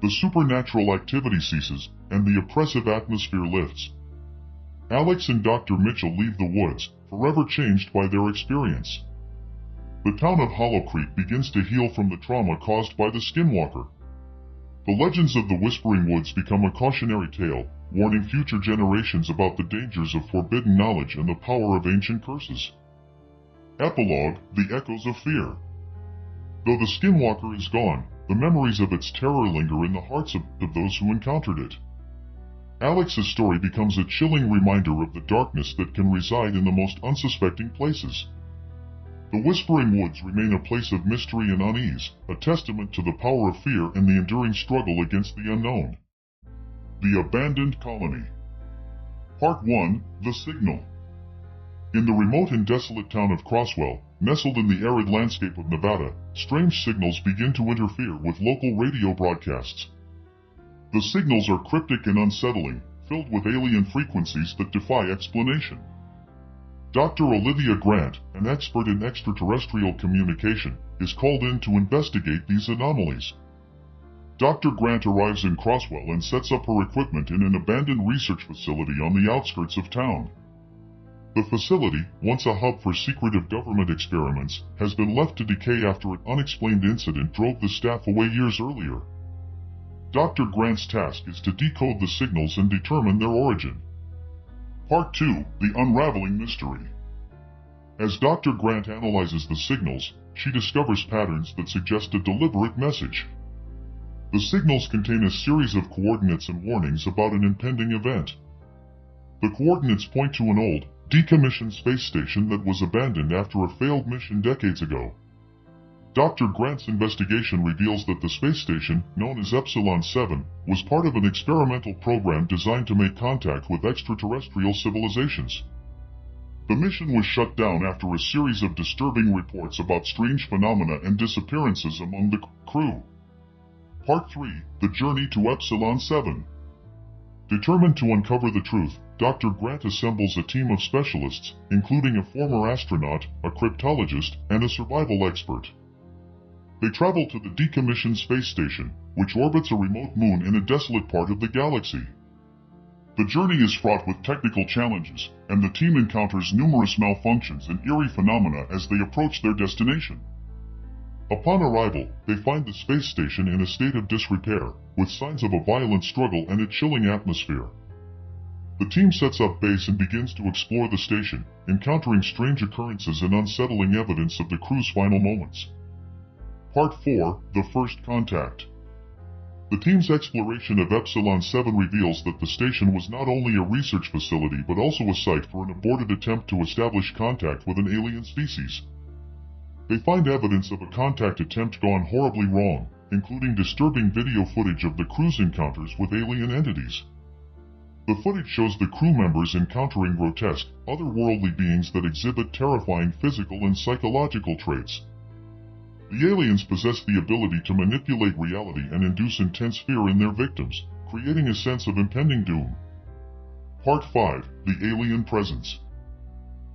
The supernatural activity ceases, and the oppressive atmosphere lifts. Alex and Dr. Mitchell leave the woods, forever changed by their experience. The town of Hollow Creek begins to heal from the trauma caused by the skinwalker. The legends of the Whispering Woods become a cautionary tale, warning future generations about the dangers of forbidden knowledge and the power of ancient curses. Epilogue: The Echoes of Fear. Though the skinwalker is gone, the memories of its terror linger in the hearts of those who encountered it. Alex's story becomes a chilling reminder of the darkness that can reside in the most unsuspecting places. The Whispering Woods remain a place of mystery and unease, a testament to the power of fear and the enduring struggle against the unknown. The Abandoned Colony. Part 1: The Signal. In the remote and desolate town of Crosswell, nestled in the arid landscape of Nevada, strange signals begin to interfere with local radio broadcasts. The signals are cryptic and unsettling, filled with alien frequencies that defy explanation. Dr. Olivia Grant, an expert in extraterrestrial communication, is called in to investigate these anomalies. Dr. Grant arrives in Crosswell and sets up her equipment in an abandoned research facility on the outskirts of town. The facility, once a hub for secretive government experiments, has been left to decay after an unexplained incident drove the staff away years earlier. Dr. Grant's task is to decode the signals and determine their origin. Part 2: The Unraveling Mystery. As Dr. Grant analyzes the signals, she discovers patterns that suggest a deliberate message. The signals contain a series of coordinates and warnings about an impending event. The coordinates point to an old, decommissioned space station that was abandoned after a failed mission decades ago. Dr. Grant's investigation reveals that the space station, known as Epsilon 7, was part of an experimental program designed to make contact with extraterrestrial civilizations. The mission was shut down after a series of disturbing reports about strange phenomena and disappearances among the crew. Part 3: The Journey to Epsilon 7. Determined to uncover the truth, Dr. Grant assembles a team of specialists, including a former astronaut, a cryptologist, and a survival expert. They travel to the decommissioned space station, which orbits a remote moon in a desolate part of the galaxy. The journey is fraught with technical challenges, and the team encounters numerous malfunctions and eerie phenomena as they approach their destination. Upon arrival, they find the space station in a state of disrepair, with signs of a violent struggle and a chilling atmosphere. The team sets up base and begins to explore the station, encountering strange occurrences and unsettling evidence of the crew's final moments. Part 4: The First Contact. The team's exploration of Epsilon 7 reveals that the station was not only a research facility but also a site for an aborted attempt to establish contact with an alien species. They find evidence of a contact attempt gone horribly wrong, including disturbing video footage of the crew's encounters with alien entities. The footage shows the crew members encountering grotesque, otherworldly beings that exhibit terrifying physical and psychological traits. The aliens possess the ability to manipulate reality and induce intense fear in their victims, creating a sense of impending doom. Part 5: The Alien Presence.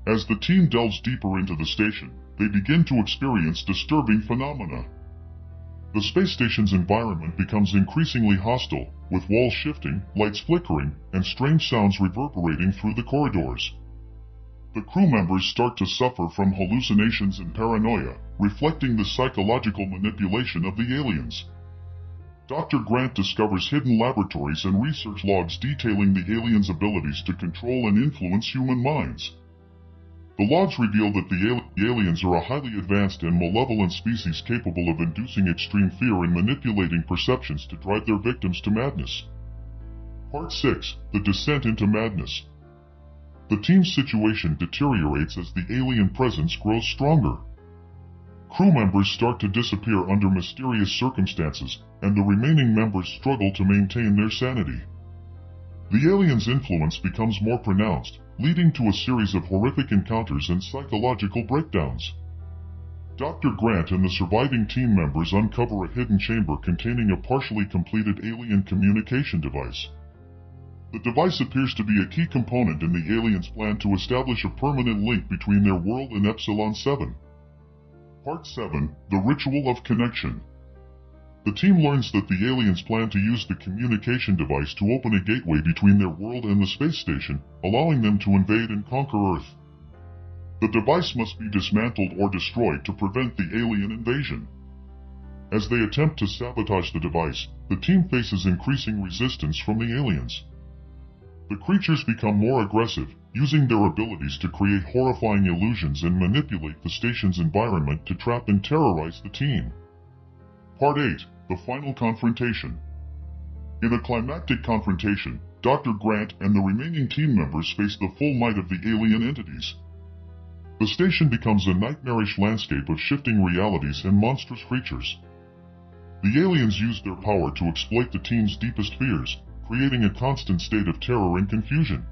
As the team delves deeper into the station, they begin to experience disturbing phenomena. The space station's environment becomes increasingly hostile, with walls shifting, lights flickering, and strange sounds reverberating through the corridors. The crew members start to suffer from hallucinations and paranoia, reflecting the psychological manipulation of the aliens. Dr. Grant discovers hidden laboratories and research logs detailing the aliens' abilities to control and influence human minds. The logs reveal that the aliens are a highly advanced and malevolent species capable of inducing extreme fear and manipulating perceptions to drive their victims to madness. Part 6: The Descent into Madness. The team's situation deteriorates as the alien presence grows stronger. Crew members start to disappear under mysterious circumstances, and the remaining members struggle to maintain their sanity. The aliens' influence becomes more pronounced, leading to a series of horrific encounters and psychological breakdowns. Dr. Grant and the surviving team members uncover a hidden chamber containing a partially completed alien communication device. The device appears to be a key component in the aliens' plan to establish a permanent link between their world and Epsilon 7. Part 7, The Ritual of Connection. The team learns that the aliens plan to use the communication device to open a gateway between their world and the space station, allowing them to invade and conquer Earth. The device must be dismantled or destroyed to prevent the alien invasion. As they attempt to sabotage the device, the team faces increasing resistance from the aliens. The creatures become more aggressive, using their abilities to create horrifying illusions and manipulate the station's environment to trap and terrorize the team. Part 8, The Final Confrontation. In a climactic confrontation, Dr. Grant and the remaining team members face the full might of the alien entities. The station becomes a nightmarish landscape of shifting realities and monstrous creatures. The aliens use their power to exploit the team's deepest fears, creating a constant state of terror and confusion.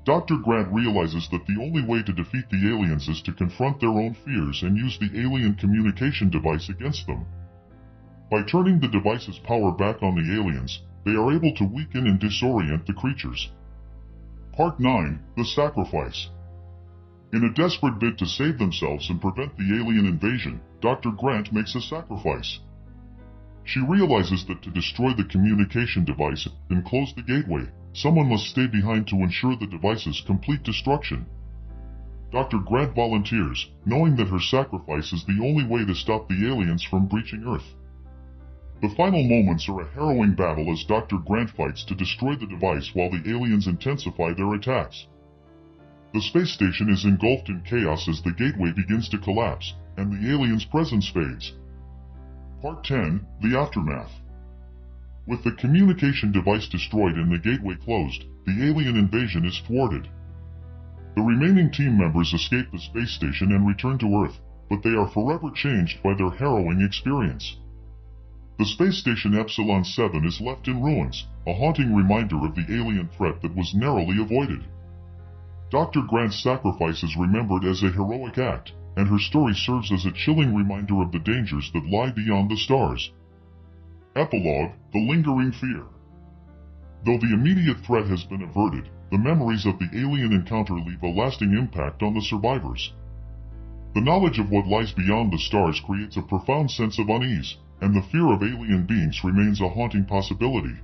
Dr. Grant realizes that the only way to defeat the aliens is to confront their own fears and use the alien communication device against them. By turning the device's power back on the aliens, they are able to weaken and disorient the creatures. Part 9, The Sacrifice. In a desperate bid to save themselves and prevent the alien invasion, Dr. Grant makes a sacrifice. She realizes that to destroy the communication device and close the gateway, someone must stay behind to ensure the device's complete destruction. Dr. Grant volunteers, knowing that her sacrifice is the only way to stop the aliens from breaching Earth. The final moments are a harrowing battle as Dr. Grant fights to destroy the device while the aliens intensify their attacks. The space station is engulfed in chaos as the gateway begins to collapse, and the aliens' presence fades. Part 10, The Aftermath. With the communication device destroyed and the gateway closed, the alien invasion is thwarted. The remaining team members escape the space station and return to Earth, but they are forever changed by their harrowing experience. The space station Epsilon 7 is left in ruins, a haunting reminder of the alien threat that was narrowly avoided. Dr. Grant's sacrifice is remembered as a heroic act, and her story serves as a chilling reminder of the dangers that lie beyond the stars. Epilogue, The Lingering Fear. Though the immediate threat has been averted, the memories of the alien encounter leave a lasting impact on the survivors. The knowledge of what lies beyond the stars creates a profound sense of unease, and the fear of alien beings remains a haunting possibility.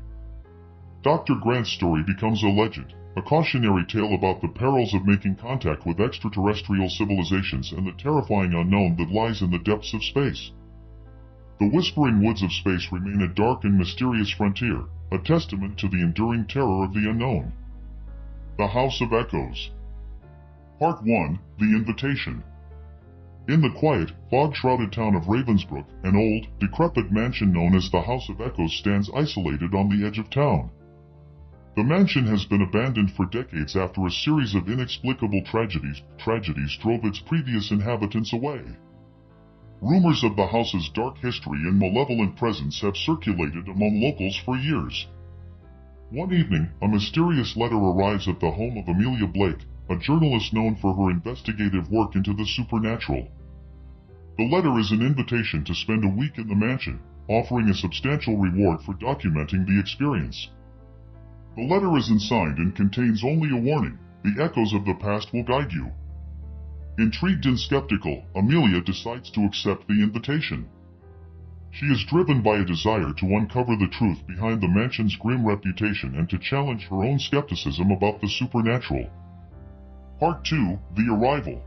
Dr. Grant's story becomes a legend, a cautionary tale about the perils of making contact with extraterrestrial civilizations and the terrifying unknown that lies in the depths of space. The whispering woods of space remain a dark and mysterious frontier, a testament to the enduring terror of the unknown. The House of Echoes. Part 1, The Invitation. In the quiet, fog-shrouded town of Ravensbrook, an old, decrepit mansion known as the House of Echoes stands isolated on the edge of town. The mansion has been abandoned for decades after a series of inexplicable tragedies drove its previous inhabitants away. Rumors of the house's dark history and malevolent presence have circulated among locals for years. One evening, a mysterious letter arrives at the home of Amelia Blake, a journalist known for her investigative work into the supernatural. The letter is an invitation to spend a week in the mansion, offering a substantial reward for documenting the experience. The letter isn't signed and contains only a warning: the echoes of the past will guide you. Intrigued and skeptical, Amelia decides to accept the invitation. She is driven by a desire to uncover the truth behind the mansion's grim reputation and to challenge her own skepticism about the supernatural. Part 2, The Arrival.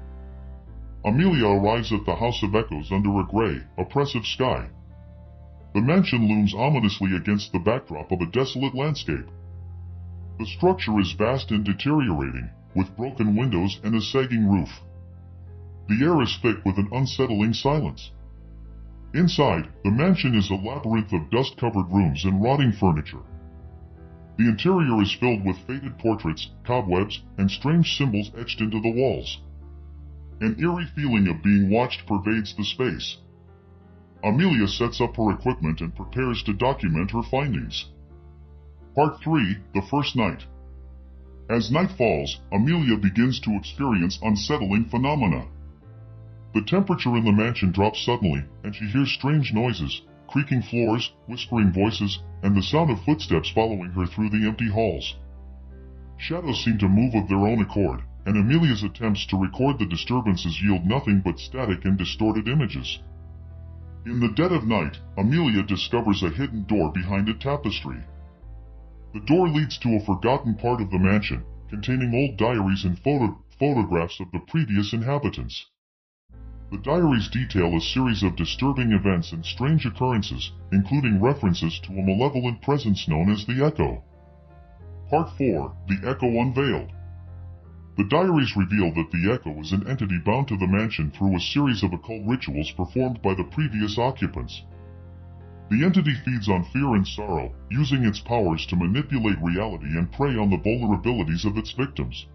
Amelia arrives at the House of Echoes under a gray, oppressive sky. The mansion looms ominously against the backdrop of a desolate landscape. The structure is vast and deteriorating, with broken windows and a sagging roof. The air is thick with an unsettling silence. Inside, the mansion is a labyrinth of dust-covered rooms and rotting furniture. The interior is filled with faded portraits, cobwebs, and strange symbols etched into the walls. An eerie feeling of being watched pervades the space. Amelia sets up her equipment and prepares to document her findings. Part 3, The First Night. As night falls, Amelia begins to experience unsettling phenomena. The temperature in the mansion drops suddenly, and she hears strange noises, creaking floors, whispering voices, and the sound of footsteps following her through the empty halls. Shadows seem to move of their own accord, and Amelia's attempts to record the disturbances yield nothing but static and distorted images. In the dead of night, Amelia discovers a hidden door behind a tapestry. The door leads to a forgotten part of the mansion, containing old diaries and photographs of the previous inhabitants. The diaries detail a series of disturbing events and strange occurrences, including references to a malevolent presence known as the Echo. Part 4. The Echo Unveiled. The diaries reveal that the Echo is an entity bound to the mansion through a series of occult rituals performed by the previous occupants. The entity feeds on fear and sorrow, using its powers to manipulate reality and prey on the vulnerabilities of its victims.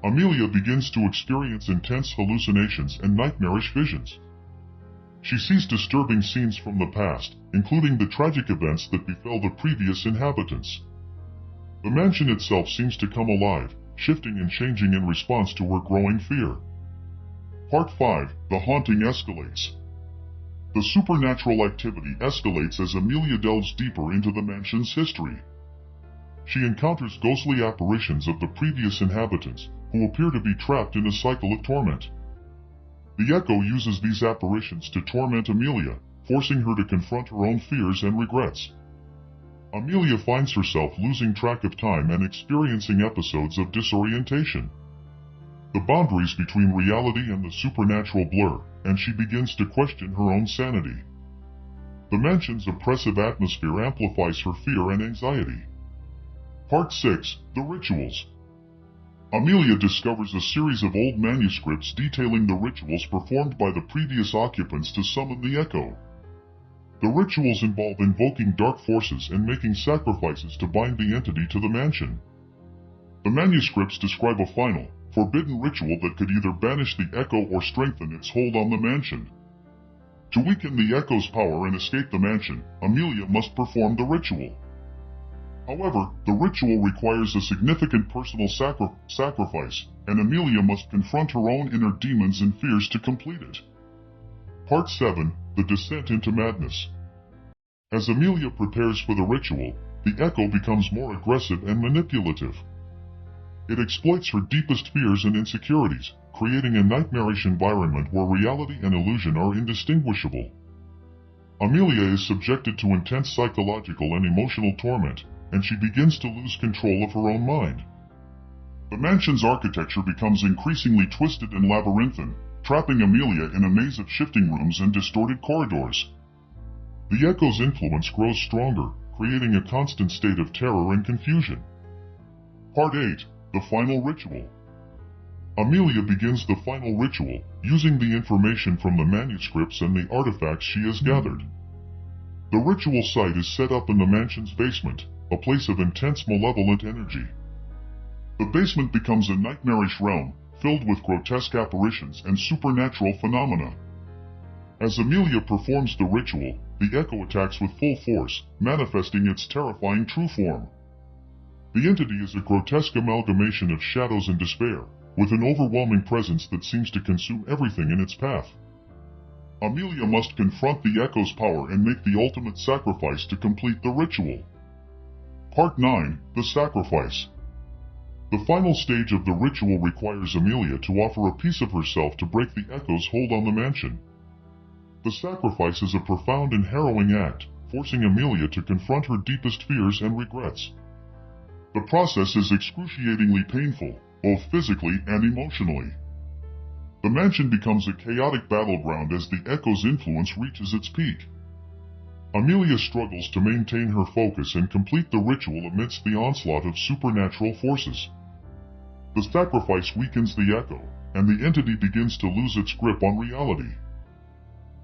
Amelia begins to experience intense hallucinations and nightmarish visions. She sees disturbing scenes from the past, including the tragic events that befell the previous inhabitants. The mansion itself seems to come alive, shifting and changing in response to her growing fear. Part 5. The Haunting Escalates. The supernatural activity escalates as Amelia delves deeper into the mansion's history. She encounters ghostly apparitions of the previous inhabitants, who appear to be trapped in a cycle of torment. The Echo uses these apparitions to torment Amelia, forcing her to confront her own fears and regrets. Amelia finds herself losing track of time and experiencing episodes of disorientation. The boundaries between reality and the supernatural blur, and she begins to question her own sanity. The mansion's oppressive atmosphere amplifies her fear and anxiety. Part 6. The Rituals. Amelia discovers a series of old manuscripts detailing the rituals performed by the previous occupants to summon the Echo. The rituals involve invoking dark forces and making sacrifices to bind the entity to the mansion. The manuscripts describe a final, forbidden ritual that could either banish the Echo or strengthen its hold on the mansion. To weaken the Echo's power and escape the mansion, Amelia must perform the ritual. However, the ritual requires a significant personal sacrifice, and Amelia must confront her own inner demons and fears to complete it. Part 7. The Descent into Madness. As Amelia prepares for the ritual, the Echo becomes more aggressive and manipulative. It exploits her deepest fears and insecurities, creating a nightmarish environment where reality and illusion are indistinguishable. Amelia is subjected to intense psychological and emotional torment, and she begins to lose control of her own mind. The mansion's architecture becomes increasingly twisted and labyrinthine, trapping Amelia in a maze of shifting rooms and distorted corridors. The Echo's influence grows stronger, creating a constant state of terror and confusion. Part 8. The Final Ritual. Amelia begins the final ritual, using the information from the manuscripts and the artifacts she has gathered. The ritual site is set up in the mansion's basement, a place of intense malevolent energy. The basement becomes a nightmarish realm, filled with grotesque apparitions and supernatural phenomena. As Amelia performs the ritual, the Echo attacks with full force, manifesting its terrifying true form. The entity is a grotesque amalgamation of shadows and despair, with an overwhelming presence that seems to consume everything in its path. Amelia must confront the Echo's power and make the ultimate sacrifice to complete the ritual. Part 9. The Sacrifice. The final stage of the ritual requires Amelia to offer a piece of herself to break the Echo's hold on the mansion. The sacrifice is a profound and harrowing act, forcing Amelia to confront her deepest fears and regrets. The process is excruciatingly painful, both physically and emotionally. The mansion becomes a chaotic battleground as the Echo's influence reaches its peak. Amelia struggles to maintain her focus and complete the ritual amidst the onslaught of supernatural forces. The sacrifice weakens the Echo, and the entity begins to lose its grip on reality.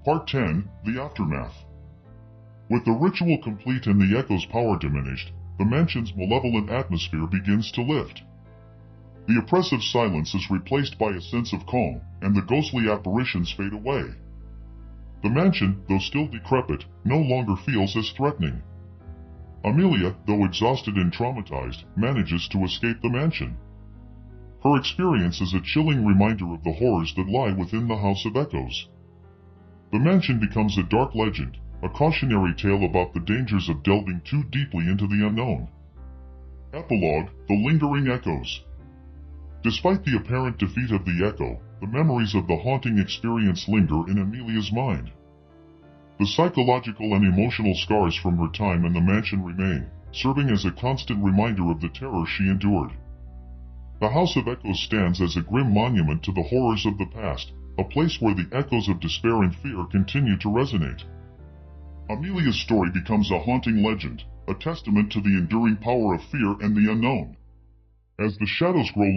Part 10. The Aftermath. With the ritual complete and the Echo's power diminished, the mansion's malevolent atmosphere begins to lift. The oppressive silence is replaced by a sense of calm, and the ghostly apparitions fade away. The mansion, though still decrepit, no longer feels as threatening. Amelia, though exhausted and traumatized, manages to escape the mansion. Her experience is a chilling reminder of the horrors that lie within the House of Echoes. The mansion becomes a dark legend, a cautionary tale about the dangers of delving too deeply into the unknown. Epilogue: The Lingering Echoes. Despite the apparent defeat of the echo, the memories of the haunting experience linger in Amelia's mind. The psychological and emotional scars from her time in the mansion remain, serving as a constant reminder of the terror she endured. The House of Echoes stands as a grim monument to the horrors of the past, a place where the echoes of despair and fear continue to resonate. Amelia's story becomes a haunting legend, a testament to the enduring power of fear and the unknown. As the shadows grow